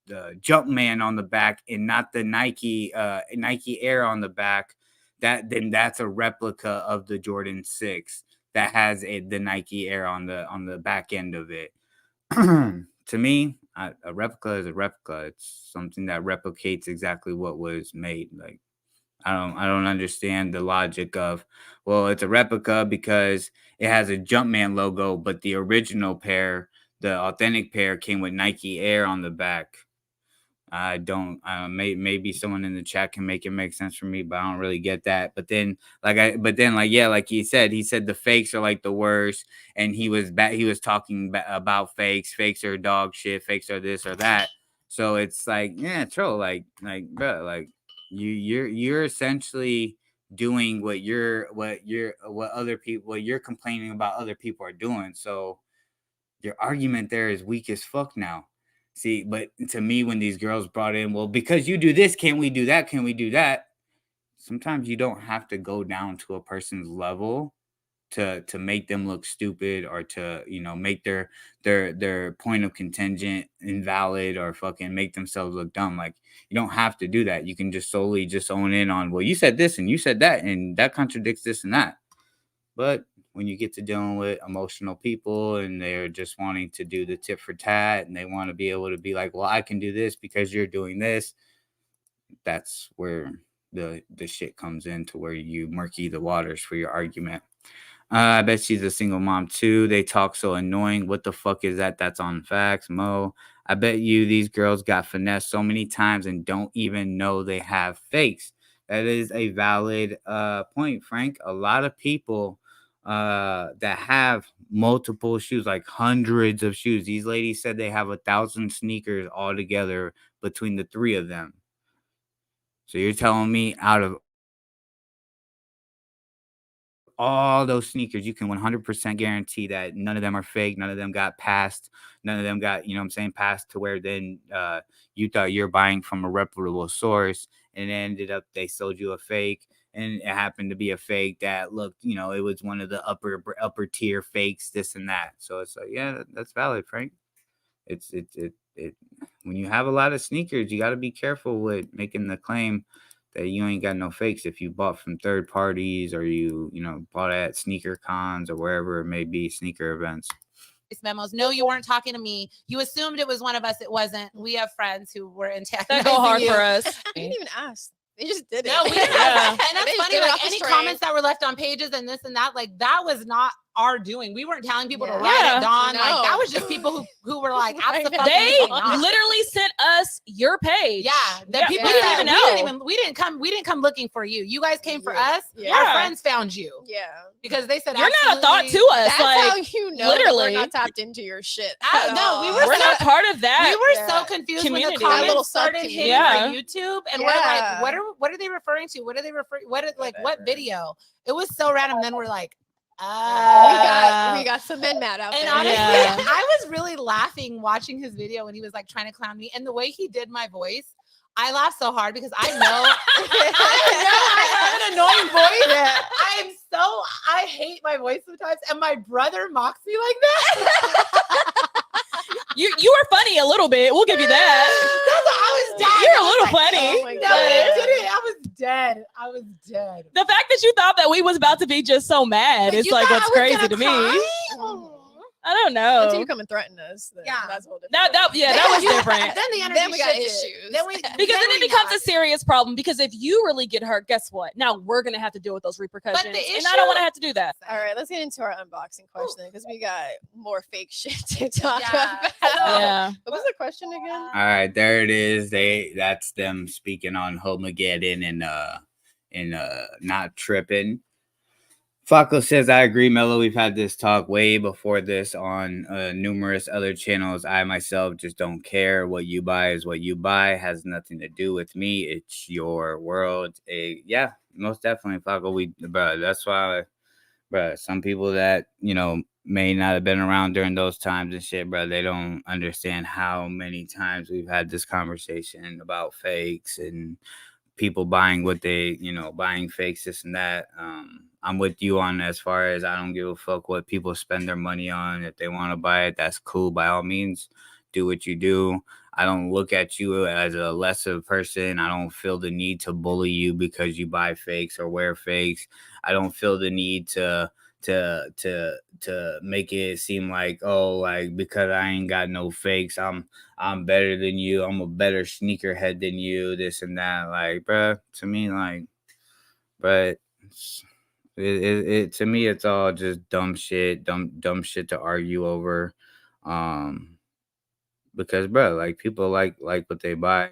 Jumpman on the back and not the Nike Air on the back, then that's a replica of the Jordan 6 that has the Nike Air on the back end of it. To me, a replica is a replica. It's something that replicates exactly what was made. Like, I don't understand the logic of, well, it's a replica because it has a Jumpman logo, but the original pair, the authentic pair, came with Nike Air on the back. I don't. Maybe someone in the chat can make it make sense for me, but I don't really get that. But then, like he said the fakes are like the worst, and he was talking about fakes. Fakes are dog shit. Fakes are this or that. So it's like, yeah, troll. Like, bro, like. You're essentially doing what you're complaining about other people are doing. So your argument there is weak as fuck now. See, but to me, when these girls brought in, well, because you do this, can't we do that? Can we do that? Sometimes you don't have to go down to a person's level to make them look stupid, or to, make their point of contingent invalid, or fucking make themselves look dumb. Like, you don't have to do that. You can just solely just own in on, well, you said this and you said that, and that contradicts this and that. But when you get to dealing with emotional people and they're just wanting to do the tit for tat, and they want to be able to be like, well, I can do this because you're doing this, that's where the shit comes in, to where you murky the waters for your argument. I bet she's a single mom too. They talk so annoying. What the fuck is that? That's on facts, Mo. I bet you these girls got finessed so many times and don't even know they have fakes. That is a valid point, Frank. A lot of people that have multiple shoes, like hundreds of shoes. These ladies said they have 1,000 sneakers altogether between the three of them. So you're telling me out of all those sneakers, you can 100% guarantee that none of them are fake. None of them got passed. None of them got, you know what I'm saying, passed to where then you thought you're buying from a reputable source and it ended up they sold you a fake. And it happened to be a fake that looked, you know, it was one of the upper tier fakes, this and that. So it's like, yeah, that's valid, Frank. It when you have a lot of sneakers, you got to be careful with making the claim that you ain't got no fakes if you bought from third parties or you know bought at sneaker cons or wherever it may be, sneaker events. Memos. No, you weren't talking to me. You assumed it was one of us. It wasn't. We have friends who were antagonizing That go hard you. for us. I didn't even ask. They just did it. No, we didn't. Yeah. And that's They just funny. did it Like off the any string. comments that were left on pages and this and that, like that was not our doing. We weren't telling people to Yeah. write Yeah. it down. No. Like that was just people who were like, Right. absolutely They not. literally sent us your page. Yeah, the Yeah, people we didn't even know. we didn't come looking for you. You guys came for Yeah. us. Yeah. Our friends found you Yeah. because they said You're not a thought absolutely- to us. That's like how you know literally. we're not tapped into your shit. I- at no, all. we were we're not part of that. We were Yeah. so confused when Community. the That little comments started subcommunity. hitting Yeah. for YouTube, and we're like, Yeah. what are they referring to? What are they referring? What Whatever. video? It was so random. Then we're like, we got some men mad out And there. honestly, Yeah. I was really laughing watching his video when he was like trying to clown me, and the way he did my voice, I laughed so hard because I know I have an annoying voice. Yeah. I hate my voice sometimes, and my brother mocks me like that. You were funny a little bit. We'll give you that. I was dying. You're I a was little like, funny. Oh my no, God. it didn't. I was dead. I was dead. The fact that you thought that we was about to be just so mad is You like thought what's I was crazy gonna to me. cry? I don't know. Until you come and threaten us. Then Yeah. That's a whole different That was different. Then the energy Then we got shifted. issues. Then we Because then it becomes a serious problem. Because if you really get hurt, guess what? Now we're gonna have to deal with those repercussions, and I issue- don't want to have to do that. All right, let's get into our unboxing question because we got more fake shit to talk Yeah. about. Yeah. What was the question again? All right, there it is. That's them speaking on Homageddon and not tripping. Flacco says, I agree, Mello. We've had this talk way before this on numerous other channels. I myself just don't care. What you buy is what you buy. Has nothing to do with me. It's your world. Yeah, most definitely, Flacco. Bro, that's why, bro, some people that, you know, may not have been around during those times and shit, bro, they don't understand how many times we've had this conversation about fakes and people buying what they, you know, buying fakes, this and that. I'm with you on as far as I don't give a fuck what people spend their money on. If they want to buy it, that's cool. By all means, do what you do. I don't look at you as a lesser person. I don't feel the need to bully you because you buy fakes or wear fakes. I don't feel the need to make it seem like, oh, like because I ain't got no fakes, I'm better than you. I'm a better sneakerhead than you. This and that, like, bruh. To me, like, but it to me, it's all just dumb shit to argue over, because, bruh, like people like what they buy,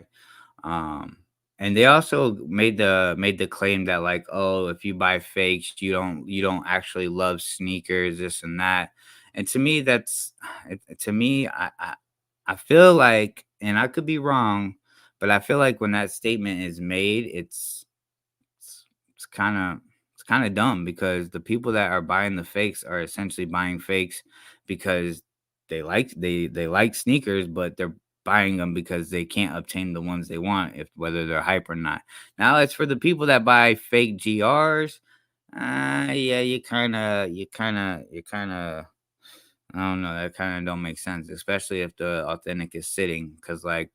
and they also made the claim that like, oh, if you buy fakes, you don't actually love sneakers, this and that. And to me, I feel like, and I could be wrong, but I feel like when that statement is made, it's kind of dumb, because the people that are buying the fakes are essentially buying fakes because they like sneakers, but they're buying them because they can't obtain the ones they want, if whether they're hype or not. Now, it's for the people that buy fake GRs. Yeah, you kind of I don't know, that kind of don't make sense, especially if the authentic is sitting, because like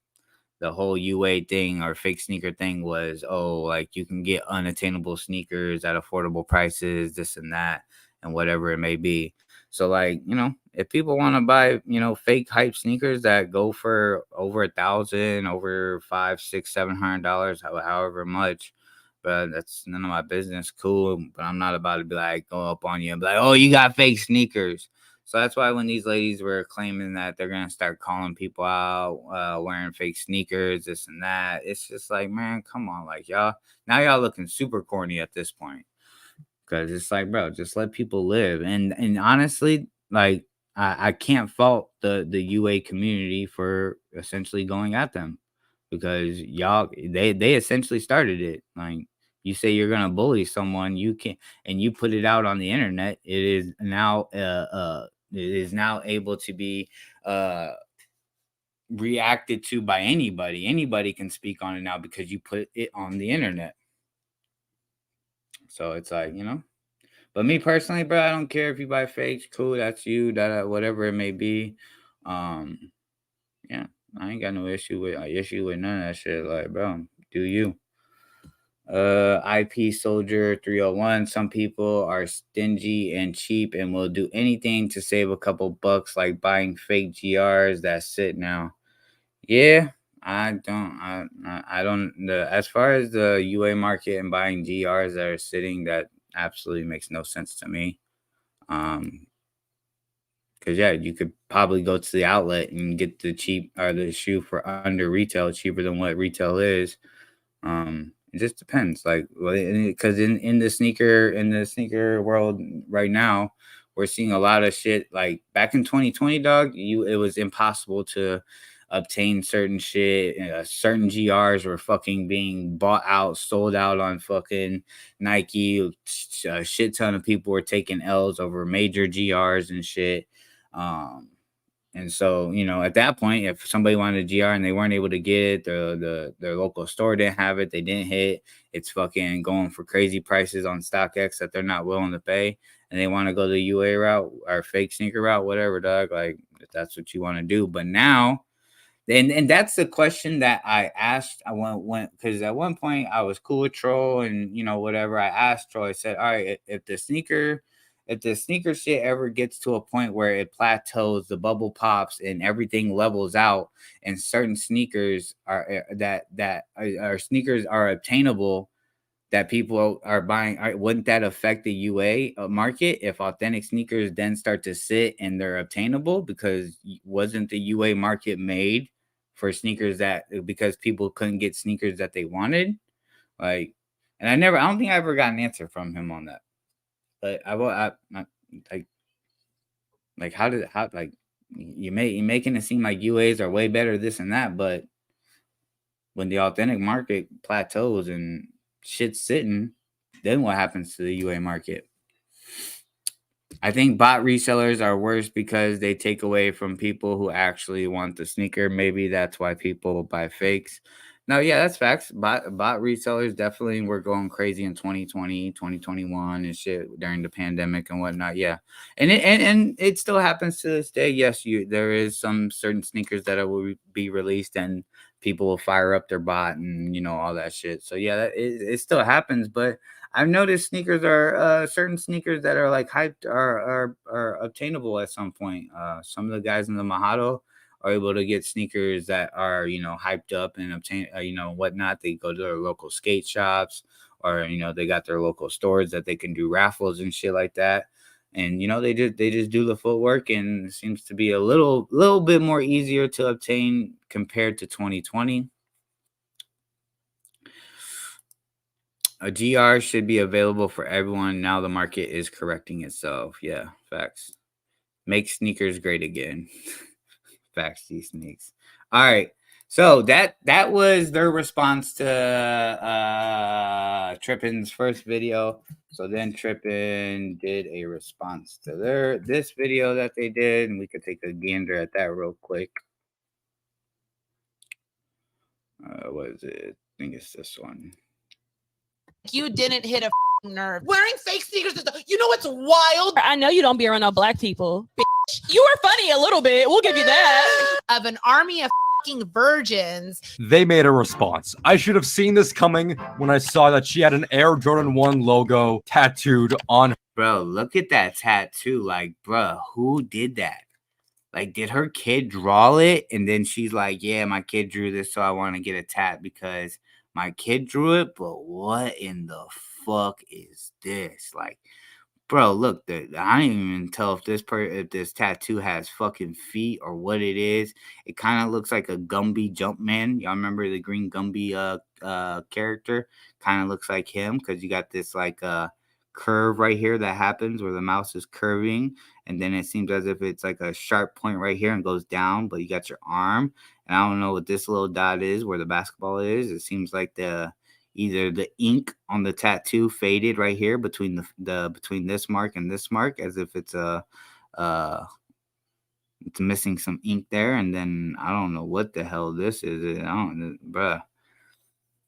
the whole UA thing or fake sneaker thing was, oh, like you can get unattainable sneakers at affordable prices, this and that, and whatever it may be. So like, you know, if people want to buy, you know, fake hype sneakers that go for over 1,000, over $500, $600, $700, however much, but that's none of my business. Cool, but I'm not about to be like go up on you and be like, oh, you got fake sneakers. So that's why when these ladies were claiming that they're gonna start calling people out, wearing fake sneakers, this and that, it's just like, man, come on, like y'all looking super corny at this point. Cause it's like, bro, just let people live. And honestly, like I can't fault the UA community for essentially going at them because they essentially started it. Like you say you're gonna bully someone, you can and you put it out on the internet, it is now able to be uh reacted to by anybody. Anybody can speak on it now because you put it on the internet. So it's like, But me personally, bro, I don't care if you buy fakes. Cool, that's you. That whatever it may be. Um, yeah, I ain't got no issue with none of that shit. Like, bro, do you? IP Soldier 301. Some people are stingy and cheap and will do anything to save a couple bucks, like buying fake GRs that sit now. Yeah, I don't. As far as the UA market and buying GRs that are sitting, that absolutely makes no sense to me. Because yeah, you could probably go to the outlet and get the cheap or the shoe for under retail, cheaper than what retail is. It just depends, like, because in the sneaker world right now, we're seeing a lot of shit. Like back in 2020, dog, it was impossible to obtain certain shit. Certain GRs were fucking being bought out, sold out on fucking Nike. A shit ton of people were taking L's over major GRs and shit. Um, and so, at that point, if somebody wanted a GR and they weren't able to get it, their local store didn't have it, they didn't hit, it's fucking going for crazy prices on StockX that they're not willing to pay, and they want to go the UA route or fake sneaker route, whatever, dog. Like, if that's what you want to do. But now, and that's the question that I asked. I went because at one point I was cool with Troll and whatever. I asked Troll. I said, all right, if the sneaker shit ever gets to a point where it plateaus, the bubble pops, and everything levels out, and certain sneakers are sneakers are obtainable that people are buying, wouldn't that affect the UA market if authentic sneakers then start to sit and they're obtainable? Because wasn't the UA market made for sneakers because people couldn't get sneakers that they wanted? Like, and I don't think I ever got an answer from him on that. But you're making it seem like UAs are way better, this and that, but when the authentic market plateaus and shit's sitting, then what happens to the UA market? I think bot resellers are worse because they take away from people who actually want the sneaker. Maybe that's why people buy fakes. No, yeah, that's facts. Bot resellers definitely were going crazy in 2020, 2021 and shit during the pandemic and whatnot. Yeah. And it still happens to this day. Yes, there is some certain sneakers that will be released and people will fire up their bot and all that shit. So yeah, it still happens, but I've noticed sneakers are certain sneakers that are like hyped are obtainable at some point. Some of the guys in the Mojado are able to get sneakers that are hyped up and obtain whatnot. They go to their local skate shops or they got their local stores that they can do raffles and shit like that. And they just do the footwork, and it seems to be a little bit more easier to obtain compared to 2020. A GR should be available for everyone. Now the market is correcting itself. Yeah, facts. Make sneakers great again. Facts, these sneaks. All right. So that was their response to Trippin's first video. So then Trippin did a response to this video that they did, and we could take a gander at that real quick. What is it? I think it's this one. You didn't hit a nerve. Wearing fake sneakers, what's wild? I know you don't be around no black people. Bitch. You were funny a little bit. We'll give you that. Of an army of virgins. They made a response. I should have seen this coming when I saw that she had an Air Jordan 1 logo tattooed on her. Bro, look at that tattoo. Like, bro, who did that? Like, did her kid draw it? And then she's like, yeah, my kid drew this, so I want to get a tat because my kid drew it. But what in the fuck is this? Like, Bro, look, I don't even tell if if this tattoo has fucking feet or what it is. It kind of looks like a Gumby Jumpman. Y'all remember the green Gumby character? Kind of looks like him because you got this like curve right here that happens where the mouse is curving, and then it seems as if it's like a sharp point right here and goes down, but you got your arm. And I don't know what this little dot is where the basketball is. It seems like either the ink on the tattoo faded right here between the between this mark and this mark, as if it's it's missing some ink there, and then I don't know what the hell this is. I don't, bruh.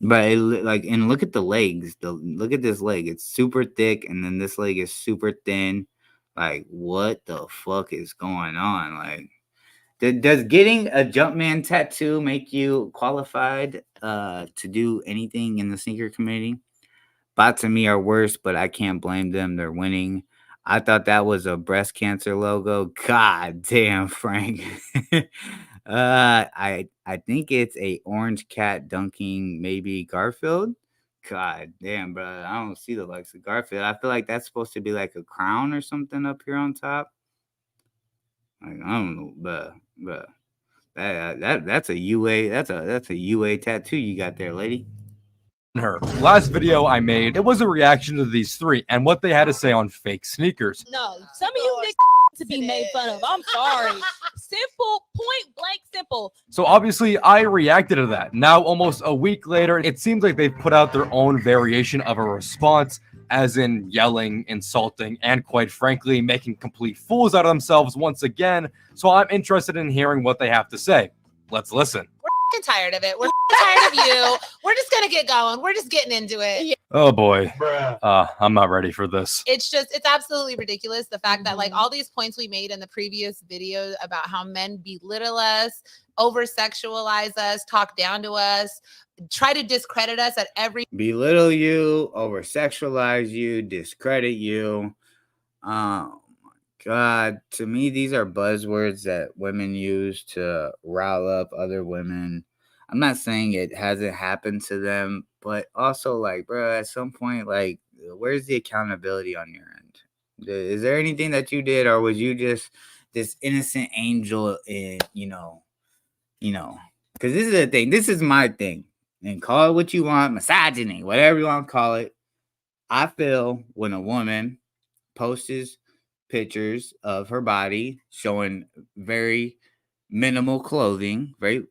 But like, and look at the legs. Look at this leg. It's super thick, and then this leg is super thin. Like, what the fuck is going on? Like, does getting a Jumpman tattoo make you qualified to do anything in the sneaker community? Bots to me are worse, but I can't blame them. They're winning. I thought that was a breast cancer logo. God damn, Frank. I think it's a orange cat dunking maybe Garfield. God damn, bro. I don't see the likes of Garfield. I feel like that's supposed to be like a crown or something up here on top. Like, I don't know, but that's a UA. That's a UA tattoo you got there, lady. Her last video I made, it was a reaction to these three and what they had to say on fake sneakers. No, some of you to be made fun of. I'm sorry. Simple, point blank, simple. So obviously I reacted to that. Now almost a week later, it seems like they've put out their own variation of a response, as in yelling, insulting, and quite frankly, making complete fools out of themselves once again. So I'm interested in hearing what they have to say. Let's listen. We're tired of it. We're tired of you. We're just gonna get going. We're just getting into it. Yeah. Oh boy. I'm not ready for this. It's absolutely ridiculous. The fact that like all these points we made in the previous video about how men belittle us, over sexualize us, talk down to us, try to discredit us at every belittle you, over sexualize you, discredit you. God, to me, these are buzzwords that women use to rile up other women. I'm not saying it hasn't happened to them, but also, like, bro, at some point, like, where's the accountability on your end? Is there anything that you did, or was you just this innocent angel in, because this is the thing. This is my thing. And call it what you want, misogyny, whatever you want to call it. I feel when a woman posts pictures of her body showing very minimal clothing, very,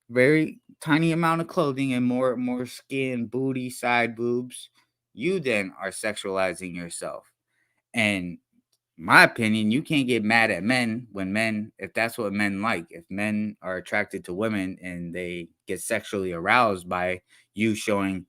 very tiny amount of clothing, and more skin, booty, side boobs, you then are sexualizing yourself. And my opinion, you can't get mad at men if that's what men like. If men are attracted to women and they get sexually aroused by you showing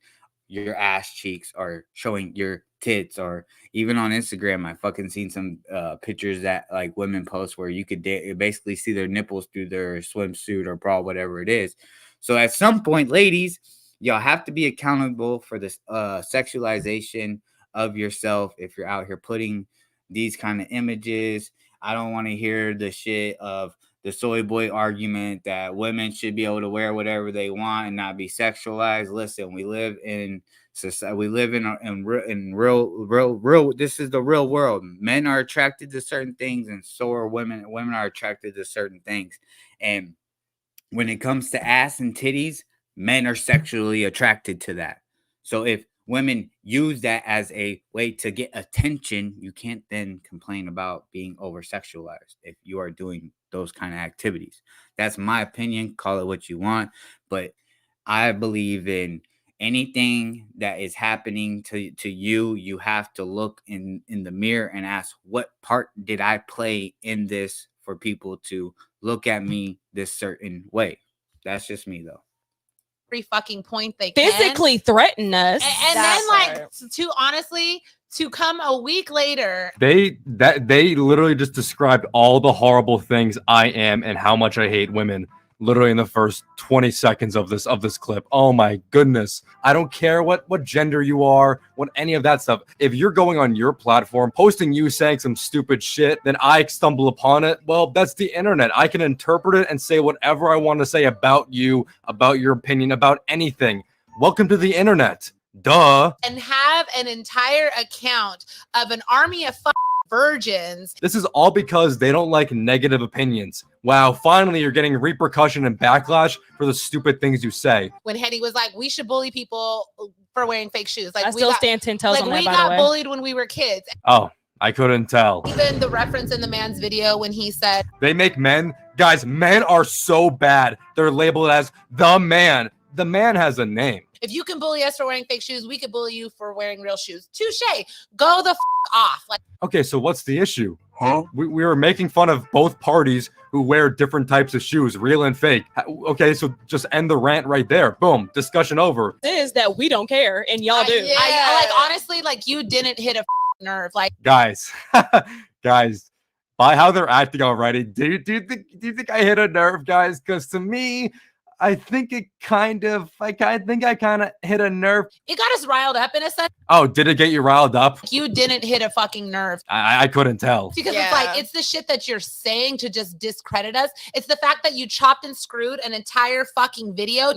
your ass cheeks or showing your tits, or even on Instagram, I fucking seen some pictures that like women post where you could basically see their nipples through their swimsuit or bra, whatever it is. So at some point, ladies, y'all have to be accountable for this sexualization of yourself if you're out here putting these kind of images. I don't want to hear the shit of the soy boy argument that women should be able to wear whatever they want and not be sexualized. Listen, we live in society. We live in real. This is the real world. Men are attracted to certain things, and so are women. Women are attracted to certain things. And when it comes to ass and titties, men are sexually attracted to that. So if women use that as a way to get attention, you can't then complain about being over sexualized if you are doing those kind of activities. That's my opinion. Call it what you want. But I believe in anything that is happening to you, you have to look in the mirror and ask, what part did I play in this for people to look at me this certain way? That's just me, though. Every fucking point they physically threaten us, and then like to come a week later, they literally just described all the horrible things I am and how much I hate women literally in the first 20 seconds of this clip. Oh my goodness. I don't care what gender you are, what any of that stuff. If you're going on your platform, posting you saying some stupid shit, then I stumble upon it. Well, that's the internet. I can interpret it and say whatever I want to say about you, about your opinion, about anything. Welcome to the internet. Duh. and have an entire account of an army of virgins. This is all because they don't like negative opinions. Wow, finally you're getting repercussion and backlash for the stupid things you say. When Hetty was like, we should bully people for wearing fake shoes. Like I still stand 10 toes like on that, we by the got way. bullied when we were kids. Oh, I couldn't tell. Even the reference in the man's video when he said, They make men, guys, men are so bad. They're labeled as the man. The man has a name. if you can bully us for wearing fake shoes, we could bully you for wearing real shoes. Touche. Go the off. Like, Okay, so what's the issue? Huh? We were making fun of both parties who wear different types of shoes, real and fake. Okay, so just end the rant right there. Boom, discussion over. Is that we don't care and y'all do. Yeah. I like honestly, like you didn't hit a nerve. Like, Guys, guys, by how they're acting already, do you think I hit a nerve, guys? Because to me, I think I kind of hit a nerve. it got us riled up in a sense. Oh, did it get you riled up? You didn't hit a fucking nerve. I couldn't tell. Because Yeah. it's like, it's the shit that you're saying to just discredit us. It's the fact that you chopped and screwed an entire fucking video.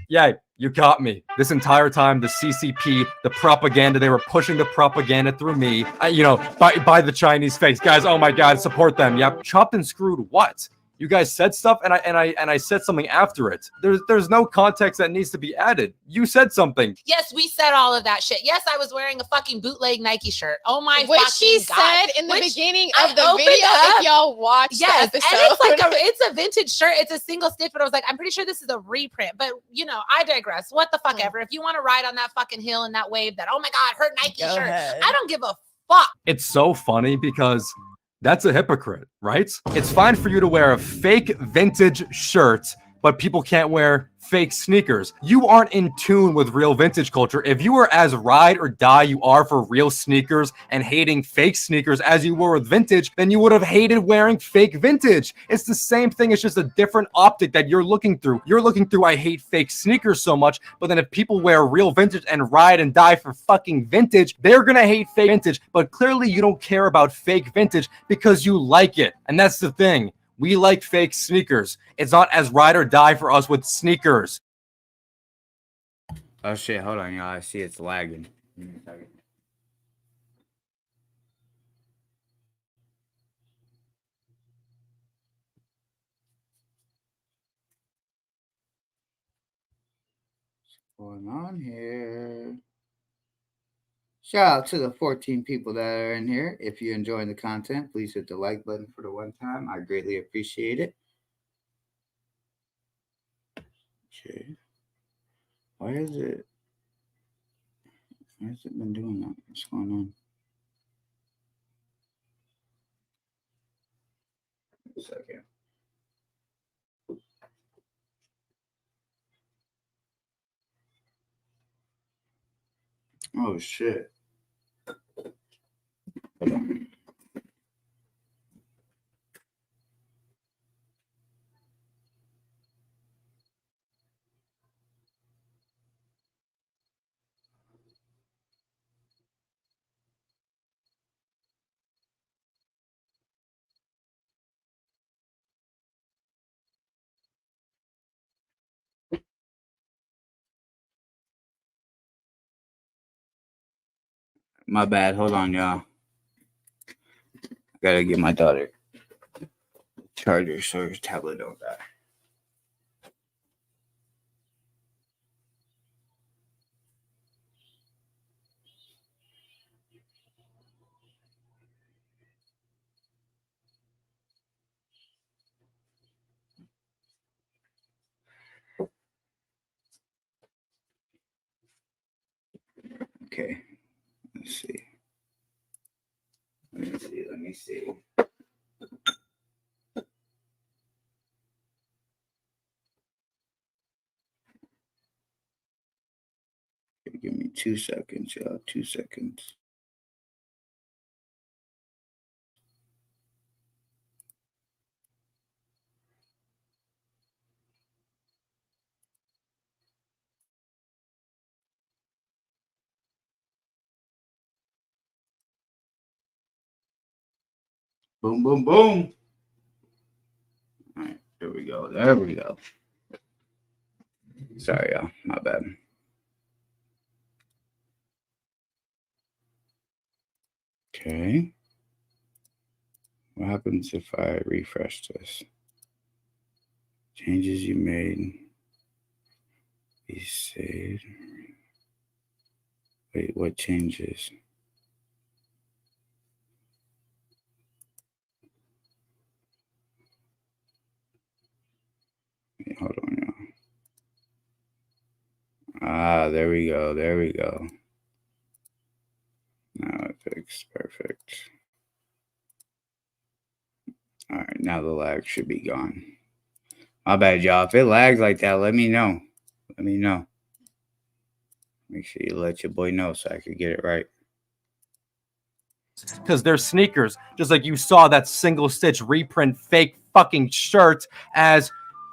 Yeah, you got me. This entire time, the CCP, the propaganda, they were pushing the propaganda through me, by the Chinese face. Guys, oh my God, support them. Yep, chopped and screwed what? You guys said stuff and I said something after it. There's no context that needs to be added. You said something. Yes, we said all of that shit. Yes, I was wearing a fucking bootleg Nike shirt. Oh my Which fucking she God. said in the Which beginning I of the opened video. up. If y'all watch Yes, the and episode, it's like it's a vintage shirt. It's a single stitch, but I was like, I'm pretty sure this is a reprint. But I digress. What the fuck ever. If you want to ride on that fucking hill and that wave, that oh my God, her Nike Go shirt. ahead. I don't give a fuck. It's so funny because that's a hypocrite, right? It's fine for you to wear a fake vintage shirt, but people can't wear fake sneakers. You aren't in tune with real vintage culture. If you were as ride or die you are for real sneakers and hating fake sneakers as you were with vintage, then you would have hated wearing fake vintage. It's the same thing. It's just a different optic that you're looking through. You're looking through, I hate fake sneakers so much, but then if people wear real vintage and ride and die for fucking vintage, they're gonna hate fake vintage. But clearly you don't care about fake vintage because you like it. And that's the thing. We like fake sneakers. It's not as ride or die for us with sneakers. Oh shit, hold on, y'all. I see it's lagging. Give me a second. What's going on here? Shout out to the 14 people that are in here. If you're enjoying the content, please hit the like button for the one time. I greatly appreciate it. Okay. Why has it been doing that? What's going on? A second. Oh shit. My bad. Hold on, y'all. I gotta get my daughter charger so her tablet don't die. Okay. Let's see. Let me see. Give me 2 seconds, y'all. 2 seconds. Boom, boom, boom. All right, there we go. There we go. Sorry, y'all. My bad. Okay. What happens if I refresh this? Changes you made. Be saved. Wait, what changes? Wait, hold on, y'all. Ah, there we go. There we go. Now it fixed. Perfect. All right, now the lag should be gone. My bad, y'all. If it lags like that, let me know. Let me know. Make sure you let your boy know so I could get it right. Because they're sneakers, just like you saw that single stitch reprint fake fucking shirt as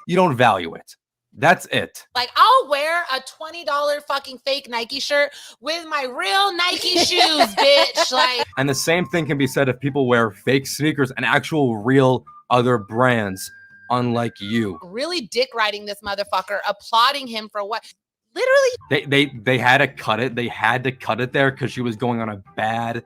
you don't value it. That's it. Like, I'll wear a $20 fucking fake Nike shirt with my real Nike shoes, bitch. Like, And the same thing can be said if people wear fake sneakers and actual real other brands, unlike you. really dick riding this motherfucker, applauding him for what? Literally, They had to cut it. They had to cut it there because she was going on a bad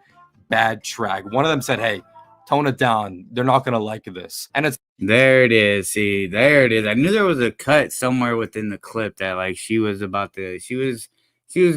track. One of them said, hey, tone it down. They're not going to like this. And it's There it is. See, there it is. I knew there was a cut somewhere within the clip that like she was about to. She was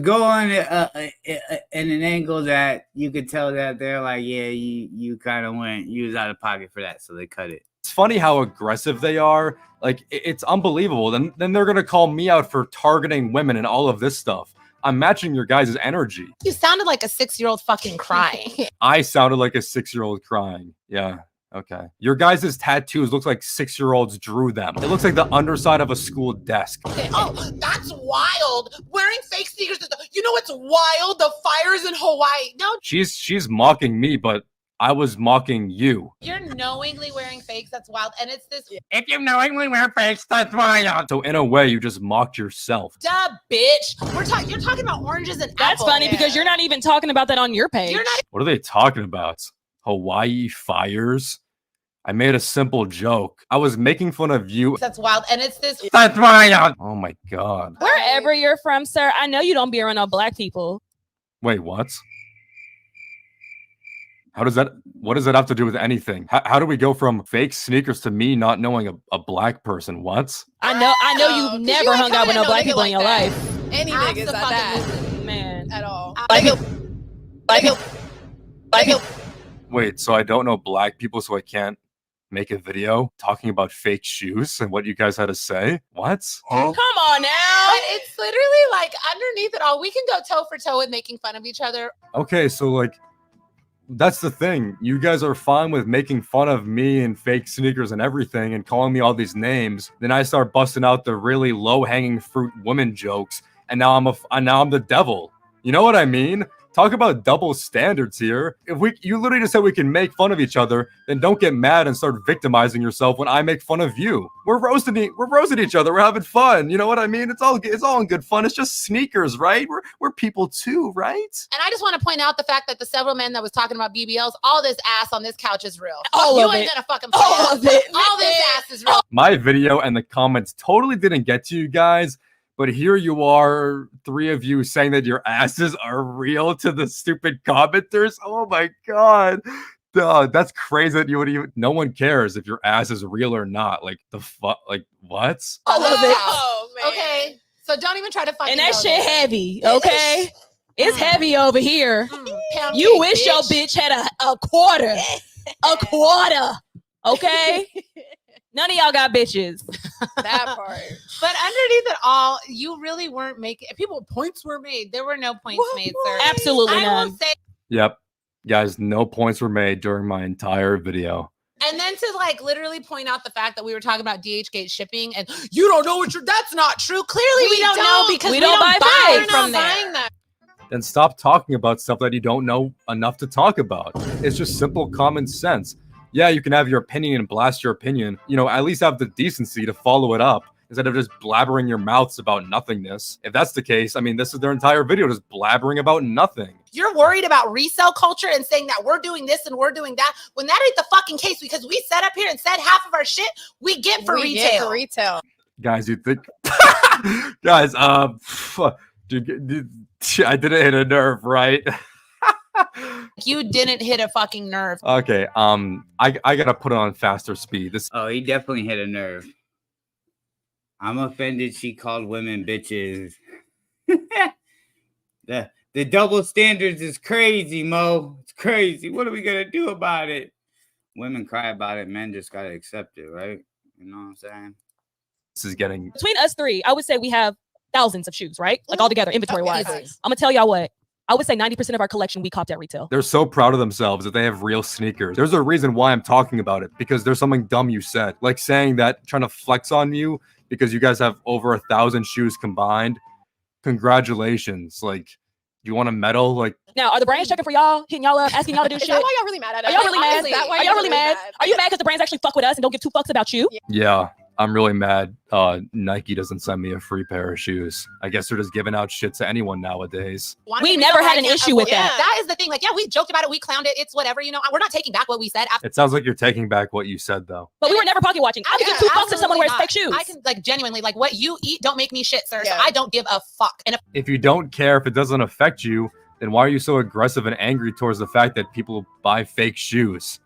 going in an angle that you could tell that they're like, yeah, you kind of went. You was out of pocket for that, so they cut it. It's funny how aggressive they are. Like, it's unbelievable. Then they're going to call me out for targeting women and all of this stuff. I'm matching your guys' energy. you sounded like a 6-year-old fucking crying. I sounded like a 6-year-old crying. Yeah. Okay. Your guys' tattoos look like 6-year-olds drew them. It looks like the underside of a school desk. Oh, that's wild. Wearing fake sneakers. You know what's wild? The fires in Hawaii. No, She's mocking me, but I was mocking you. you're knowingly wearing fakes. That's wild. And it's this If you knowingly wear fakes, that's wild. So in a way, you just mocked yourself. duh, bitch. You're talking about oranges and That's apples. funny because you're not even talking about that on your page. You're not What are they talking about? Hawaii fires? I made a simple joke. I was making fun of you. That's wild. And it's this That's wild. Oh my God. Wherever you're from, sir, I know you don't be around no black people. Wait, what? What does that have to do with anything? How do we go from fake sneakers to me not knowing a black person? What? I know Oh, 'cause you've you never ain't hung out with kinda no black nigga people in like your that. life. Any niggas at that Abso-fucking-lutely. Man. at all. Wait, so I don't know black people, so I can't make a video talking about fake shoes and what you guys had to say? What? Come on now. But it's literally like underneath it all, we can go toe for toe with making fun of each other. Okay, so like, that's the thing. You guys are fine with making fun of me and fake sneakers and everything and calling me all these names. Then I start busting out the really low-hanging fruit women jokes, and now I'm the devil. You know what I mean? Talk about double standards here. You literally just said we can make fun of each other, then don't get mad and start victimizing yourself when I make fun of you. We're roasting each other. We're having fun. You know what I mean? It's all in good fun. It's just sneakers, right? We're people too, right? And I just want to point out the fact that the several men that was talking about BBLs, all this ass on this couch is real. All you of ain't it. gonna fucking All of it. All this ass is real. My video and the comments totally didn't get to you guys, but here you are, 3 of you saying that your asses are real to the stupid commenters. Oh my God. Duh, that's crazy that you would even, no one cares if your ass is real or not. Like, the fuck, like, what? All of it. Oh man. Okay, so don't even try to fucking And that go shit there. heavy, okay? It's heavy over here. Pound You cake, wish your bitch had a quarter. A quarter. Okay? None of y'all got bitches. That part. But underneath it all, you really weren't making points were made. There were no points made, sir. Absolutely I none. will say, Yep. Guys, no points were made during my entire video. and then to like literally point out the fact that we were talking about DHgate shipping and you don't know that's not true. Clearly we don't know because We we don't don't buy buy fake from from there. Buying that. Then stop talking about stuff that you don't know enough to talk about. It's just simple common sense. Yeah, you can have your opinion and blast your opinion. You know, at least have the decency to follow it up instead of just blabbering your mouths about nothingness. If that's the case, I mean, this is their entire video, just blabbering about nothing. You're worried about resale culture and saying that we're doing this and we're doing that when that ain't the fucking case because we sat up here and said half of our shit we get for We retail. get for retail. Guys, you think... Guys, dude, I didn't hit a nerve, right? You didn't hit a fucking nerve. Okay, I gotta put it on faster speed. This Oh, he definitely hit a nerve. I'm offended she called women bitches. The double standards is crazy, Mo. It's crazy. What are we gonna do about it? Women cry about it, men just gotta accept it, right? You know what I'm saying? is getting Between us three, I would say we have thousands of shoes, right? Like all together, inventory wise. Okay. I'm gonna tell y'all what. I would say 90% of our collection we copped at retail. They're so proud of themselves that they have real sneakers. There's a reason why I'm talking about it, because there's something dumb you said, like saying that, trying to flex on you because you guys have over 1,000 shoes combined. Congratulations. Like, you want a medal? Like, Now, are the brands checking for y'all, hitting y'all up, asking y'all to do Is shit? that why y'all really mad at us? Are y'all really mad? Honestly, that why Are y'all really mad? Are you mad because the brands actually fuck with us and don't give two fucks about you? yeah, I'm really mad. Nike doesn't send me a free pair of shoes. I guess they're just giving out shit to anyone nowadays. We never had an issue with that. That is the thing. Like, yeah, we joked about it. We clowned it. It's whatever. You know, we're not taking back what we said. It sounds like you're taking back what you said, though. But we were never pocket watching. I could give two fucks if someone wears fake shoes. I can, like, genuinely, like, what you eat don't make me shit, sir. Yeah. So I don't give a fuck. And If you don't care, if it doesn't affect you, then why are you so aggressive and angry towards the fact that people buy fake shoes?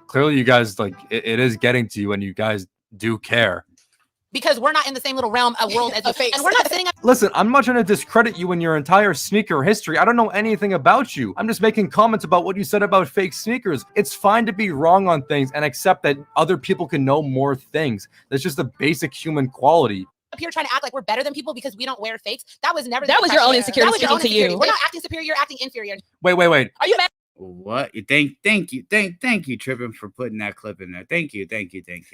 Clearly, you guys, like, it is getting to you, and you guys do care. because we're not in the same little realm of world as you. And we're not sitting up. Listen, I'm not trying to discredit you in your entire sneaker history. I don't know anything about you. I'm just making comments about what you said about fake sneakers. It's fine to be wrong on things and accept that other people can know more things. That's just a basic human quality. Up here trying to act like we're better than people because we don't wear fakes. That was never. That was your own insecurity That was your own speaking to you. insecurity. We're not acting superior. You're acting inferior. Wait. Are you mad? What? You thank you, Trippin, for putting that clip in there. Thank you.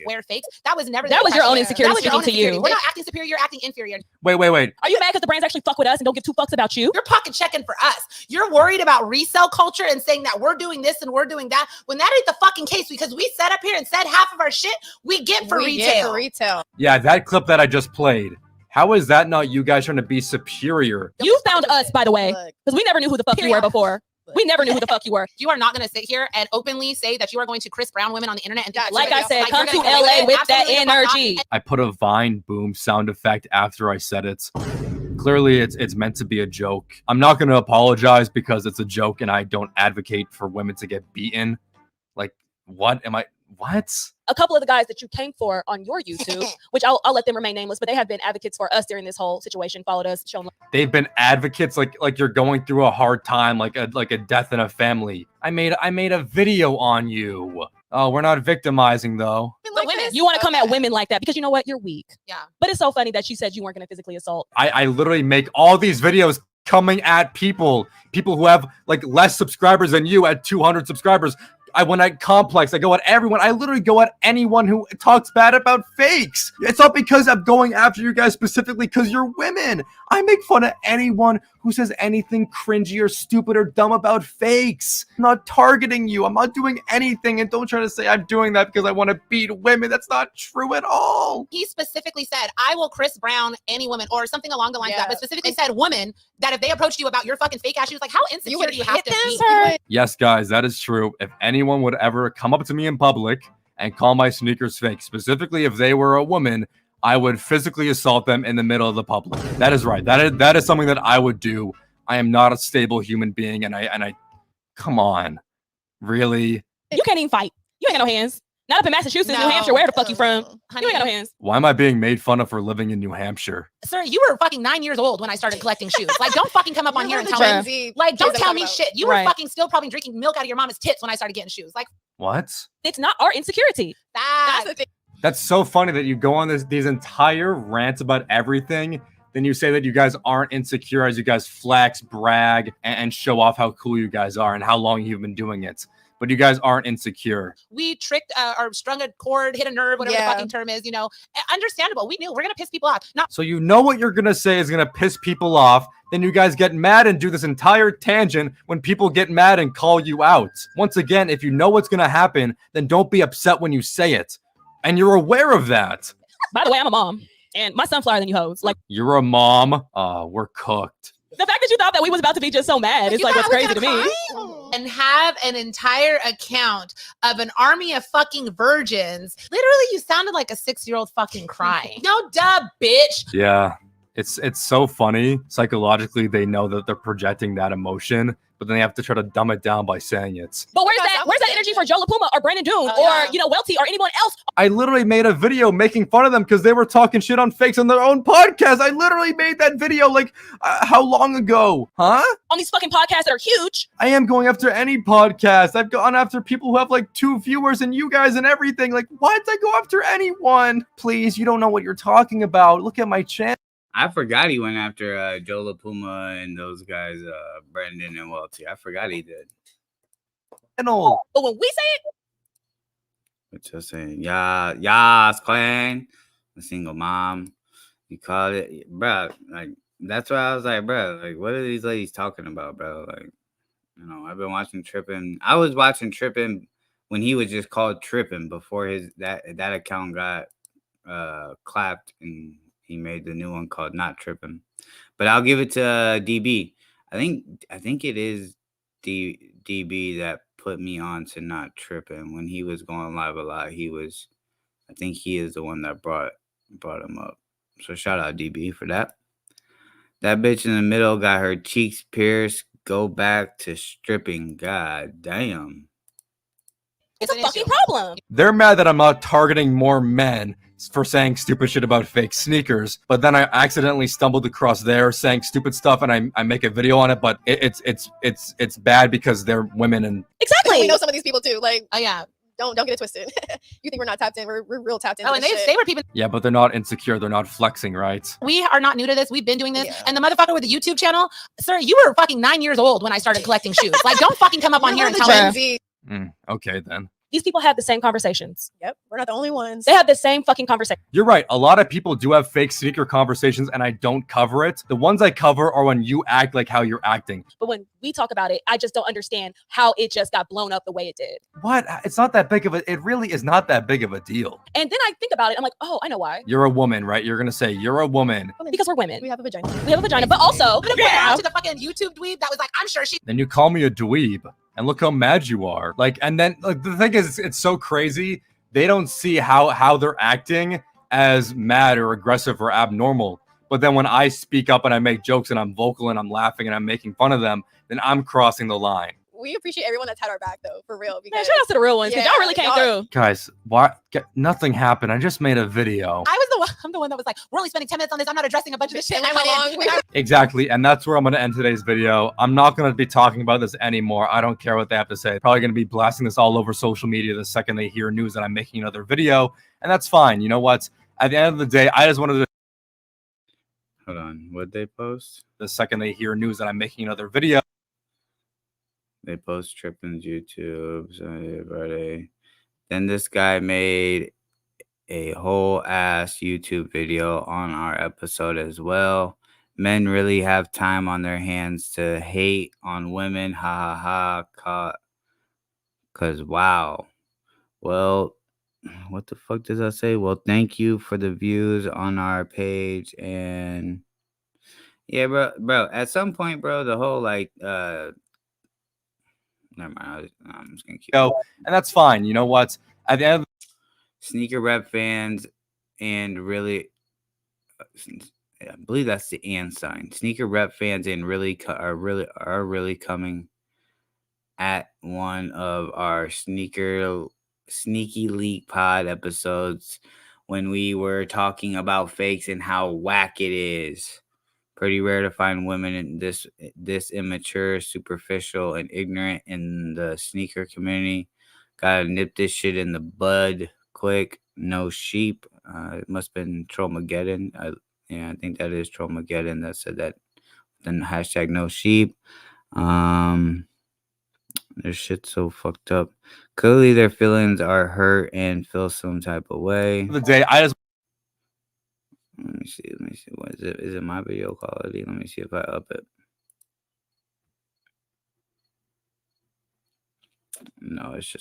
Wear fakes. That was never. That was your own pressure. insecurity That was your own speaking to you. insecurity. We're not acting superior. You're acting inferior. Wait. Are you mad because the brands actually fuck with us and don't give two fucks about you? You're pocket checking for us. You're worried about resale culture and saying that we're doing this and we're doing that when that ain't the fucking case, because we sat up here and said half of our shit we get for retail. Yeah, that clip that I just played. How is that not you guys trying to be superior? You found us, by the way, because we never knew who the fuck you were before. We never knew who the fuck you were. You are not going to sit here and openly say that you are going to Chris Brown women on the internet. And like I said, come to LA with that energy. I put a Vine boom sound effect after I said it. Clearly, it's meant to be a joke. I'm not going to apologize because it's a joke and I don't advocate for women to get beaten. Like, what? A couple of the guys that you came for on your YouTube, which I'll let them remain nameless, but they have been advocates for us during this whole situation, followed us, shown love. They've been advocates like you're going through a hard time, like a death in a family. I made a video on you. Oh, we're not victimizing though. But women, you want to come at women like that because you know what? You're weak. Yeah. But it's so funny that you said you weren't going to physically assault. I literally make all these videos coming at people who have like less subscribers than you at 200 subscribers. I went at Complex. I go at everyone. I literally go at anyone who talks bad about fakes. It's not because I'm going after you guys specifically because you're women. I make fun of anyone who says anything cringy or stupid or dumb about fakes. I'm not targeting you. I'm not doing anything. And don't try to say I'm doing that because I want to beat women. That's not true at all. He specifically said, I will Chris Brown any woman, or something along the lines of that, but specifically said woman, that if they approached you about your fucking fake ass, she was like, how insecure do you have to be? Yes, guys, that is true. If anyone would ever come up to me in public and call my sneakers fake, specifically if they were a woman, I would physically assault them in the middle of the public. That is right. That is something that I would do. I am not a stable human being, and I come on. Really? You can't even fight. You ain't got no hands. Not up in Massachusetts, New Hampshire, where the fuck you from? Honey, you ain't got no hands. Why am I being made fun of for living in New Hampshire? Sir, you were fucking 9 years old when I started collecting shoes. Like, don't fucking come up on here and tell me. Like, don't tell me shit. You were fucking still probably drinking milk out of your mama's tits when I started getting shoes. Like, what? It's not our insecurity. That's the thing. That's so funny that you go on these entire rants about everything. Then you say that you guys aren't insecure as you guys flex, brag, and show off how cool you guys are and how long you've been doing it. But you guys aren't insecure. We tricked or strung a cord, hit a nerve, whatever the fucking term is, you know. Understandable. We knew we're going to piss people off. So you know what you're going to say is going to piss people off. Then you guys get mad and do this entire tangent when people get mad and call you out. Once again, if you know what's going to happen, then don't be upset when you say it. And you're aware of that. By the way, I'm a mom. And my son's flyer than you hoes. Like, you're a mom. We're cooked. The fact that you thought that we was about to be just so mad is like what's crazy to me. And have an entire account of an army of fucking virgins. Literally, you sounded like a 6-year-old fucking crying. No duh, bitch. Yeah, It's so funny. Psychologically, they know that they're projecting that emotion, but then they have to try to dumb it down by saying it. But where's that energy for Joe LaPuma or Brandon Doon or Welty or anyone else? I literally made a video making fun of them because they were talking shit on fakes on their own podcast. I literally made that video like how long ago? Huh? On these fucking podcasts that are huge. I am going after any podcast. I've gone after people who have like 2 viewers and you guys and everything. Like, why did I go after anyone? Please, you don't know what you're talking about. Look at my channel. I forgot he went after Joe LaPuma and those guys, Brendan and Welty. I forgot he did. But when we say it, What's just saying? Yas, clan, a single mom. You call it, bro. Like that's why I was like, bro. Like, what are these ladies talking about, bro? Like, you know, I've been watching Trippin'. I was watching Trippin' when he was just called Trippin' before that account got clapped and he made the new one called Not Trippin'. But I'll give it to DB. I think it is DB that put me on to Not Trippin'. When he was going live a lot, I think he is the one that brought him up. So shout out DB for that. That bitch in the middle got her cheeks pierced. Go back to stripping. God damn. it's a fucking problem. They're mad that I'm not targeting more men for saying stupid shit about fake sneakers, but then I accidentally stumbled across their saying stupid stuff, and I make a video on it. But it's bad because they're women and Exactly. We know some of these people too. Like, Oh yeah. don't get it twisted. You think we're not tapped in? We're real tapped in. Oh, and they were people. yeah, but they're not insecure. They're not flexing, right? We are not new to this. We've been doing this. Yeah. And the motherfucker with the YouTube channel, sir, you were fucking 9 years old when I started collecting shoes. Like, don't fucking come up on here and tell Gen me. Z. Okay, then. These people have the same conversations. Yep, we're not the only ones. They have the same fucking conversation. You're right. A lot of people do have fake sneaker conversations, and I don't cover it. The ones I cover are when you act like how you're acting. But when we talk about it, I just don't understand how it just got blown up the way it did. What? It's not that big of a. It really is not that big of a deal. And then I think about it, I'm like, oh, I know why. You're a woman, right? You're gonna say you're a woman. Because we're women. We have a vagina. We have a vagina, but also, I'm gonna put it out to the fucking YouTube dweeb that was like, I'm sure she. Then you call me a dweeb, and look how mad you are. Like, and then like the thing is, it's so crazy. They don't see how they're acting as mad or aggressive or abnormal. But then when I speak up and I make jokes and I'm vocal and I'm laughing and I'm making fun of them, then I'm crossing the line. We appreciate everyone that's had our back though, for real. man, Because shout out to the real ones, because Yeah, y'all really came y'all- through. Guys, nothing happened. I just made a video. I'm the one that was like, we're only spending 10 minutes on this. I'm not addressing a bunch of this shit. And And I how went in. long Exactly. And that's where I'm going to end today's video. I'm not going to be talking about this anymore. I don't care what they have to say. Probably going to be blasting this all over social media the second they hear news that I'm making another video. And that's fine. You know what? At the end of the day, I just wanted to. Hold on. What'd they post? The second they hear news that I'm making another video. They post Trippin's YouTube. So Friday. Then this guy made a whole ass YouTube video on our episode as well. Men really have time on their hands to hate on women. Ha ha ha. Cause wow. Well, what the fuck does that say? Well, thank you for the views on our page. And yeah, bro, at some point, bro, the whole like never mind. I'm just gonna keep And that's fine. You know what? At the end of sneaker rep fans and really I believe that's the and sign. Sneaker rep fans and are really coming at one of our sneaky leak pod episodes when we were talking about fakes and how whack it is. Pretty rare to find women in this immature, superficial, and ignorant in the sneaker community. Gotta nip this shit in the bud quick. No sheep. It must have been Trollmageddon. I think that is Trollmageddon that said that. Then hashtag no sheep. Their shit's so fucked up. Clearly their feelings are hurt and feel some type of way. the day, I just Let me see. What is it? Is it my video quality? Let me see if I up it. No, it's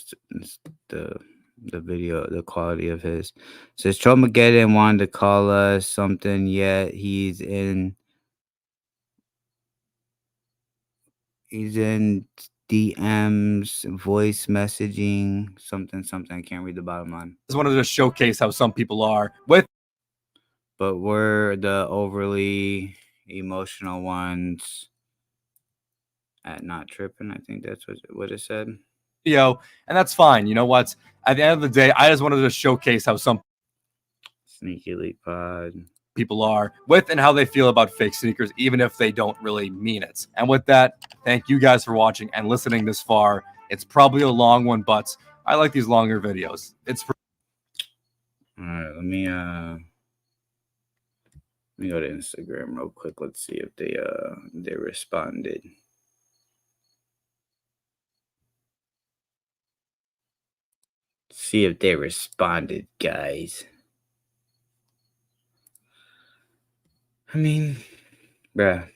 the video, the quality of his. It says Trollmageddon wanted to call us something, yet he's in DMs, voice messaging, something. I can't read the bottom line. wanted to showcase how some people are with But we're the overly emotional ones at not tripping. I think that's what it said. And that's fine. You know what? At the end of the day, I just wanted to showcase how some Sneaky Leak Pod. people are with and how they feel about fake sneakers, even if they don't really mean it. And with that, thank you guys for watching and listening this far. It's probably a long one, but I like these longer videos. It's for All right, let me go to Instagram real quick. Let's see if they responded. See if they responded, guys. I mean, bruh.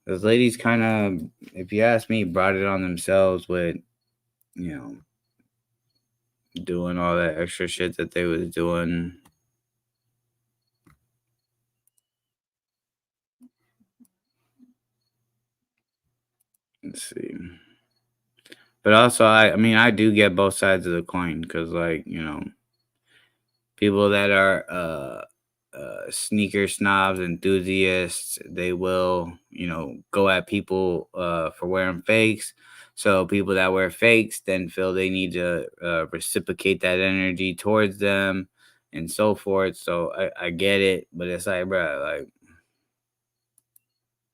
Those ladies kind of, if you ask me, brought it on themselves with, doing all that extra shit that they was doing. Let's see. But also, I do get both sides of the coin because, like, people that are sneaker snobs, enthusiasts, they will, go at people for wearing fakes. So people that wear fakes then feel they need to reciprocate that energy towards them and so forth. So I get it, but it's like, bro, like,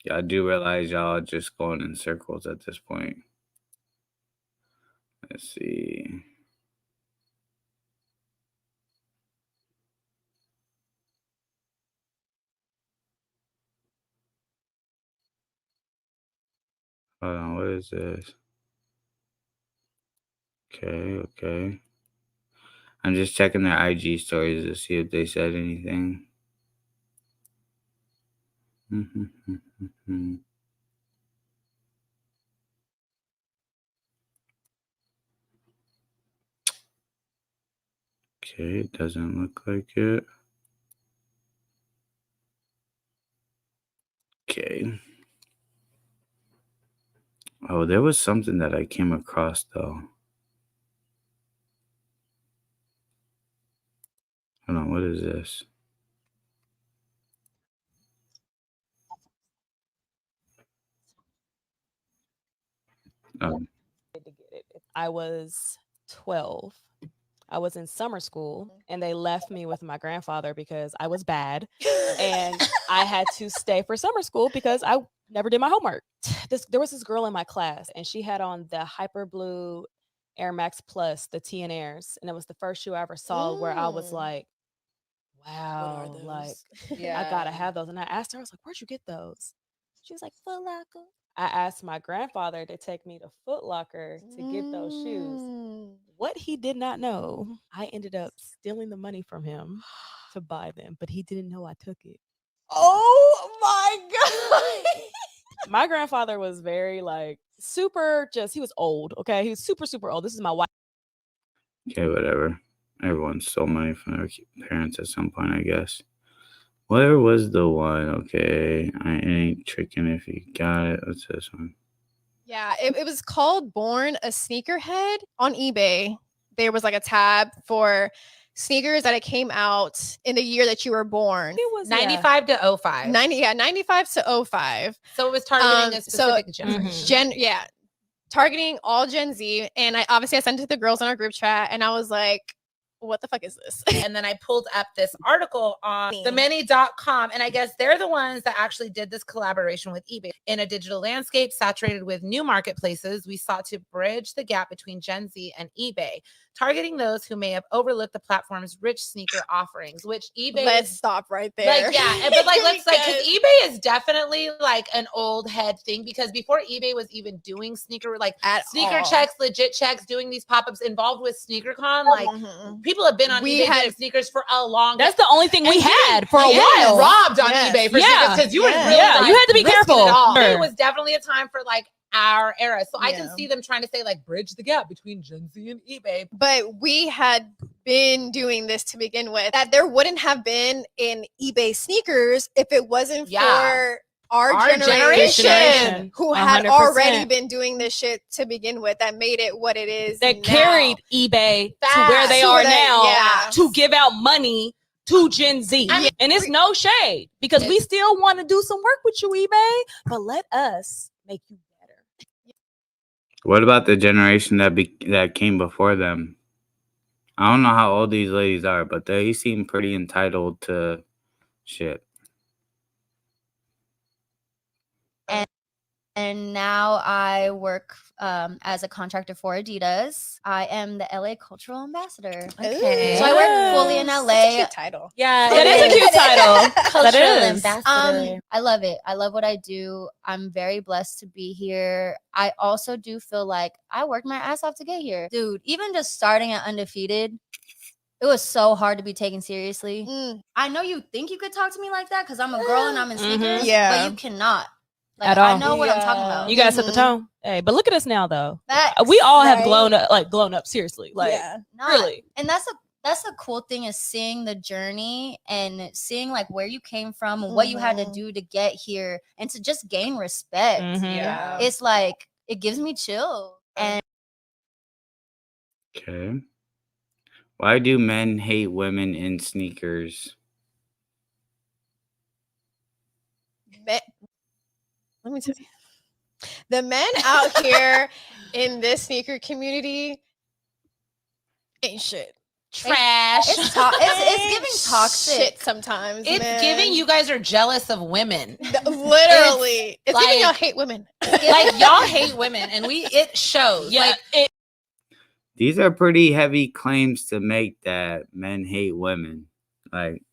y'all do realize y'all just going in circles at this point. Let's see. Hold on, what is this? Okay. I'm just checking their IG stories to see if they said anything. Okay, it doesn't look like it. Okay. Oh, there was something that I came across though. Hold on, what is this? Oh, I was 12. I was in summer school and they left me with my grandfather because I was bad and I had to stay for summer school because I never did my homework. There was this girl in my class and she had on the Hyper Blue Air Max Plus, the T and Airs, and it was the first shoe I ever saw where I was like, wow, like I gotta have those. And I asked her, I was like, where'd you get those? She was like, Foot Locker. I asked my grandfather to take me to Foot Locker to get those shoes. What he did not know, I ended up stealing the money from him to buy them, but he didn't know I took it. Oh my God. My grandfather was very like super he was old. Okay. He was super, super old. This is my wife. okay, whatever. Everyone stole money from their parents at some point, I guess. Where was the one? Okay, I ain't tricking if you got it. What's this one? Yeah, it was called Born a Sneakerhead on eBay. There was like a tab for sneakers that it came out in the year that you were born. It was 95 to 05. 95 to 05. So it was targeting a specific generation. Targeting all Gen Z. And I sent it to the girls in our group chat and I was like, what the fuck is this? And then I pulled up this article on themany.com. And I guess they're the ones that actually did this collaboration with eBay. In a digital landscape saturated with new marketplaces, we sought to bridge the gap between Gen Z and eBay, targeting those who may have overlooked the platform's rich sneaker offerings, which eBay Let's stop right there. Like, yeah, but like, let's like, because eBay is definitely like an old head thing because before eBay was even doing sneaker checks, legit checks, doing these pop-ups involved with SneakerCon, like people have been on eBay doing sneakers for a long time. That's the only thing we had for a while. Robbed on eBay for sneakers because you were really you had to be careful. It was definitely a time for like our era. So I can see them trying to say like bridge the gap between Gen Z and eBay. But we had been doing this to begin with, that there wouldn't have been an eBay sneakers if it wasn't for our Our generation, generation. who had 100%. already been doing this shit to begin with, that made it what it is. That now. carried eBay to where they To are the- now yeah. to give out money to Gen Z. I mean, and it's no shade because we still want to do some work with you, eBay, but let us make you better. What about the generation that came before them? I don't know how old these ladies are, but they seem pretty entitled to shit. And now I work as a contractor for Adidas. I am the LA Cultural Ambassador. Okay. So I work fully in That's a LA. cute title. Yeah, that is a cute title. Cultural That is. Ambassador. I love it. I love what I do. I'm very blessed to be here. I also do feel like I worked my ass off to get here. Dude, even just starting at Undefeated, it was so hard to be taken seriously. I know you think you could talk to me like that because I'm a girl and I'm in sneakers, Yeah. but you cannot. Like, At all. I know what I'm talking about. You gotta set the tone. Hey, but look at us now, though. Facts, We all have right? grown up seriously. Like, Not- really. And that's the cool thing is seeing the journey and seeing like where you came from and what you had to do to get here and to just gain respect. Yeah. It's like it gives me chills. And Okay. Why do men hate women in sneakers? Let me tell you. The men out here in this sneaker community ain't shit. Trash. it's giving toxic. Shit sometimes. It's man. giving you guys are jealous of women. Literally. It's giving y'all like- hate women. Like y'all hate women, and it shows. Yeah, Like These are pretty heavy claims to make that men hate women. Like,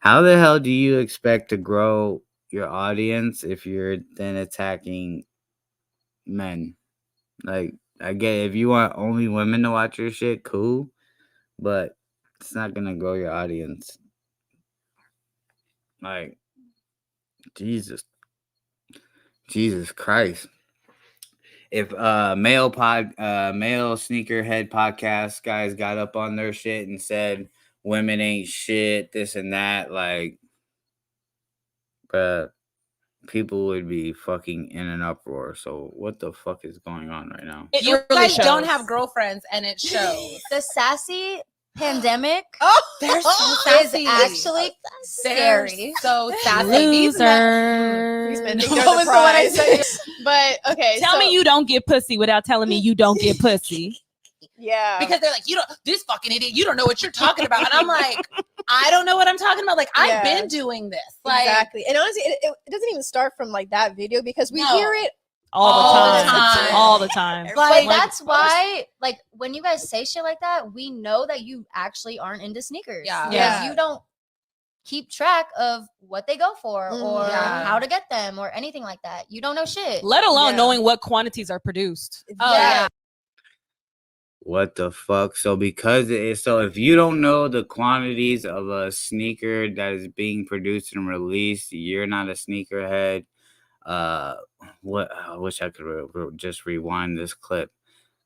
how the hell do you expect to grow your audience if you're then attacking men? Like, I get if you want only women to watch your shit, cool, but it's not gonna grow your audience. Like, Jesus Christ. If male sneakerhead podcast guys got up on their shit and said women ain't shit, this and that, like, bruh, people would be fucking in an uproar. So what the fuck is going on right now? it you really guys don't shows. have girlfriends, and it shows. The sassy pandemic They're so is sassy. actually They're scary. so sassy. These men- These Loser. men think What they're was the the one I prize. said? But okay. Tell so, me you don't get pussy without telling me you don't get pussy. Yeah. because they're like, you don't, this fucking idiot, you don't know what you're talking about. And I'm like, I don't know what I'm talking about. Like, I've Yeah. been doing this. Like, Exactly. And honestly, it doesn't even start from like that video because we No. hear it. All All the the time. time. All the time. But Like, that's why, like, when you guys say shit like that, we know that you actually aren't into sneakers. Yeah. Because Yeah. you don't keep track of what they go for or Yeah. how to get them or anything like that. You don't know shit. Let alone Yeah. knowing what quantities are produced. oh, Yeah. yeah. What the fuck? So if you don't know the quantities of a sneaker that is being produced and released, you're not a sneakerhead. What? I wish I could just rewind this clip.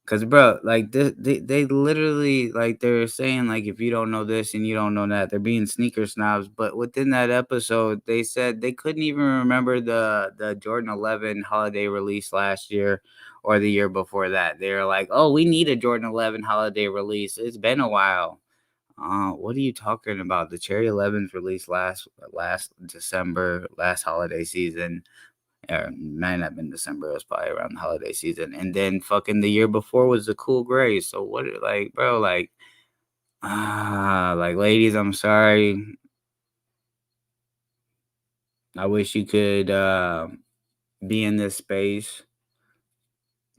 Cause bro, like they literally like they're saying like if you don't know this and you don't know that, they're being sneaker snobs. But within that episode, they said they couldn't even remember the Jordan 11 holiday release last year or the year before that. They're like, oh, we need a Jordan 11 holiday release. It's been a while. What are you talking about? The Cherry 11s released last December, last holiday season. Or might not have been December. It was probably around the holiday season. And then fucking the year before was the cool gray. So what? Like, bro, like, like, ladies, I'm sorry. I wish you could be in this space.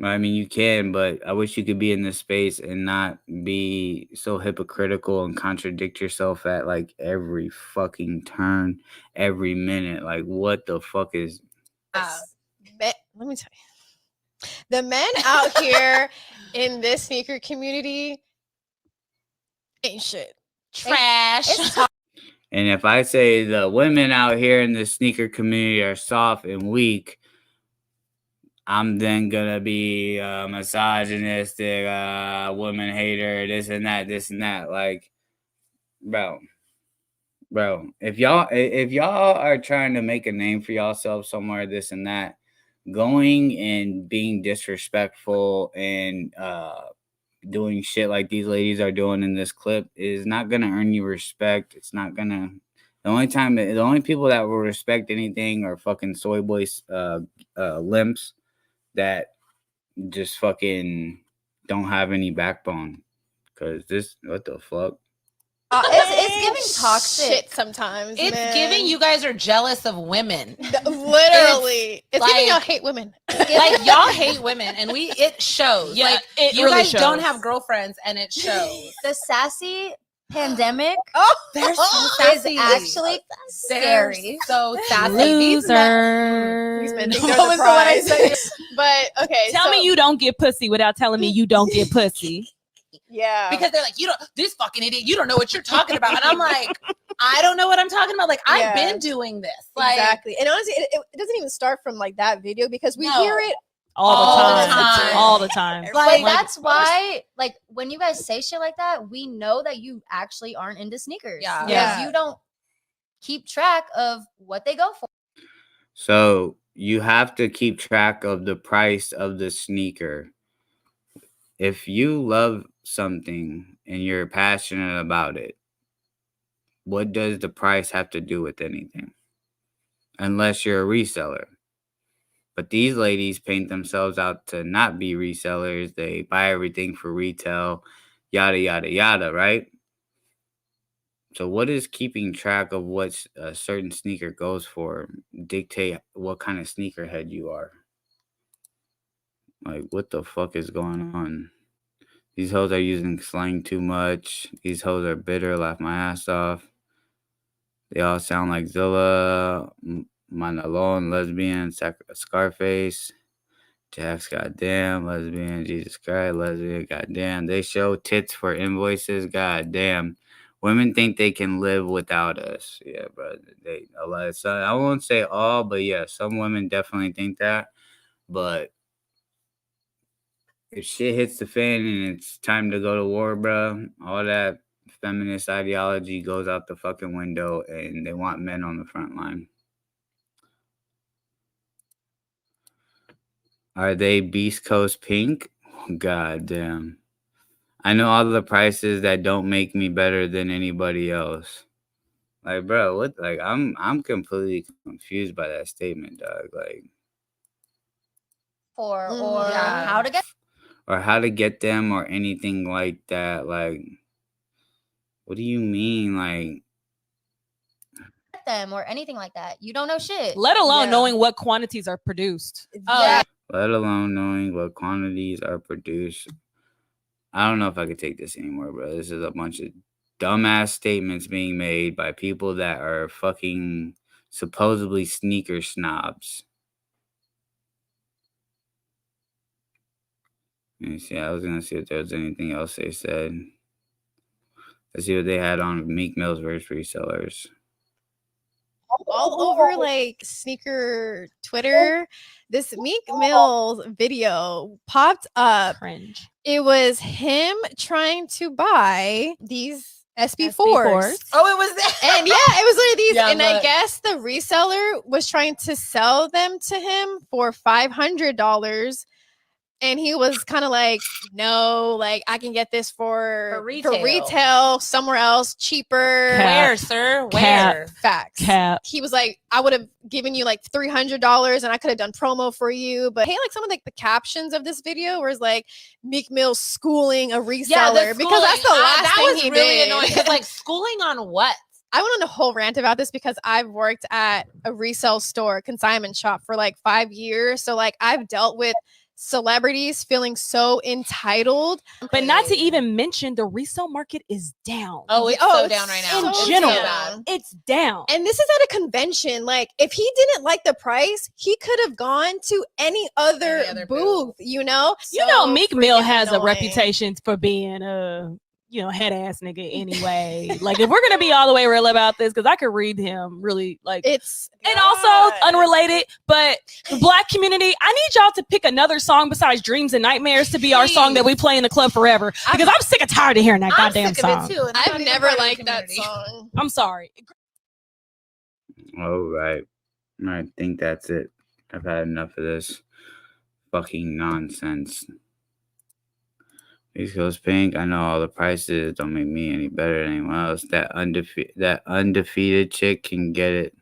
I mean, you can, but I wish you could be in this space and not be so hypocritical and contradict yourself at like every fucking turn, every minute. Like, what the fuck is? Let me tell you. The men out here in this sneaker community ain't shit. Trash. And if I say the women out here in the sneaker community are soft and weak, I'm then gonna be misogynistic, woman hater, this and that. Like, bro, bro, if y'all are trying to make a name for yourself somewhere, this and that, going and being disrespectful and doing shit like these ladies are doing in this clip is not gonna earn you respect. It's not gonna. The only people that will respect anything are fucking soy boys, limps that just fucking don't have any backbone. Cause this, what the fuck? It's giving toxic. Shit sometimes. It's man. giving you guys are jealous of women. Literally. It's giving y'all like- hate women. Like y'all hate women, and it shows. Yeah, like it you really guys don't shows. have girlfriends, and it shows. The sassy pandemic They're so is sassy. actually They're scary. so sassy. These men- These men Loser. think they're the prize. But okay. Tell me you don't get pussy without telling me you don't get pussy. Yeah. because they're like, you don't, this fucking idiot, you don't know what you're talking about. And I'm like, I don't know what I'm talking about. Like, I've Yeah. been doing this. Like, exactly. And honestly, it doesn't even start from like that video because we No. hear it. All the All the time. time. All the time. But Like, that's why, like, when you guys say shit like that, we know that you actually aren't into sneakers. Yeah. Because Yeah. you don't keep track of what they go for. So you have to keep track of the price of the sneaker. If you love something and you're passionate about it, what does the price have to do with anything? Unless you're a reseller. But these ladies paint themselves out to not be resellers. They buy everything for retail, yada, yada, yada, right? So what is keeping track of what a certain sneaker goes for dictate what kind of sneakerhead you are? Like, what the fuck is going on? These hoes are using slang too much. These hoes are bitter, laugh my ass off. They all sound like Zilla, Manalone, lesbian, Scarface, Jax, goddamn, lesbian, Jesus Christ, lesbian, goddamn. They show tits for invoices, goddamn. Women think they can live without us. Yeah, bro. A lot of, I won't say all, but yeah, some women definitely think that. But if shit hits the fan and it's time to go to war, bro, all that feminist ideology goes out the fucking window and they want men on the front line. Are they Beast Coast pink? God damn. I know all the prices that don't make me better than anybody else. Like, bro, what? Like, I'm completely confused by that statement, dog. Like, Or Yeah. how to get or how to get them or anything like that. Like, what do you mean? Like, them or anything like that. You don't know shit. Let alone Yeah. knowing what quantities are produced. Oh, Yeah. let alone knowing what quantities are produced. I don't know if I could take this anymore, bro. This is a bunch of dumbass statements being made by people that are fucking supposedly sneaker snobs. Let me see. I was gonna see if there was anything else they said. Let's see what they had on Meek Mill's versus resellers. All over like sneaker Twitter, this Meek Mill's video popped up. Cringe. It was him trying to buy these SB4s. Oh, it was that. And yeah, it was literally these. Yeah, and I look. guess the reseller was trying to sell them to him for $500. And he was kind of like, no, like I can get this for retail somewhere else cheaper. Cap. Where, sir? Cap. Where? Facts. Cap. He was like, I would have given you like $300 and I could have done promo for you. But hey, like some of like the captions of this video where it's like Meek Mill schooling a reseller because that's the last that thing was he really did. annoying. 'Cause, like, schooling on what? I went on a whole rant about this because I've worked at a resale store, consignment shop for like 5 years. So like I've dealt with celebrities feeling so entitled. But not to even mention the resale market is down. Oh, it's Oh, so it's down right now. in It's so general. bad. It's down. And this is at a convention. Like, if he didn't like the price, he could have gone to any other booth, you know? You know, So Meek Mill freaking has a annoying. reputation for being head ass nigga anyway. Like, if we're gonna be all the way real about this, because I could read him really like It's and also unrelated, but the Black community, I need y'all to pick another song besides Dreams and Nightmares to be our song that we play in the club forever. Because I'm sick and tired of hearing that I'm goddamn sick of song. it too. and I'm I've not even never part of the liked that community. song. I'm sorry. All right. I think that's it. I've had enough of this fucking nonsense. East Coast Pink. I know all the prices don't make me any better than anyone else. That undefeated chick can get it.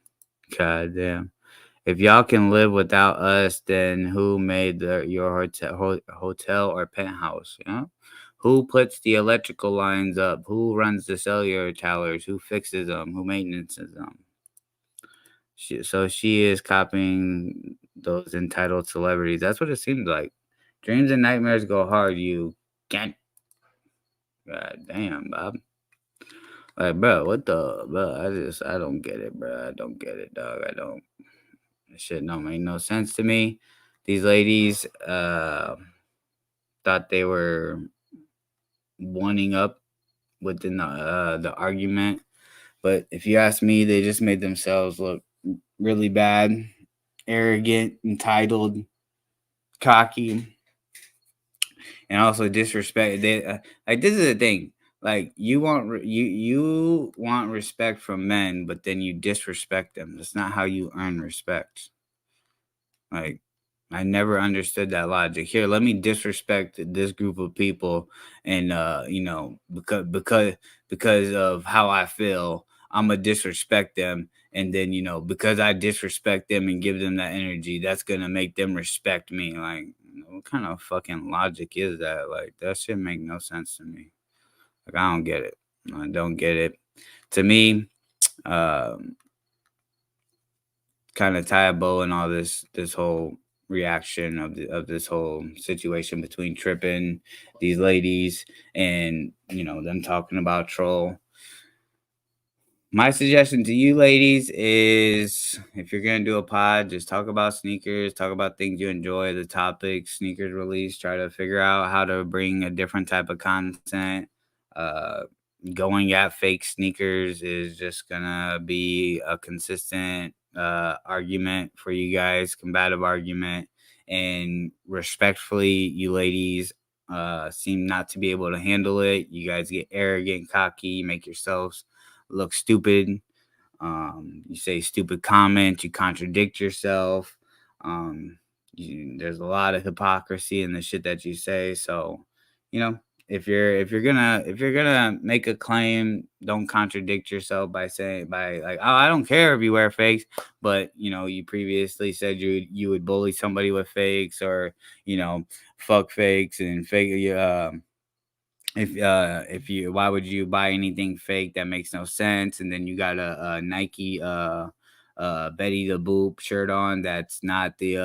God damn. If y'all can live without us, then who made your hotel or penthouse? You know, who puts the electrical lines up? Who runs the cellular towers? Who fixes them? Who maintenances them? So she is copying those entitled celebrities. That's what it seems like. Dreams and nightmares go hard. You can't. God damn, Bob. Like, bro, what the, bro? I don't get it, bro. I don't get it, dog. I don't. This shit don't make no sense to me. These ladies thought they were wanting up within the argument, but if you ask me, they just made themselves look really bad, arrogant, entitled, cocky, and also disrespect. They like this is the thing. Like you want respect from men, but then you disrespect them. That's not how you earn respect. Like I never understood that logic. Here, let me disrespect this group of people, and because of how I feel, I'm gonna disrespect them, and then because I disrespect them and give them that energy, that's gonna make them respect me. Like, what kind of fucking logic is that? Like, that shit make no sense to me. Like, I don't get it. I don't get it. To me, kind of tie a bow in all this whole reaction of this whole situation between Trippin, these ladies, and them talking about Troll. My suggestion to you ladies is if you're gonna do a pod, just talk about sneakers, talk about things you enjoy, the topics, sneakers release, try to figure out how to bring a different type of content. Uh Going at fake sneakers is just gonna be a consistent argument for you guys, combative argument, and respectfully, you ladies seem not to be able to handle it. You guys get arrogant, cocky, make yourselves look stupid. You say stupid comments, you contradict yourself. There's a lot of hypocrisy in the shit that you say. So, you know, if you're gonna make a claim, don't contradict yourself by saying like, oh, I don't care if you wear fakes, but you previously said you would bully somebody with fakes, or fuck fakes and fake. If you why would you buy anything fake? That makes no sense. And then you got a Nike Betty the Boop shirt on that's not the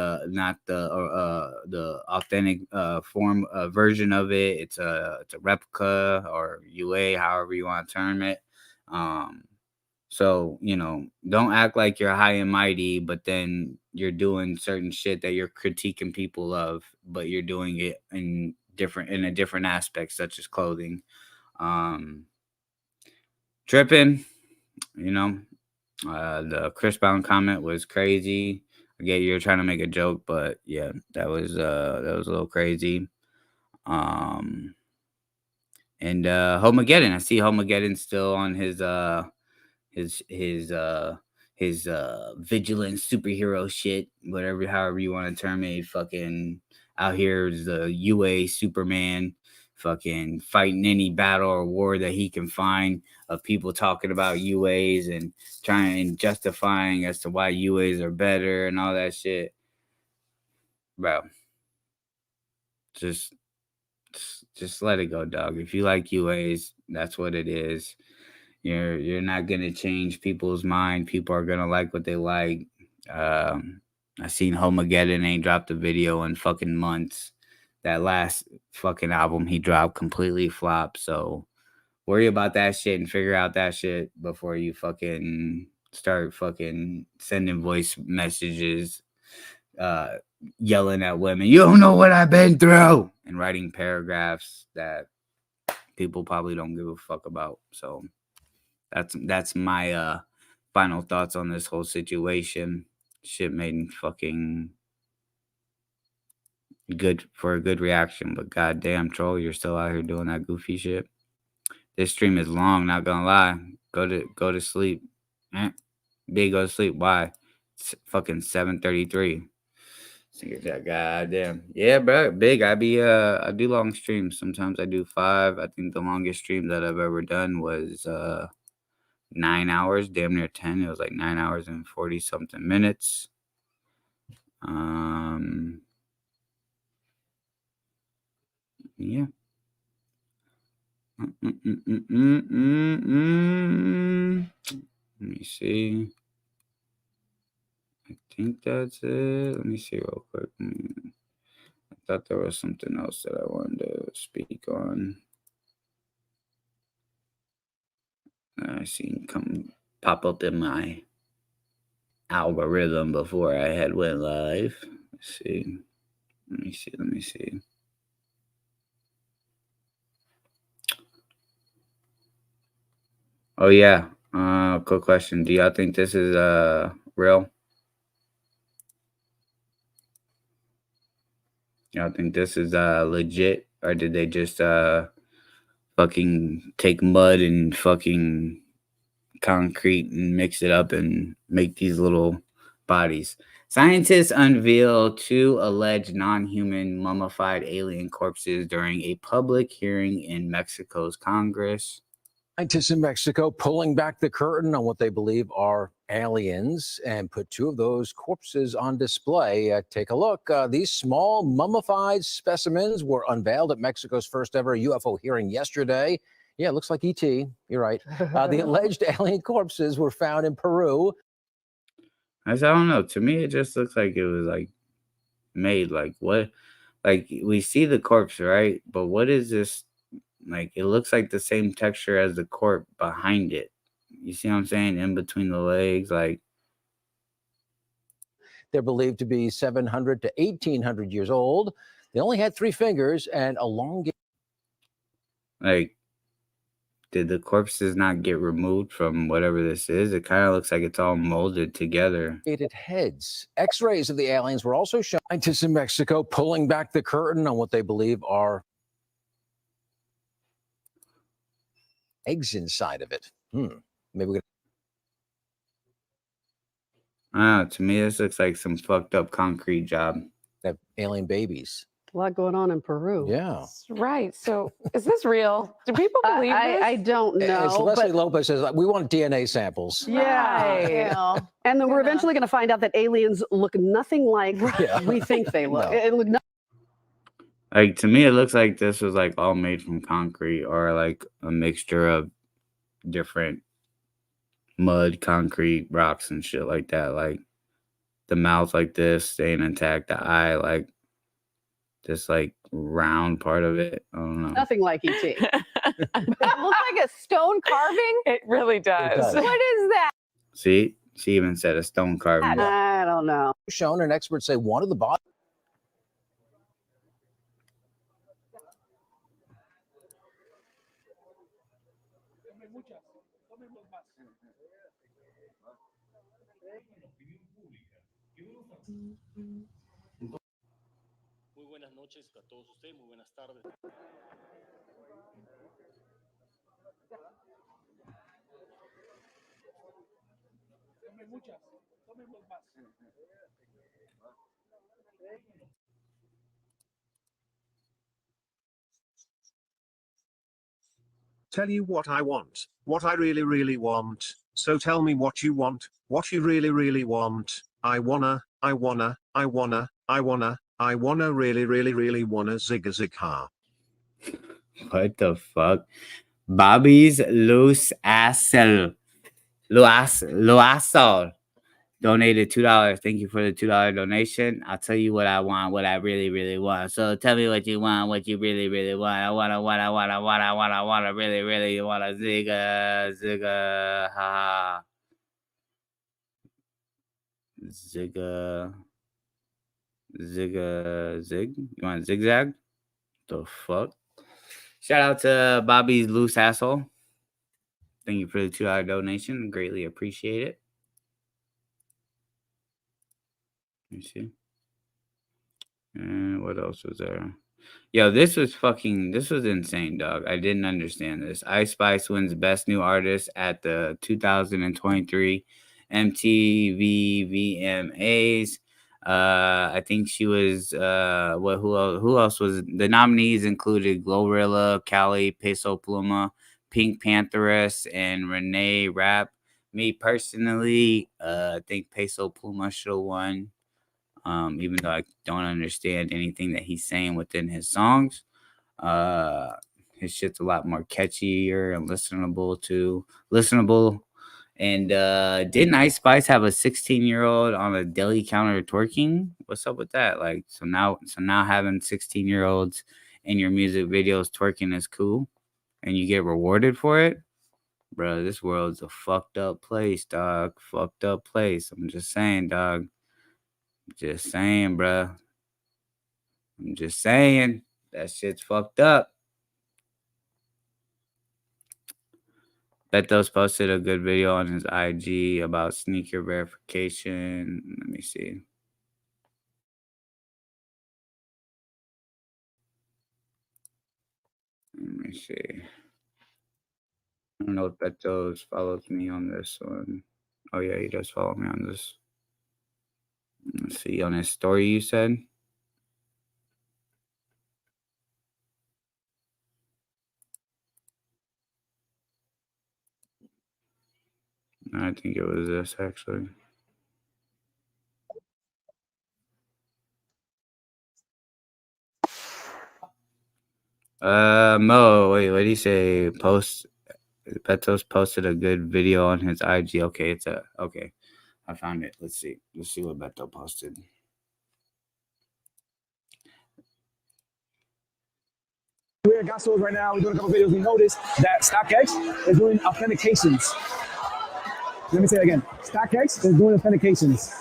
authentic form version of it. It's a replica or UA, however you want to term it. So don't act like you're high and mighty, but then you're doing certain shit that you're critiquing people of, but you're doing it in a different aspect, such as clothing. Tripping, the Chris Brown comment was crazy. I get you're trying to make a joke, but yeah, that was a little crazy. And Homageddon, I see Homageddon still on his vigilant superhero shit, however you want to term it. Fucking out here is the UA Superman, fucking fighting any battle or war that he can find, of people talking about UAs and trying and justifying as to why UAs are better and all that shit. Bro, just let it go, dog. If you like UAs, that's what it is. You're not gonna change people's mind. People are gonna like what they like. I seen Homageddon ain't dropped a video in fucking months. That last fucking album he dropped completely flopped. So worry about that shit and figure out that shit before you fucking start fucking sending voice messages, yelling at women. You don't know what I've been through, and writing paragraphs that people probably don't give a fuck about. So that's my final thoughts on this whole situation. Shit made fucking good for a good reaction, but goddamn, Troll, you're still out here doing that goofy shit. This stream is long, not gonna lie. Go to sleep. Big, go to sleep. Why? It's fucking 7:33. Goddamn. Yeah, bro. Big. I do long streams. Sometimes I do 5. I think the longest stream that I've ever done was 9 hours, damn near 10. It was like 9 hours and 40 something minutes. Yeah. Let me see. I think that's it. Let me see real quick. I thought there was something else that I wanted to speak on. I seen come pop up in my algorithm before I had went live. Let's see. Let me see. Oh yeah. Quick question. Do y'all think this is real? Y'all think this is legit, or did they just fucking take mud and fucking concrete and mix it up and make these little bodies? Scientists unveil 2 alleged non-human mummified alien corpses during a public hearing in Mexico's Congress. Scientists in Mexico pulling back the curtain on what they believe are aliens and put 2 of those corpses on display. Take a look. These small mummified specimens were unveiled at Mexico's first ever UFO hearing yesterday. Yeah, it looks like ET. You're right. The alleged alien corpses were found in Peru. I don't know. To me, it just looks like it was like made. Like what? Like we see the corpse, right? But what is this? Like it looks like the same texture as the corpse behind it. You see what I'm saying? In between the legs, like They're believed to be 700 to 1800 years old. They only had 3 fingers and elongated. Like, did the corpses not get removed from whatever this is? It kind of looks like it's all molded together. Heads. X-rays of the aliens were also shown. Scientists in Mexico pulling back the curtain on what they believe are eggs inside of it. Maybe we To me, this looks like some fucked up concrete job. have alien babies. A lot going on in Peru. Yeah. Right. So is this real? Do people believe this? I don't know. As Leslie Lopez says, we want DNA samples. Yeah. And then we're eventually going to find out that aliens look nothing like we think they look. No. It look Like, to me, it looks like this was like all made from concrete or like a mixture of different mud, concrete, rocks, and shit like that. Like the mouth like this, staying intact, the eye like this like round part of it. I don't know. nothing like ET. It looks like a stone carving. It really does. does. What is that? See? She even said a stone carving. I don't know. Shown, and experts say one of the bodies. Muy buenas noches a todos ustedes, muy buenas tardes. Tell you what I want, what I really, really want. So tell me what you want, what you really, really want. I wanna really, really, really wanna zig a zig ha. What the fuck? Bobby's Loose Assel. Loasol donated $2. Thank you for the $2 donation. I'll tell you what I want, what I really, really want. So tell me what you want, what you really, really want. I wanna really, really wanna zigga, ha. Zig. You want zigzag? The fuck? Shout out to Bobby's Loose Asshole. Thank you for the $2 donation. Greatly appreciate it. Let me see. And what else was there? Yo, this was insane, dog. I didn't understand this. Ice Spice wins Best New Artist at the 2023 MTV VMAs. I think she was who else was the nominees included Glorilla, Cali, Peso Pluma, Pink Pantheress, and Renee Rapp. Me personally, I think Peso Pluma should have won. Even though I don't understand anything that he's saying within his songs. His shit's a lot more catchier and listenable. And didn't Ice Spice have a 16-year-old on a deli counter twerking? What's up with that? Like, so now having 16-year-olds in your music videos twerking is cool, and you get rewarded for it, bro. This world's a fucked up place, dog. Fucked up place. I'm just saying, dog. Just saying, bro. I'm just saying that shit's fucked up. Beto's posted a good video on his IG about sneaker verification. Let me see. I don't know if Beto's follows me on this one. Oh, yeah, he does follow me on this. Let's see. On his story, you said? I think it was this, actually. Mo, wait, what did he say? Betos posted a good video on his IG. Okay, okay. I found it. Let's see what Beto posted. We're at Gospels right now. We're doing a couple videos. We noticed that StockX is doing authentications. Let me say it again. StockX is doing authentications.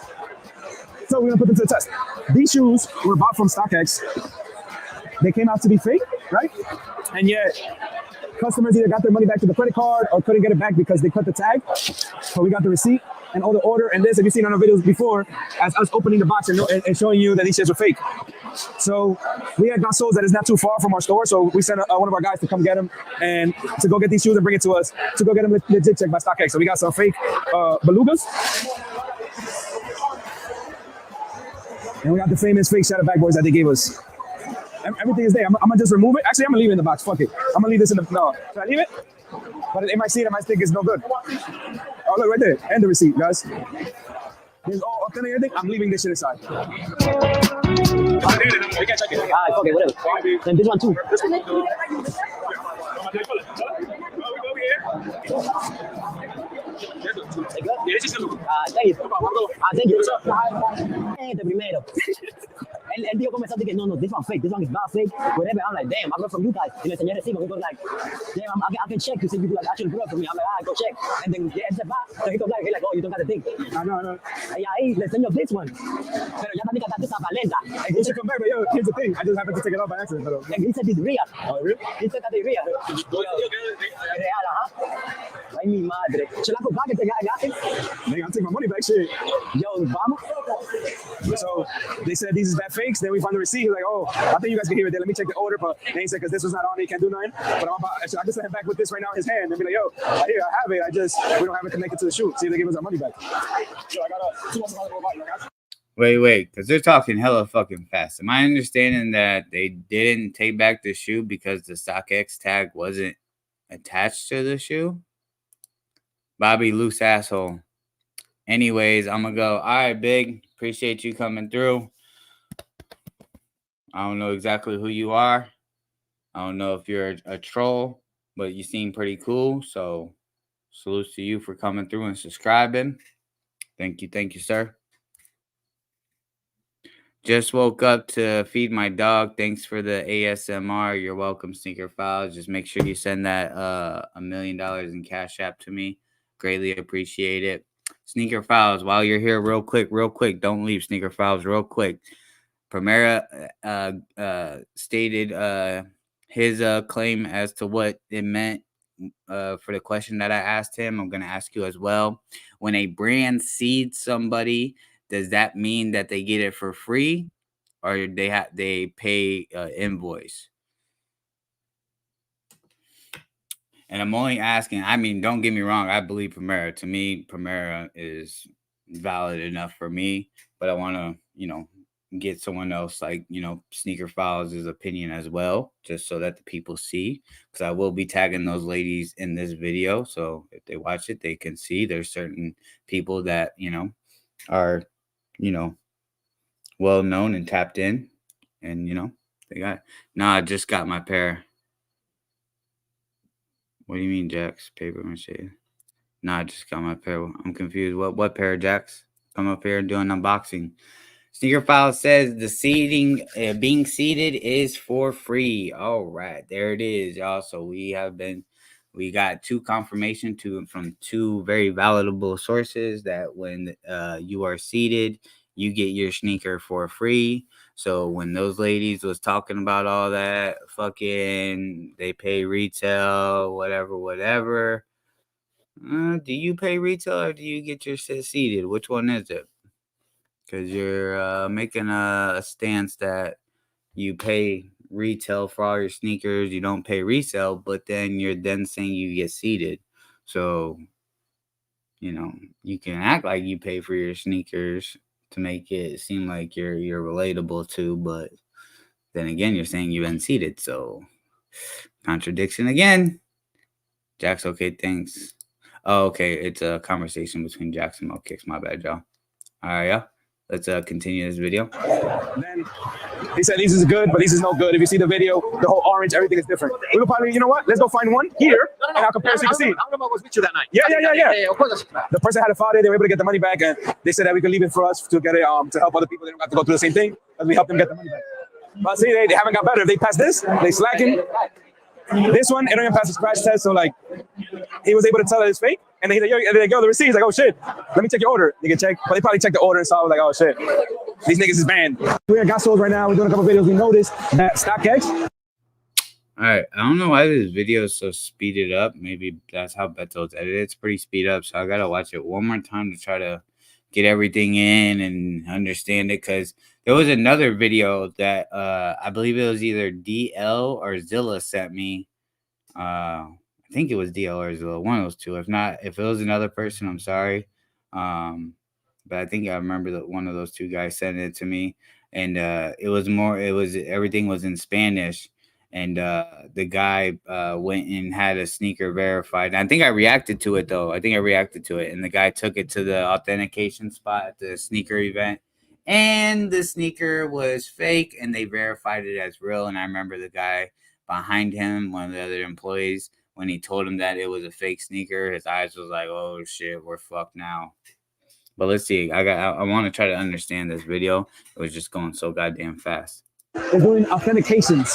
So we're gonna put them to the test. These shoes were bought from StockX. They came out to be fake, right? And yet, customers either got their money back to the credit card or couldn't get it back because they cut the tag. So we got the receipt and all the order. And this, have you seen on our videos before, as us opening the box and showing you that these shits are fake. So we had got souls that is not too far from our store. So we sent one of our guys to come get them and to go get these shoes and bring it to us to go get them legit checked by StockX. So we got some fake belugas. And we got the famous fake shadow backboards that they gave us. Everything is there. I'm gonna just remove it. Actually, I'm gonna leave it in the box. Fuck it. I'm gonna leave this in the, no. Should I leave it? But it might see it, I might think it's no good. Oh, look right there. And the receipt, guys. There's all authentic everything. I'm leaving this shit aside. We can't check it. Okay, whatever. Then this one too. Thank you. Thank you. Este primero. Él dijo comenzando que no, this one fake, this one is not fake, whatever. I'm like, damn, I learned from you guys. Y le enseñé recibo. He goes like, damn, I can check to see if you like actually grew up for me. I'm like, go check. And then yeah, so he goes like, oh, you don't got to think. I know. Y ahí le enseño this one. Pero ya también cantaste esa valenta. And he should come back, but yo, here's the thing. I just happened to take it off by accident. But, and he said it's real. Oh, really? He said that it's real. Real, Ay, mi madre. Should I go back and take it? Nigga, I'll take my money back, shit. Yo, vamos. So they said these is bad fakes. Then we found the receipt. He's like, oh, I think you guys can hear it there. Let me check the order. But then he said, because this was not on, he can't do nothing. But I just let him back with this right now in his hand and be like, yo, here, I have it. We don't have it connected to the shoe. See if they give us our money back. So I got Wait, because they're talking hella fucking fast. Am I understanding that they didn't take back the shoe because the StockX tag wasn't attached to the shoe? Bobby, loose asshole. Anyways, I'm gonna go. All right, Big. Appreciate you coming through. I don't know exactly who you are. I don't know if you're a troll, but you seem pretty cool. So salute to you for coming through and subscribing. Thank you, sir. Just woke up to feed my dog. Thanks for the ASMR. You're welcome, Sneaker Files. Just make sure you send that $1 million in Cash App to me. Greatly appreciate it. Sneaker Files, while you're here, real quick. Don't leave, Sneaker Files, real quick. Primera stated his claim as to what it meant for the question that I asked him. I'm going to ask you as well. When a brand seeds somebody, does that mean that they get it for free, or they pay invoice? And I'm only asking. I mean, don't get me wrong. I believe Primera. To me, Primera is valid enough for me. But I want to, get someone else like, Sneaker Files' opinion as well, just so that the people see. Because I will be tagging those ladies in this video. So if they watch it, they can see there's certain people that, are, well known and tapped in. And, they got, I just got my pair. What do you mean, Jax? Paper mache. I just got my pair. I'm confused. What pair, Jax? Come up here and do an unboxing. Sneaker File says the seating, being seated is for free. All right, there it is, y'all. So we got two confirmation from two very valuable sources that when you are seated, you get your sneaker for free. So when those ladies was talking about all that, fucking, they pay retail, whatever. Do you pay retail or do you get your shit seated? Which one is it? Because you're making a stance that you pay retail for all your sneakers, you don't pay resale, but then you're saying you get seated. So, you can act like you pay for your sneakers to make it seem like you're relatable too, but then again, you're saying you've been seated. So, contradiction again. Jax, okay, thanks. Oh, okay, it's a conversation between Jax and Mo Kicks. My bad, y'all. All right, yeah. Let's continue this video. Then he said these is good, but these is no good. If you see the video, the whole orange, everything is different. We will probably, you know what? Let's go find one here, and I'll compare so you can see. I was with you that night. Yeah. Of course. The person had a file there. They were able to get the money back, and they said that we could leave it for us to get it to help other people. They don't have to go through the same thing, and we help them get the money back. But see, they haven't got better. If they pass this, they slacking. This one, it don't even pass the scratch test. So like, he was able to tell that it's fake. And then he's like, yo, the receipt. He's like, oh shit, let me check your order. They can check, but they probably checked the order and saw like, oh shit, these niggas is banned. We're at Got Souls right now. We're doing a couple videos. We noticed that StockX. All right, I don't know why this video is so speeded up. Maybe that's how Beto's edited. It's pretty speed up, so I gotta watch it one more time to try to get everything in and understand it. Because there was another video that I believe it was either DL or Zilla sent me. I think it was DL or Zilla, one of those two. If it was another person, I'm sorry. But I think I remember that one of those two guys sent it to me, and everything was in Spanish. And the guy went and had a sneaker verified. And I think I reacted to it, though. And the guy took it to the authentication spot at the sneaker event. And the sneaker was fake, and they verified it as real. And I remember the guy behind him, one of the other employees, when he told him that it was a fake sneaker, his eyes was like, oh, shit, we're fucked now. But let's see. I want to try to understand this video. It was just going so goddamn fast. They're doing authentications.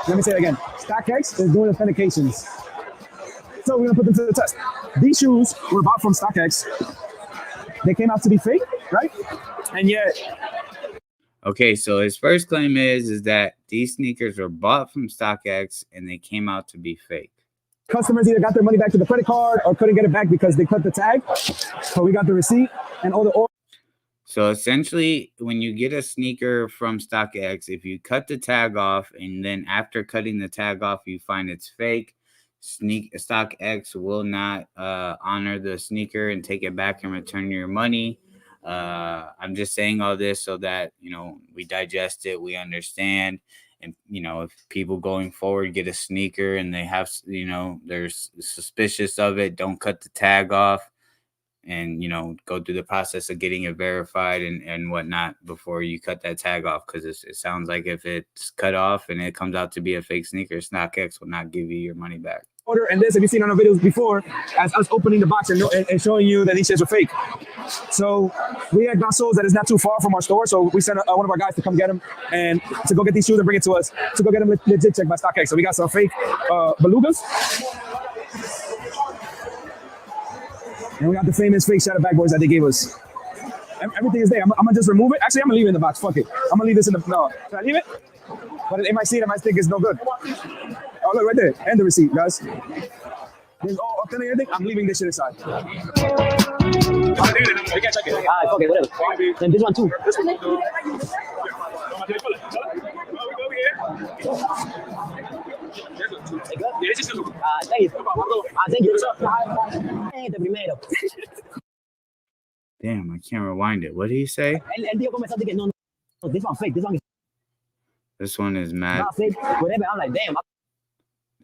Let me say it again. StockX is doing authentications. So we're going to put them to the test. These shoes were bought from StockX. They came out to be fake, right? And yet... Okay, so his first claim is that these sneakers were bought from StockX and they came out to be fake. Customers either got their money back to the credit card or couldn't get it back because they cut the tag. So we got the receipt and all the orders. So essentially, when you get a sneaker from StockX, if you cut the tag off and then after cutting the tag off, you find it's fake, StockX will not honor the sneaker and take it back and return your money. I'm just saying all this so that, we digest it, we understand. And, if people going forward get a sneaker and they have, they're suspicious of it, don't cut the tag off and, go through the process of getting it verified and whatnot before you cut that tag off. Because it sounds like if it's cut off and it comes out to be a fake sneaker, StockX will not give you your money back. Order, and this, have you seen on our videos before, as us opening the box and showing you that these shirts are fake. So we had Got Souls that is not too far from our store, so we sent one of our guys to come get them and to go get these shoes and bring it to us to go get them legit checked by StockX. So we got some fake belugas, and we got the famous fake shadow back boys that they gave us. Everything is there. I'm gonna just remove it. Actually, I'm gonna leave it in the box. Fuck it. I'm gonna leave this in the no. Can I leave it? But they might see it. I might think it's no good. Oh, look right there. And the receipt, guys. There's all authentic everything. I'm leaving this shit inside. We can check it. Fuck it, whatever. And this one too. This one. Thank you. Thank you. Este primero. Damn, I can't rewind it. What did he say? El tío comenzó a decir que no, this one fake. This one is This one is mad. not fake. Whatever. I'm like, damn.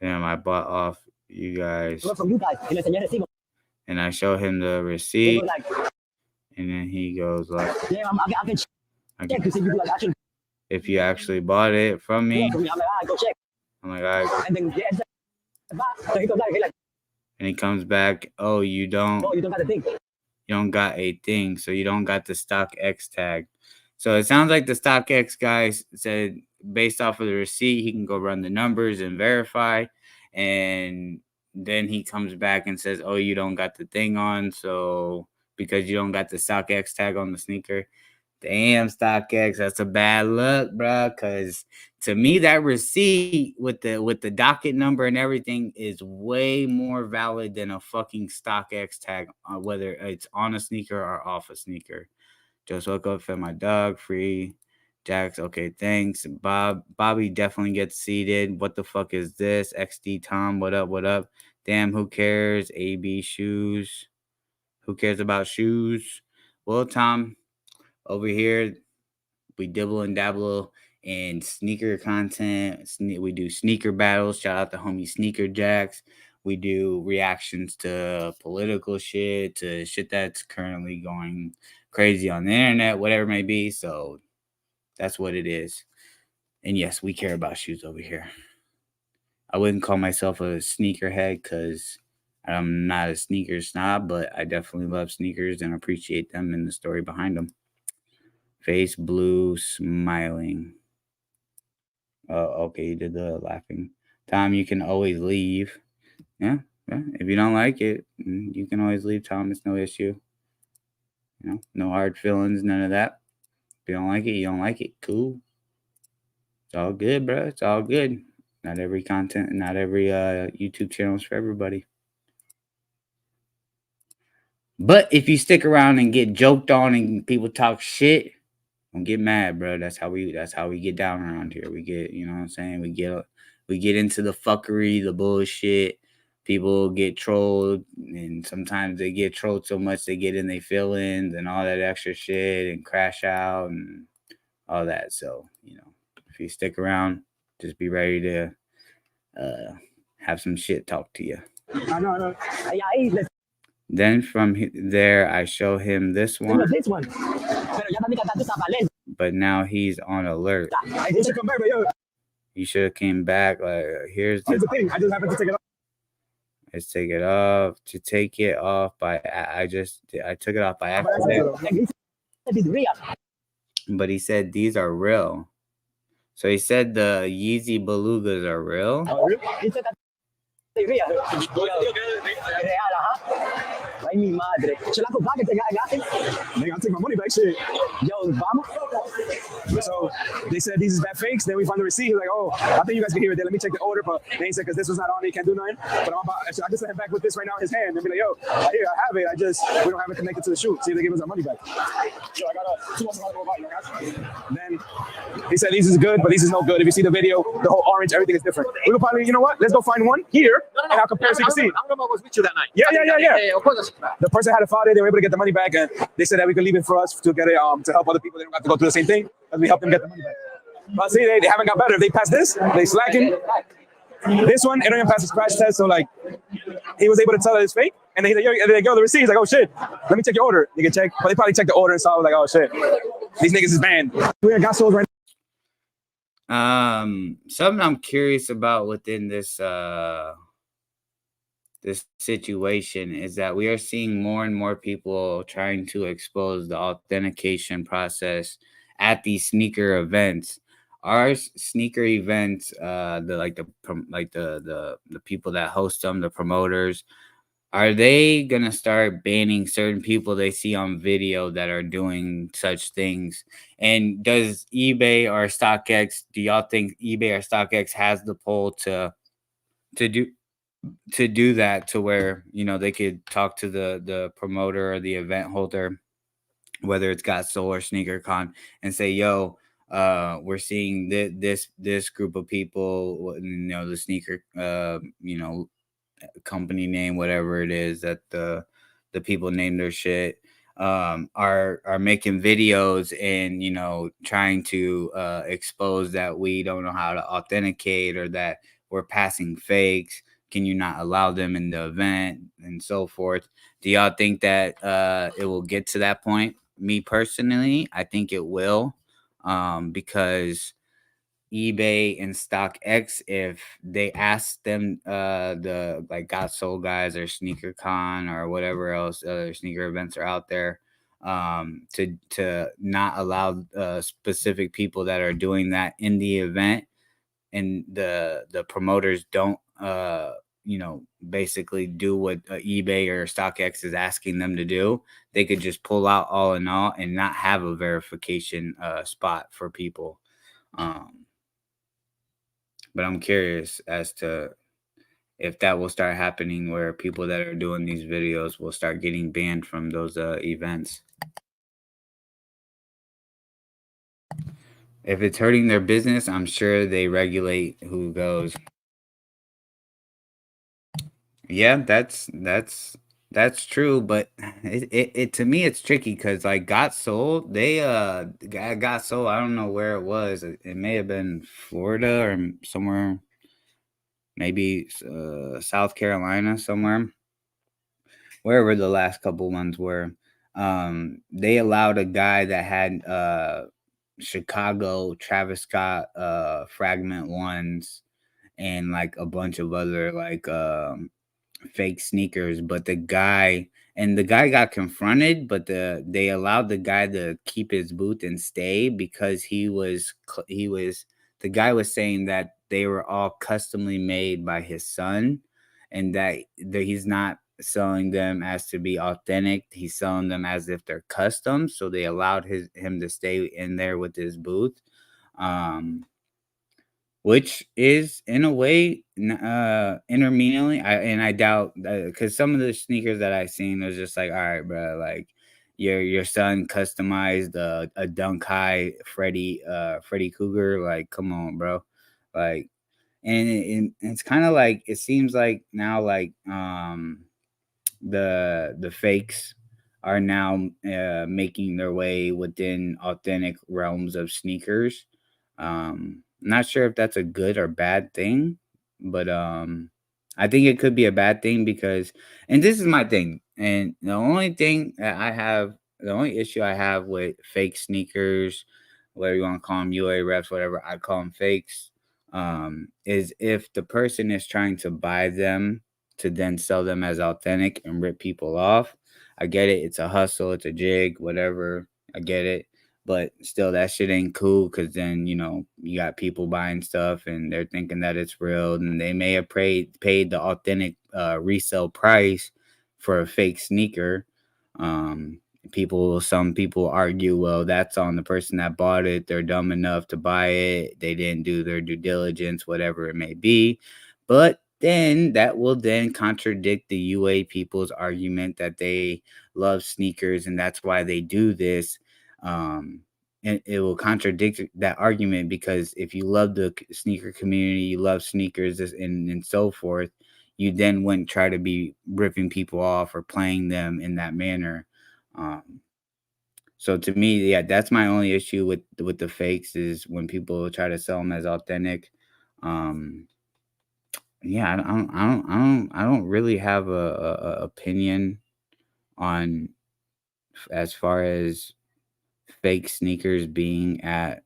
Damn, I bought off you guys. I from you guys. Y le enseñé el recibo. And I show him the He receipt. was like, And then he goes like, damn, I can check to see if you guys actually if you actually bought it from me. I'm like, all right, go check. I'm like, all right. And then so he comes back. He's like, And he comes back, oh, you don't got the thing. You don't got a thing, so you don't got the stock X tag. So it sounds like the stock X guy said based off of the receipt, he can go run the numbers and verify. And then he comes back and says, oh, you don't got the thing on. So because you don't got the stock X tag on the sneaker. Damn, StockX, that's a bad look, bro. Because to me, that receipt with the docket number and everything is way more valid than a fucking StockX tag, whether it's on a sneaker or off a sneaker. Just woke up, fed my dog, free. Jax, okay, thanks. Bobby definitely gets seated. What the fuck is this? XD Tom, what up, what up? Damn, who cares? AB shoes. Who cares about shoes? Well, Tom, over here, we dibble and dabble in sneaker content. We do sneaker battles. Shout out to homie Sneaker Jacks. We do reactions to political shit, to shit that's currently going crazy on the internet, whatever it may be. So that's what it is. And yes, we care about shoes over here. I wouldn't call myself a sneakerhead because I'm not a sneaker snob, but I definitely love sneakers and appreciate them and the story behind them. Face blue, smiling. Oh, okay, you did the laughing. Tom, you can always leave. Yeah. If you don't like it, you can always leave, Tom. It's no issue. You know, no hard feelings, none of that. If you don't like it, you don't like it. Cool. It's all good, bro. It's all good. Not every content, not every YouTube channel is for everybody. But if you stick around and get joked on and people talk shit, don't get mad, bro. That's how we get down around here. We get, you know what I'm saying? We get into the fuckery, the bullshit. People get trolled, and sometimes they get trolled so much they get in their feelings and all that extra shit and crash out and all that. So, you know, if you stick around, just be ready to have some shit talk to you. I know. Then from there, I show him this one. But now he's on alert. You should have came back. Like, here's the thing. I just happened to take it off. Let's take it off. To take it off by I took it off by accident. But he said these are real. So he said the Yeezy Belugas are real. Ay, mi madre. Chelaco, back and They gotta take my money back, shit. Yo, vamos. So they said these is bad fakes. Then we found the receipt. He's like, oh, I think you guys can hear it there. Let me check the order. But they said because this was not on, he can't do nothing. But I just sent him back with this right now in his hand and be like, yo, I have it. We don't have it connected to the shoe. See if they give us our money back. Yo, I got 2 months about. Then he said these is good, but these is no good. If you see the video, the whole orange, everything is different. We will probably, you know what? Let's go find one here and I'll compare so you can see. I remember I was with you that night. Yeah. Of course. The person had a file there. They were able to get the money back, and they said that we could leave it for us to get it to help other people. They don't have to go through the same thing, and we help them get the money back. But see, they haven't got better. If they pass this, they slacking. This one, it don't even pass the scratch test. So like, he was able to tell that it's fake, and then he's like, yo, there you go, the receipt. He's like, oh shit, let me check your order. They can check, but they probably checked the order and saw like, oh shit, these niggas is banned. We got sold right now. Something I'm curious about within this this situation is that we are seeing more and more people trying to expose the authentication process at these sneaker events. Our sneaker events, the people that host them, the promoters, are they gonna start banning certain people they see on video that are doing such things? And does eBay or StockX, do y'all think eBay or StockX has the pull to do that, to where, you know, they could talk to the promoter or the event holder, whether it's Got Soul or SneakerCon, and say, yo, we're seeing this group of people, the sneaker, company name, whatever it is that the people name their shit, are making videos and trying to expose that we don't know how to authenticate, or that we're passing fakes. Can you not allow them in the event and so forth? Do y'all think that it will get to that point? Me personally, I think it will, because eBay and StockX, if they ask them, the like Got Soul guys or Sneaker Con or whatever else other sneaker events are out there, to not allow specific people that are doing that in the event, and the promoters don't basically do what eBay or StockX is asking them to do, they could just pull out all in all and not have a verification spot for people. But I'm curious as to if that will start happening, where people that are doing these videos will start getting banned from those events. If it's hurting their business, I'm sure they regulate who goes. Yeah, that's true, but it to me it's tricky because like Got Sold, they Got Sold. I don't know where it was. It may have been Florida or somewhere, maybe South Carolina, somewhere, wherever the last couple ones were. They allowed a guy that had Chicago Travis Scott fragment ones, and like a bunch of other like fake sneakers, but the guy got confronted, but they allowed the guy to keep his booth and stay because the guy was saying that they were all customly made by his son, and that he's not selling them as to be authentic. He's selling them as if they're custom, so they allowed him to stay in there with his booth. Which is in a way intermediately, I doubt that, because some of the sneakers that I seen was just like, all right, bro, like your son customized a Dunk High Freddy Cougar, like come on, bro, like, and it's kind of like it seems like now, like the fakes are now making their way within authentic realms of sneakers. Not sure if that's a good or bad thing, but I think it could be a bad thing because, and this is my thing, and the only issue I have with fake sneakers, whatever you want to call them, UA reps, whatever I call them, fakes, is if the person is trying to buy them to then sell them as authentic and rip people off. I get it. It's a hustle. It's a jig, whatever. I get it. But still, that shit ain't cool, because then, you got people buying stuff and they're thinking that it's real, and they may have paid the authentic resale price for a fake sneaker. Some people argue, well, that's on the person that bought it. They're dumb enough to buy it. They didn't do their due diligence, whatever it may be. But then that will then contradict the UA people's argument that they love sneakers and that's why they do this. And it will contradict that argument, because if you love the sneaker community, you love sneakers and so forth, you then wouldn't try to be ripping people off or playing them in that manner. So to me, yeah, that's my only issue with the fakes, is when people try to sell them as authentic. Yeah, I don't really have a opinion on as far as fake sneakers being at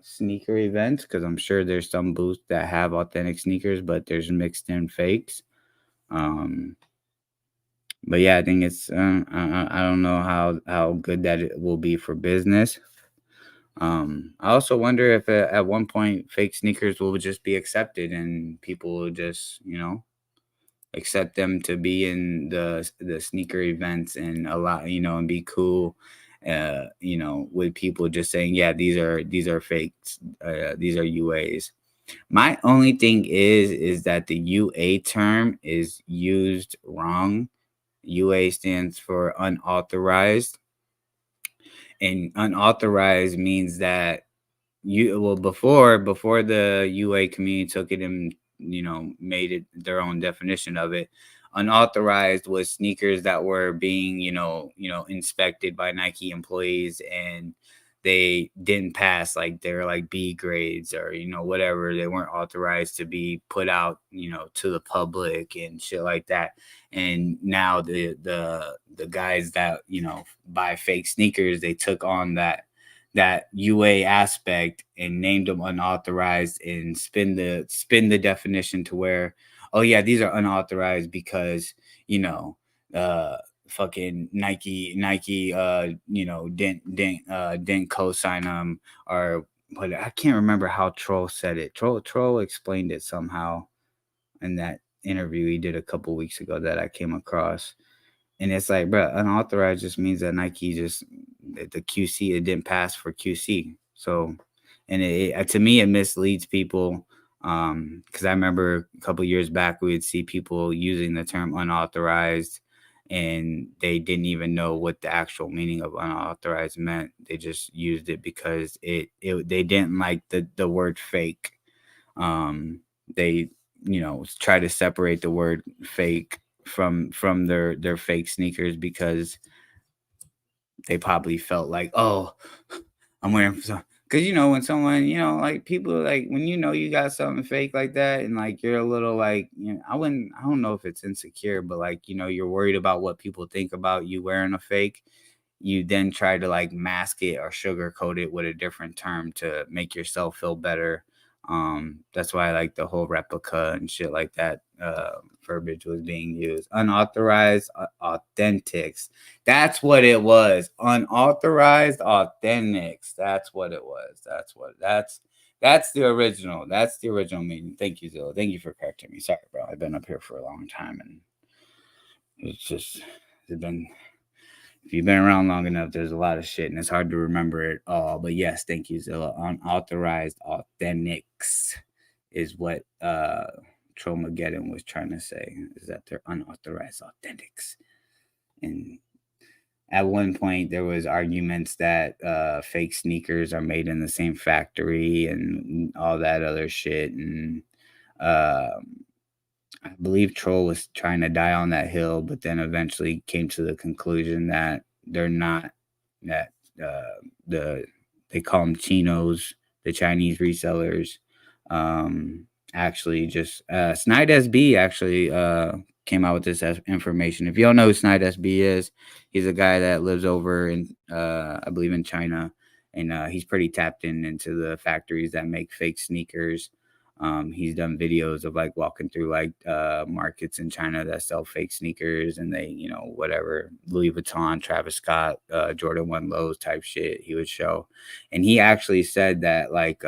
sneaker events, because I'm sure there's some booths that have authentic sneakers, but there's mixed in fakes. But yeah, I think it's I don't know how good that it will be for business. I also wonder if at one point fake sneakers will just be accepted and people will just accept them to be in the sneaker events and allow and be cool, with people just saying, yeah, these are fakes, these are UAs. My only thing is that the UA term is used wrong. UA stands for unauthorized, and unauthorized means that before the UA community took it and made it their own definition of it. Unauthorized was sneakers that were being inspected by Nike employees and they didn't pass, like they're like B grades or whatever. They weren't authorized to be put out to the public and shit like that. And now the guys that buy fake sneakers, they took on that UA aspect and named them unauthorized and spin the definition to where, oh yeah, these are unauthorized because fucking Nike didn't co-sign them, or but I can't remember how Troll said it. Troll explained it somehow in that interview he did a couple weeks ago that I came across. And it's like, bro, unauthorized just means that Nike the QC, it didn't pass for QC. So, and it to me, it misleads people. Because I remember a couple years back, we would see people using the term unauthorized and they didn't even know what the actual meaning of unauthorized meant. They just used it because they didn't like the word fake. They, try to separate the word fake from their fake sneakers because they probably felt like, oh, I'm wearing some, because when someone like people, like when you got something fake like that and like you're a little like I don't know if it's insecure, but like you're worried about what people think about you wearing a fake, you then try to like mask it or sugarcoat it with a different term to make yourself feel better. That's why like the whole replica and shit like that verbiage was being used. Unauthorized authentics. That's what it was. Unauthorized authentics. That's what it was. That's the original. That's the original meaning. Thank you, Zilla. Thank you for correcting me. Sorry, bro. I've been up here for a long time and it's been, if you've been around long enough, there's a lot of shit and it's hard to remember it all. But yes, thank you, Zilla. Unauthorized authentics is what Trollmageddon was trying to say, is that they're unauthorized authentics. And at one point there was arguments that fake sneakers are made in the same factory and all that other shit. And I believe Troll was trying to die on that hill, but then eventually came to the conclusion that they're not, that they call them chinos, the Chinese resellers. Actually just Snide SB actually came out with this information. If you don't know who Snide SB is, he's a guy that lives over in I believe in China, and he's pretty tapped into the factories that make fake sneakers. He's done videos of like walking through like markets in China that sell fake sneakers, and they, whatever, Louis Vuitton, Travis Scott, Jordan 1 lows type shit he would show. And he actually said that like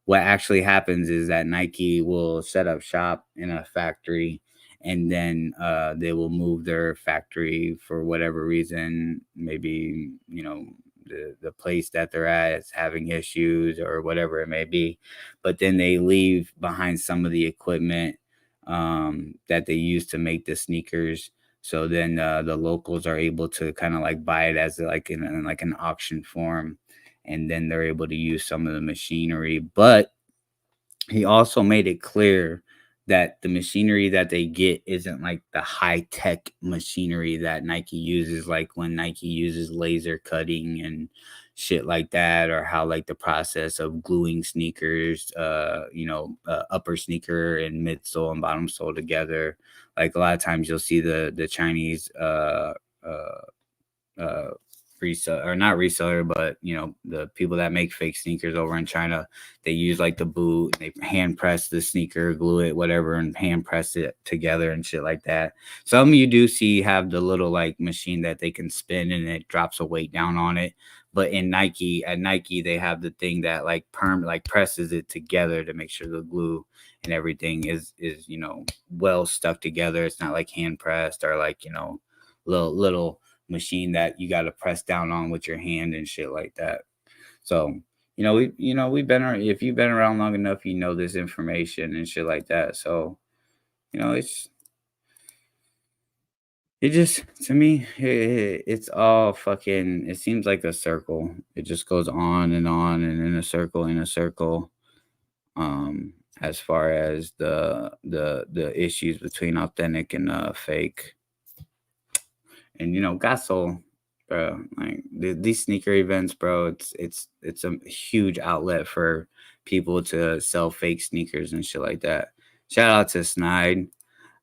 what actually happens is that Nike will set up shop in a factory and then they will move their factory for whatever reason. Maybe, the place that they're at is having issues or whatever it may be. But then they leave behind some of the equipment that they use to make the sneakers. So then the locals are able to kind of like buy it as like in like an auction form. And then they're able to use some of the machinery. But he also made it clear that the machinery that they get isn't like the high-tech machinery that Nike uses, like when Nike uses laser cutting and shit like that, or how like the process of gluing sneakers, upper sneaker and midsole and bottom sole together. Like a lot of times you'll see the Chinese reseller, or not reseller, but the people that make fake sneakers over in China, they use like the boot, they hand press the sneaker, glue it, whatever, and hand press it together and shit like that. Some you do see have the little like machine that they can spin and it drops a weight down on it. But at Nike, they have the thing that like presses it together to make sure the glue and everything is well stuck together. It's not like hand pressed or like little machine that you got to press down on with your hand and shit like that. So we've been around, if you've been around long enough, this information and shit like that. So it's It just, to me, it's all fucking, it seems like a circle. It just goes on and in a circle, as far as the issues between authentic and fake. And Gasol, bro, like these sneaker events, bro, it's a huge outlet for people to sell fake sneakers and shit like that. Shout out to Snide.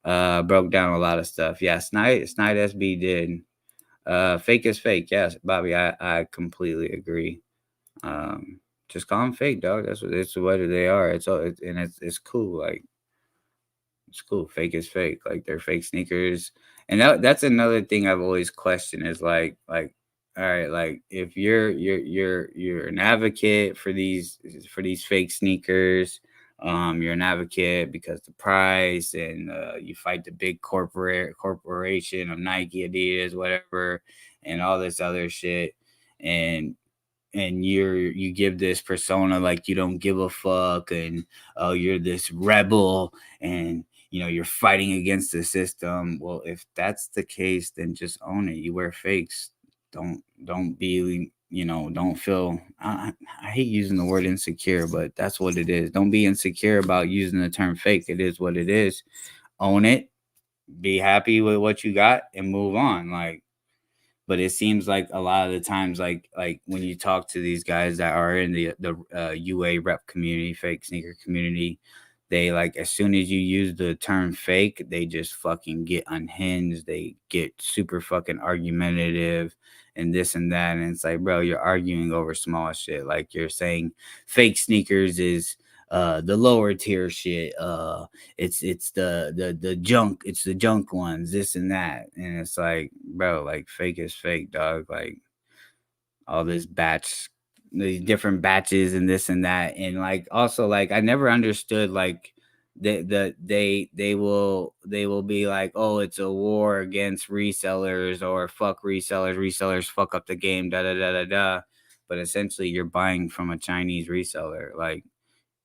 Broke down a lot of stuff. Yeah, Snide SB did. Fake is fake. Yes, Bobby, I completely agree. Just call them fake, dog. It's what they are. It's cool. Like, it's cool. Fake is fake. Like, they're fake sneakers. And that's another thing I've always questioned is all right, like if you're an advocate for these fake sneakers, you're an advocate because the price, and you fight the big corporation of Nike, Adidas, whatever, and all this other shit. And you give this persona like you don't give a fuck, and oh, you're this rebel, and you're fighting against the system. Well, if that's the case, then just own it. You wear fakes. Don't be, don't feel, I hate using the word insecure, but that's what it is. Don't be insecure about using the term fake. It is what it is. Own it, be happy with what you got, and move on. Like, but it seems like a lot of the times, like when you talk to these guys that are in the UA rep community, fake sneaker community, they, like, as soon as you use the term fake, they just fucking get unhinged. They get super fucking argumentative and this and that. And it's like, bro, you're arguing over small shit. Like, you're saying fake sneakers is the lower tier shit. It's the junk. It's the junk ones. This and that. And it's like, bro, like, fake is fake, dog. Like, all this these different batches and this and that. And like, also, like, I never understood, like, they will be like, oh, it's a war against resellers, or fuck resellers fuck up the game, da da da da da. But essentially, you're buying from a Chinese reseller. Like,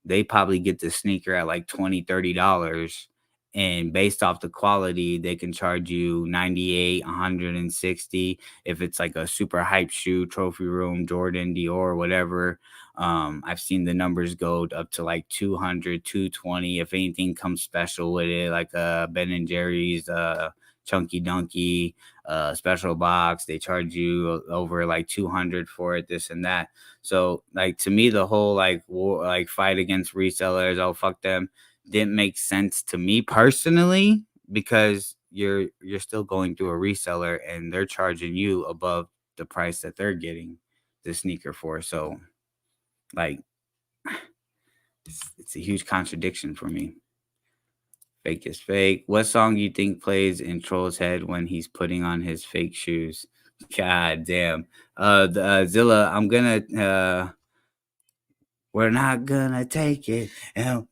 they probably get the sneaker at like $20-$30, and based off the quality, they can charge you 98, 160. If it's like a super hype shoe, Trophy Room, Jordan, Dior, whatever, I've seen the numbers go up to like 200, 220. If anything comes special with it, like Ben and Jerry's Chunky Donkey special box, they charge you over like 200 for it, this and that. So, like, to me, the whole like war, like fight against resellers, oh fuck them, didn't make sense to me personally, because you're still going through a reseller, and they're charging you above the price that they're getting the sneaker for. So, like, it's a huge contradiction for me. Fake is fake. What song do you think plays in Troll's head when he's putting on his fake shoes? God damn. Zilla, I'm gonna we're not gonna take it. We're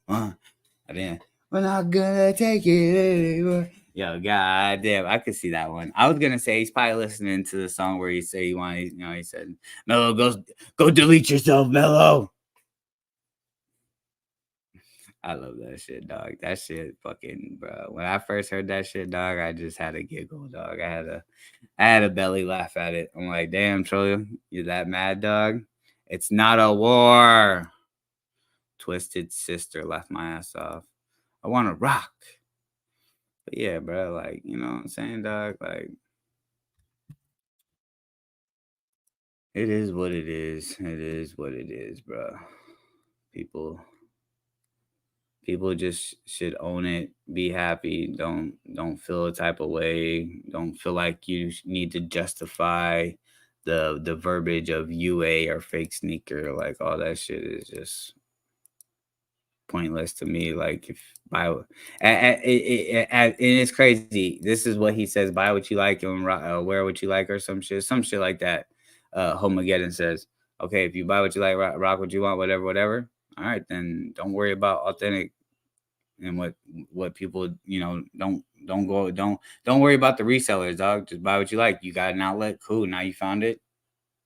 not gonna take it anymore. Yo, god damn, I could see that one. I was gonna say he's probably listening to the song where he said he said, Mello, go delete yourself, Mello. I love that shit, dog. That shit fucking, bro. When I first heard that shit, dog, I just had a giggle, dog. I had a belly laugh at it. I'm like, damn, Troll, you're that mad, dog? It's not a war. Twisted Sister left my ass off. I want to rock. But yeah, bro, like, you know what I'm saying, dog? Like, it is what it is. It is what it is, bro. People just should own it, be happy, don't feel a type of way, don't feel like you need to justify the verbiage of UA or fake sneaker. Like, all that shit is just pointless to me. Like, if and it's crazy. This is what he says: buy what you like and wear what you like, or some shit like that. Homageddon says, okay, if you buy what you like, rock what you want, whatever. All right, then don't worry about authentic and what people, don't worry about the resellers, dog. Just buy what you like. You got an outlet, cool. Now you found it,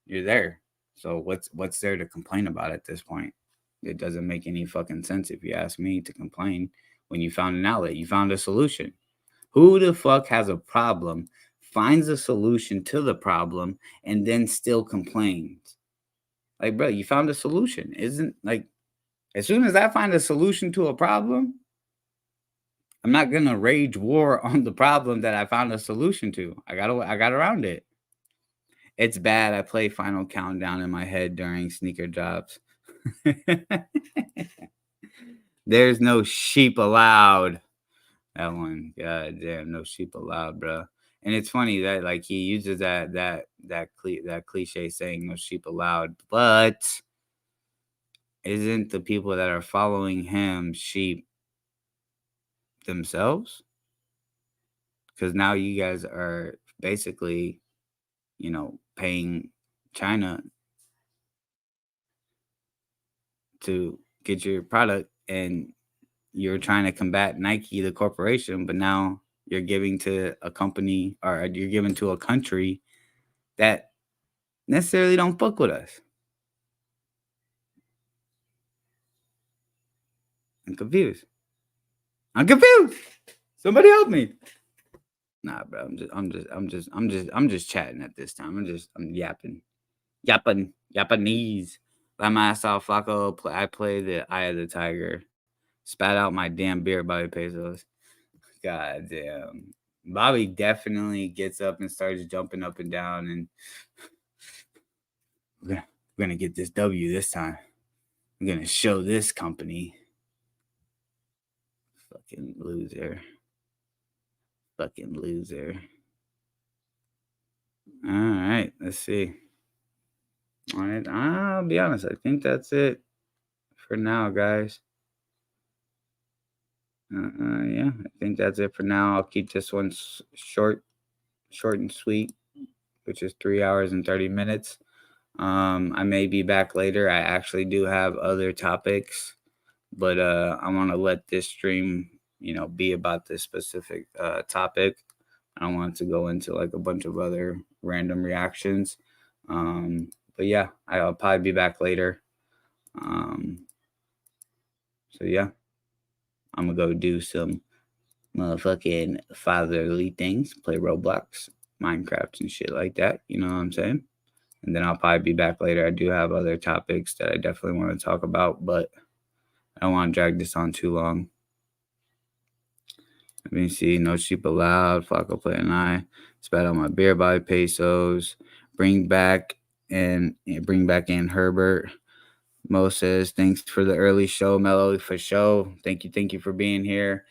you're there. So what's there to complain about at this point? It doesn't make any fucking sense, if you ask me, to complain when you found an outlet. You found a solution. Who the fuck has a problem finds a solution to the problem and then still complains. Like, bro, you found a solution. Isn't like as soon as I find a solution to a problem, I'm not gonna rage war on the problem that I found a solution to. I got around it. It's bad. I play Final Countdown in my head during sneaker drops. There's no sheep allowed. That one, god damn, no sheep allowed, bro. And it's funny that like he uses that cliche saying no sheep allowed, but isn't the people that are following him sheep themselves? Because now you guys are basically, paying China to get your product, and you're trying to combat Nike, the corporation, but now you're giving to a company, or you're giving to a country that necessarily don't fuck with us. I'm confused. Somebody help me. Nah, bro. I'm just chatting at this time. I'm yapping. Japanese. By my ass off, Flacco. I play the Eye of the Tiger. Spat out my damn beer, Bobby Pesos. God damn. Bobby definitely gets up and starts jumping up and down, and we're gonna get this W this time. We're gonna show this company. Fucking loser. All right, let's see. All right, I'll be honest. I think that's it for now, guys. Yeah, I think that's it for now. I'll keep this one short and sweet, which is 3 hours and 30 minutes. I may be back later. I actually do have other topics, but I want to let this stream, be about this specific topic. I don't want to go into like a bunch of other random reactions. But yeah, I'll probably be back later. So yeah, I'm gonna go do some motherfucking fatherly things, play Roblox, Minecraft, and shit like that. You know what I'm saying? And then I'll probably be back later. I do have other topics that I definitely want to talk about, but I don't want to drag this on too long. Let me see. No sheep allowed. Flacco play and I. Spat on my beer, Bobby Pesos. Bring back in Herbert. Mo says, thanks for the early show, Mello, for show. Thank you for being here.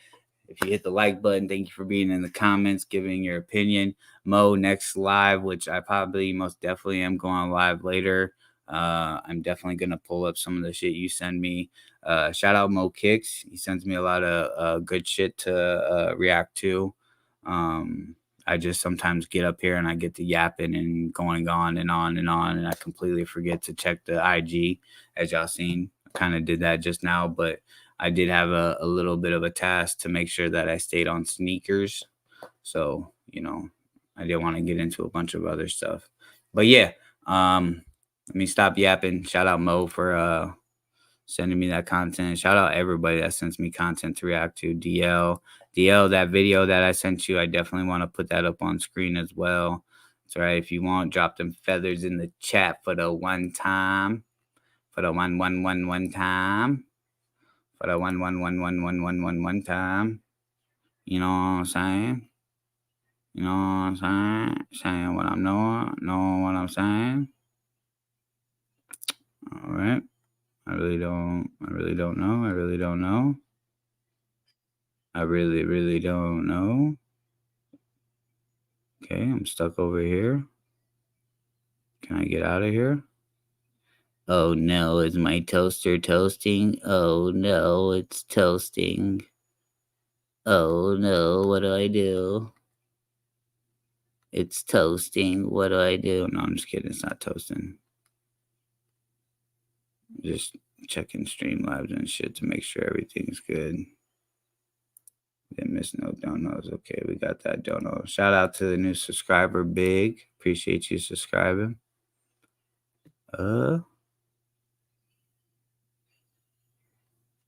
If you hit the like button, thank you for being in the comments, giving your opinion. Mo, next live, which I probably most definitely am going live later. I'm definitely going to pull up some of the shit you send me. Shout out Mo Kicks. He sends me a lot of good shit to react to. I just sometimes get up here and I get to yapping and going on and on and on, and I completely forget to check the IG, as y'all seen. I kind of did that just now, but I did have a little bit of a task to make sure that I stayed on sneakers. So, I didn't want to get into a bunch of other stuff. But yeah, let me stop yapping. Shout out Mo for sending me that content. Shout out everybody that sends me content to react to. DL, that video that I sent you, I definitely want to put that up on screen as well. That's right. If you want, drop them feathers in the chat for the one time. For the one time. For the one time. You know what I'm saying? You know what I'm saying? Saying what I'm knowing what I'm saying. All right. I really don't know. I really don't know. Okay, I'm stuck over here. Can I get out of here? Oh no, is my toaster toasting? Oh no, it's toasting. Oh no, what do I do? It's toasting. What do I do? No, I'm just kidding. It's not toasting. Just checking Streamlabs and shit to make sure everything's good. Didn't miss no donos. Okay, we got that dono. Shout out to the new subscriber, Big. Appreciate you subscribing. Yeah,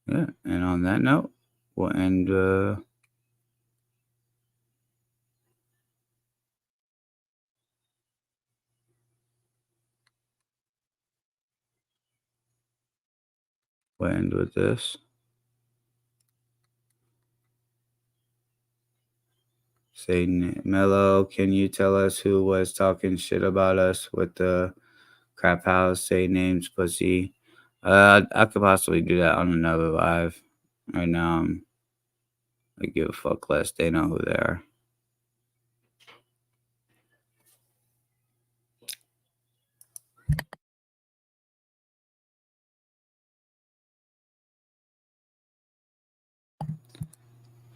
and on that note, we'll end We'll end with this. Say, Mello, can you tell us who was talking shit about us with the crap house? Say names, pussy. I could possibly do that on another live. Right now, I give a fuck less. They know who they are.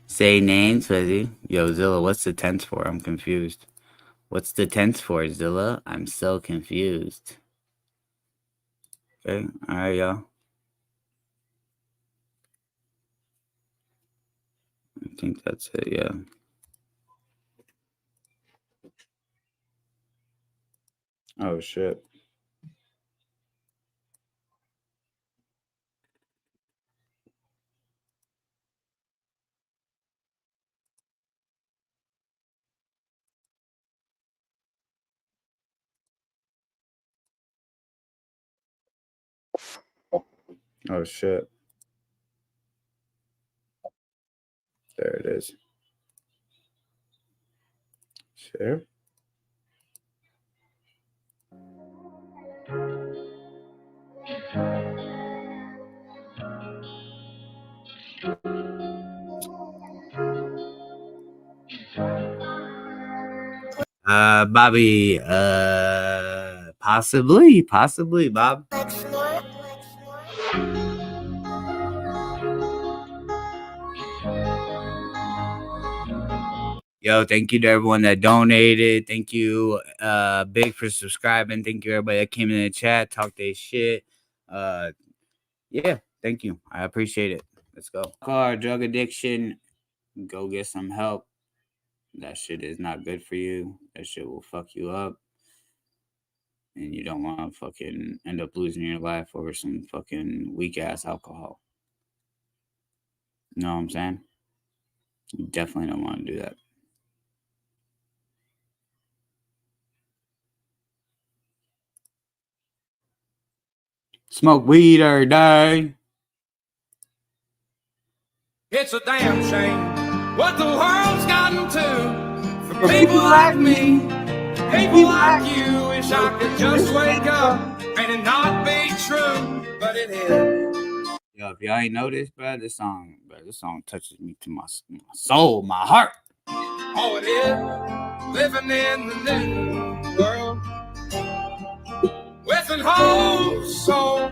Say names, pussy. Yo, Zilla, what's the tense for? I'm confused. What's the tense for, Zilla? I'm so confused. Okay, all right, y'all. I think that's it, yeah. Oh, shit. Oh, shit. There it is. Share. Bobby, possibly, Bob. Yo, thank you to everyone that donated. Thank you, Big, for subscribing. Thank you, everybody that came in the chat, talked their shit. Yeah, thank you. I appreciate it. Let's go. Drug addiction, go get some help. That shit is not good for you. That shit will fuck you up. And you don't want to fucking end up losing your life over some fucking weak ass alcohol. You know what I'm saying? You definitely don't want to do that. Smoke weed every day. It's a damn shame what the world's gotten to for people like me, people like you. Wish I could just wake up and it not be true, but it is. Yo, if y'all ain't noticed, bro, this song touches me to my soul, my heart. Oh, it is living in the new world with an whole soul.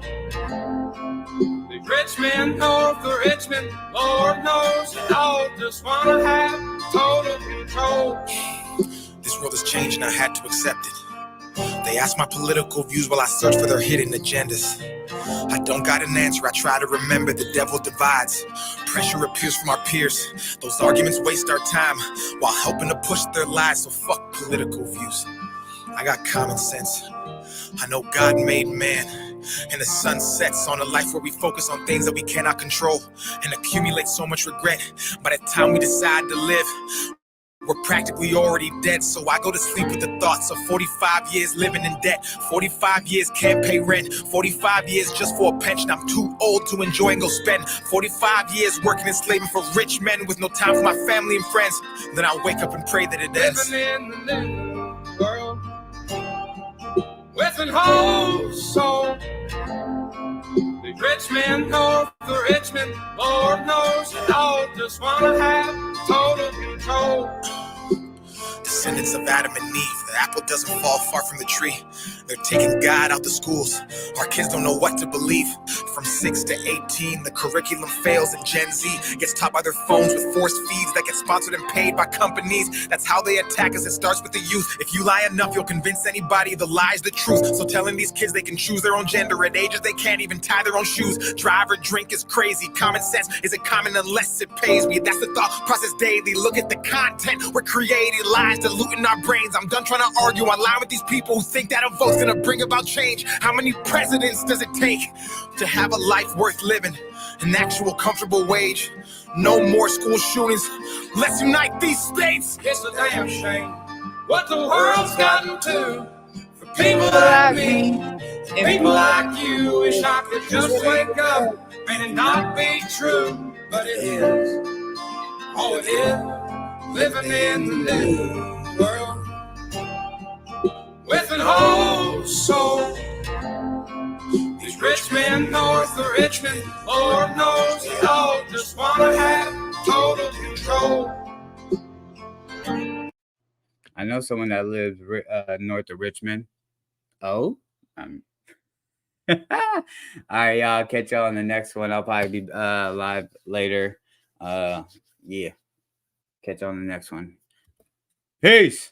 The rich men north, the rich men, Lord knows, they all just want to have total control. This world has changed and I had to accept it. They ask my political views while I search for their hidden agendas. I don't got an answer, I try to remember the devil divides. Pressure appears from our peers. Those arguments waste our time while helping to push their lies, so fuck political views. I got common sense. I know God made man, and the sun sets on a life where we focus on things that we cannot control and accumulate so much regret. By the time we decide to live, we're practically already dead. So I go to sleep with the thoughts of 45 years living in debt, 45 years can't pay rent, 45 years just for a pension I'm too old to enjoy and go spend, 45 years working and slaving for rich men with no time for my family and friends. Then I wake up and pray that it ends. Living in the new world with an whole soul. The rich men north, the rich men, Lord knows, they all just want to have total control. Descendants of Adam and Eve, the apple doesn't fall far from the tree. They're taking God out the schools. Our kids don't know what to believe. From 6 to 18, the curriculum fails and Gen Z gets taught by their phones with forced feeds that get sponsored and paid by companies. That's how they attack us, it starts with the youth. If you lie enough, you'll convince anybody the lie's the truth. So telling these kids they can choose their own gender at ages they can't even tie their own shoes. Drive or drink is crazy. Common sense isn't common unless it pays me. That's the thought process daily. Look at the content we're creating, lies diluting our brains. I'm done trying to argue online with these people who think that a vote's gonna bring about change. How many presidents does it take to have a life worth living? An actual comfortable wage. No more school shootings. Let's unite these states. It's a damn shame what the world's gotten to for people like me, people like you. Wish I could just wake up May it not be true, but it is. Oh, it is. Living in the new world with an old soul. These rich men north of Richmond, Lord knows they all just want to have total control. I know someone that lives north of Richmond. Oh, all right, y'all. Catch y'all on the next one. I'll probably be live later. Yeah. Catch y'all on the next one. Peace.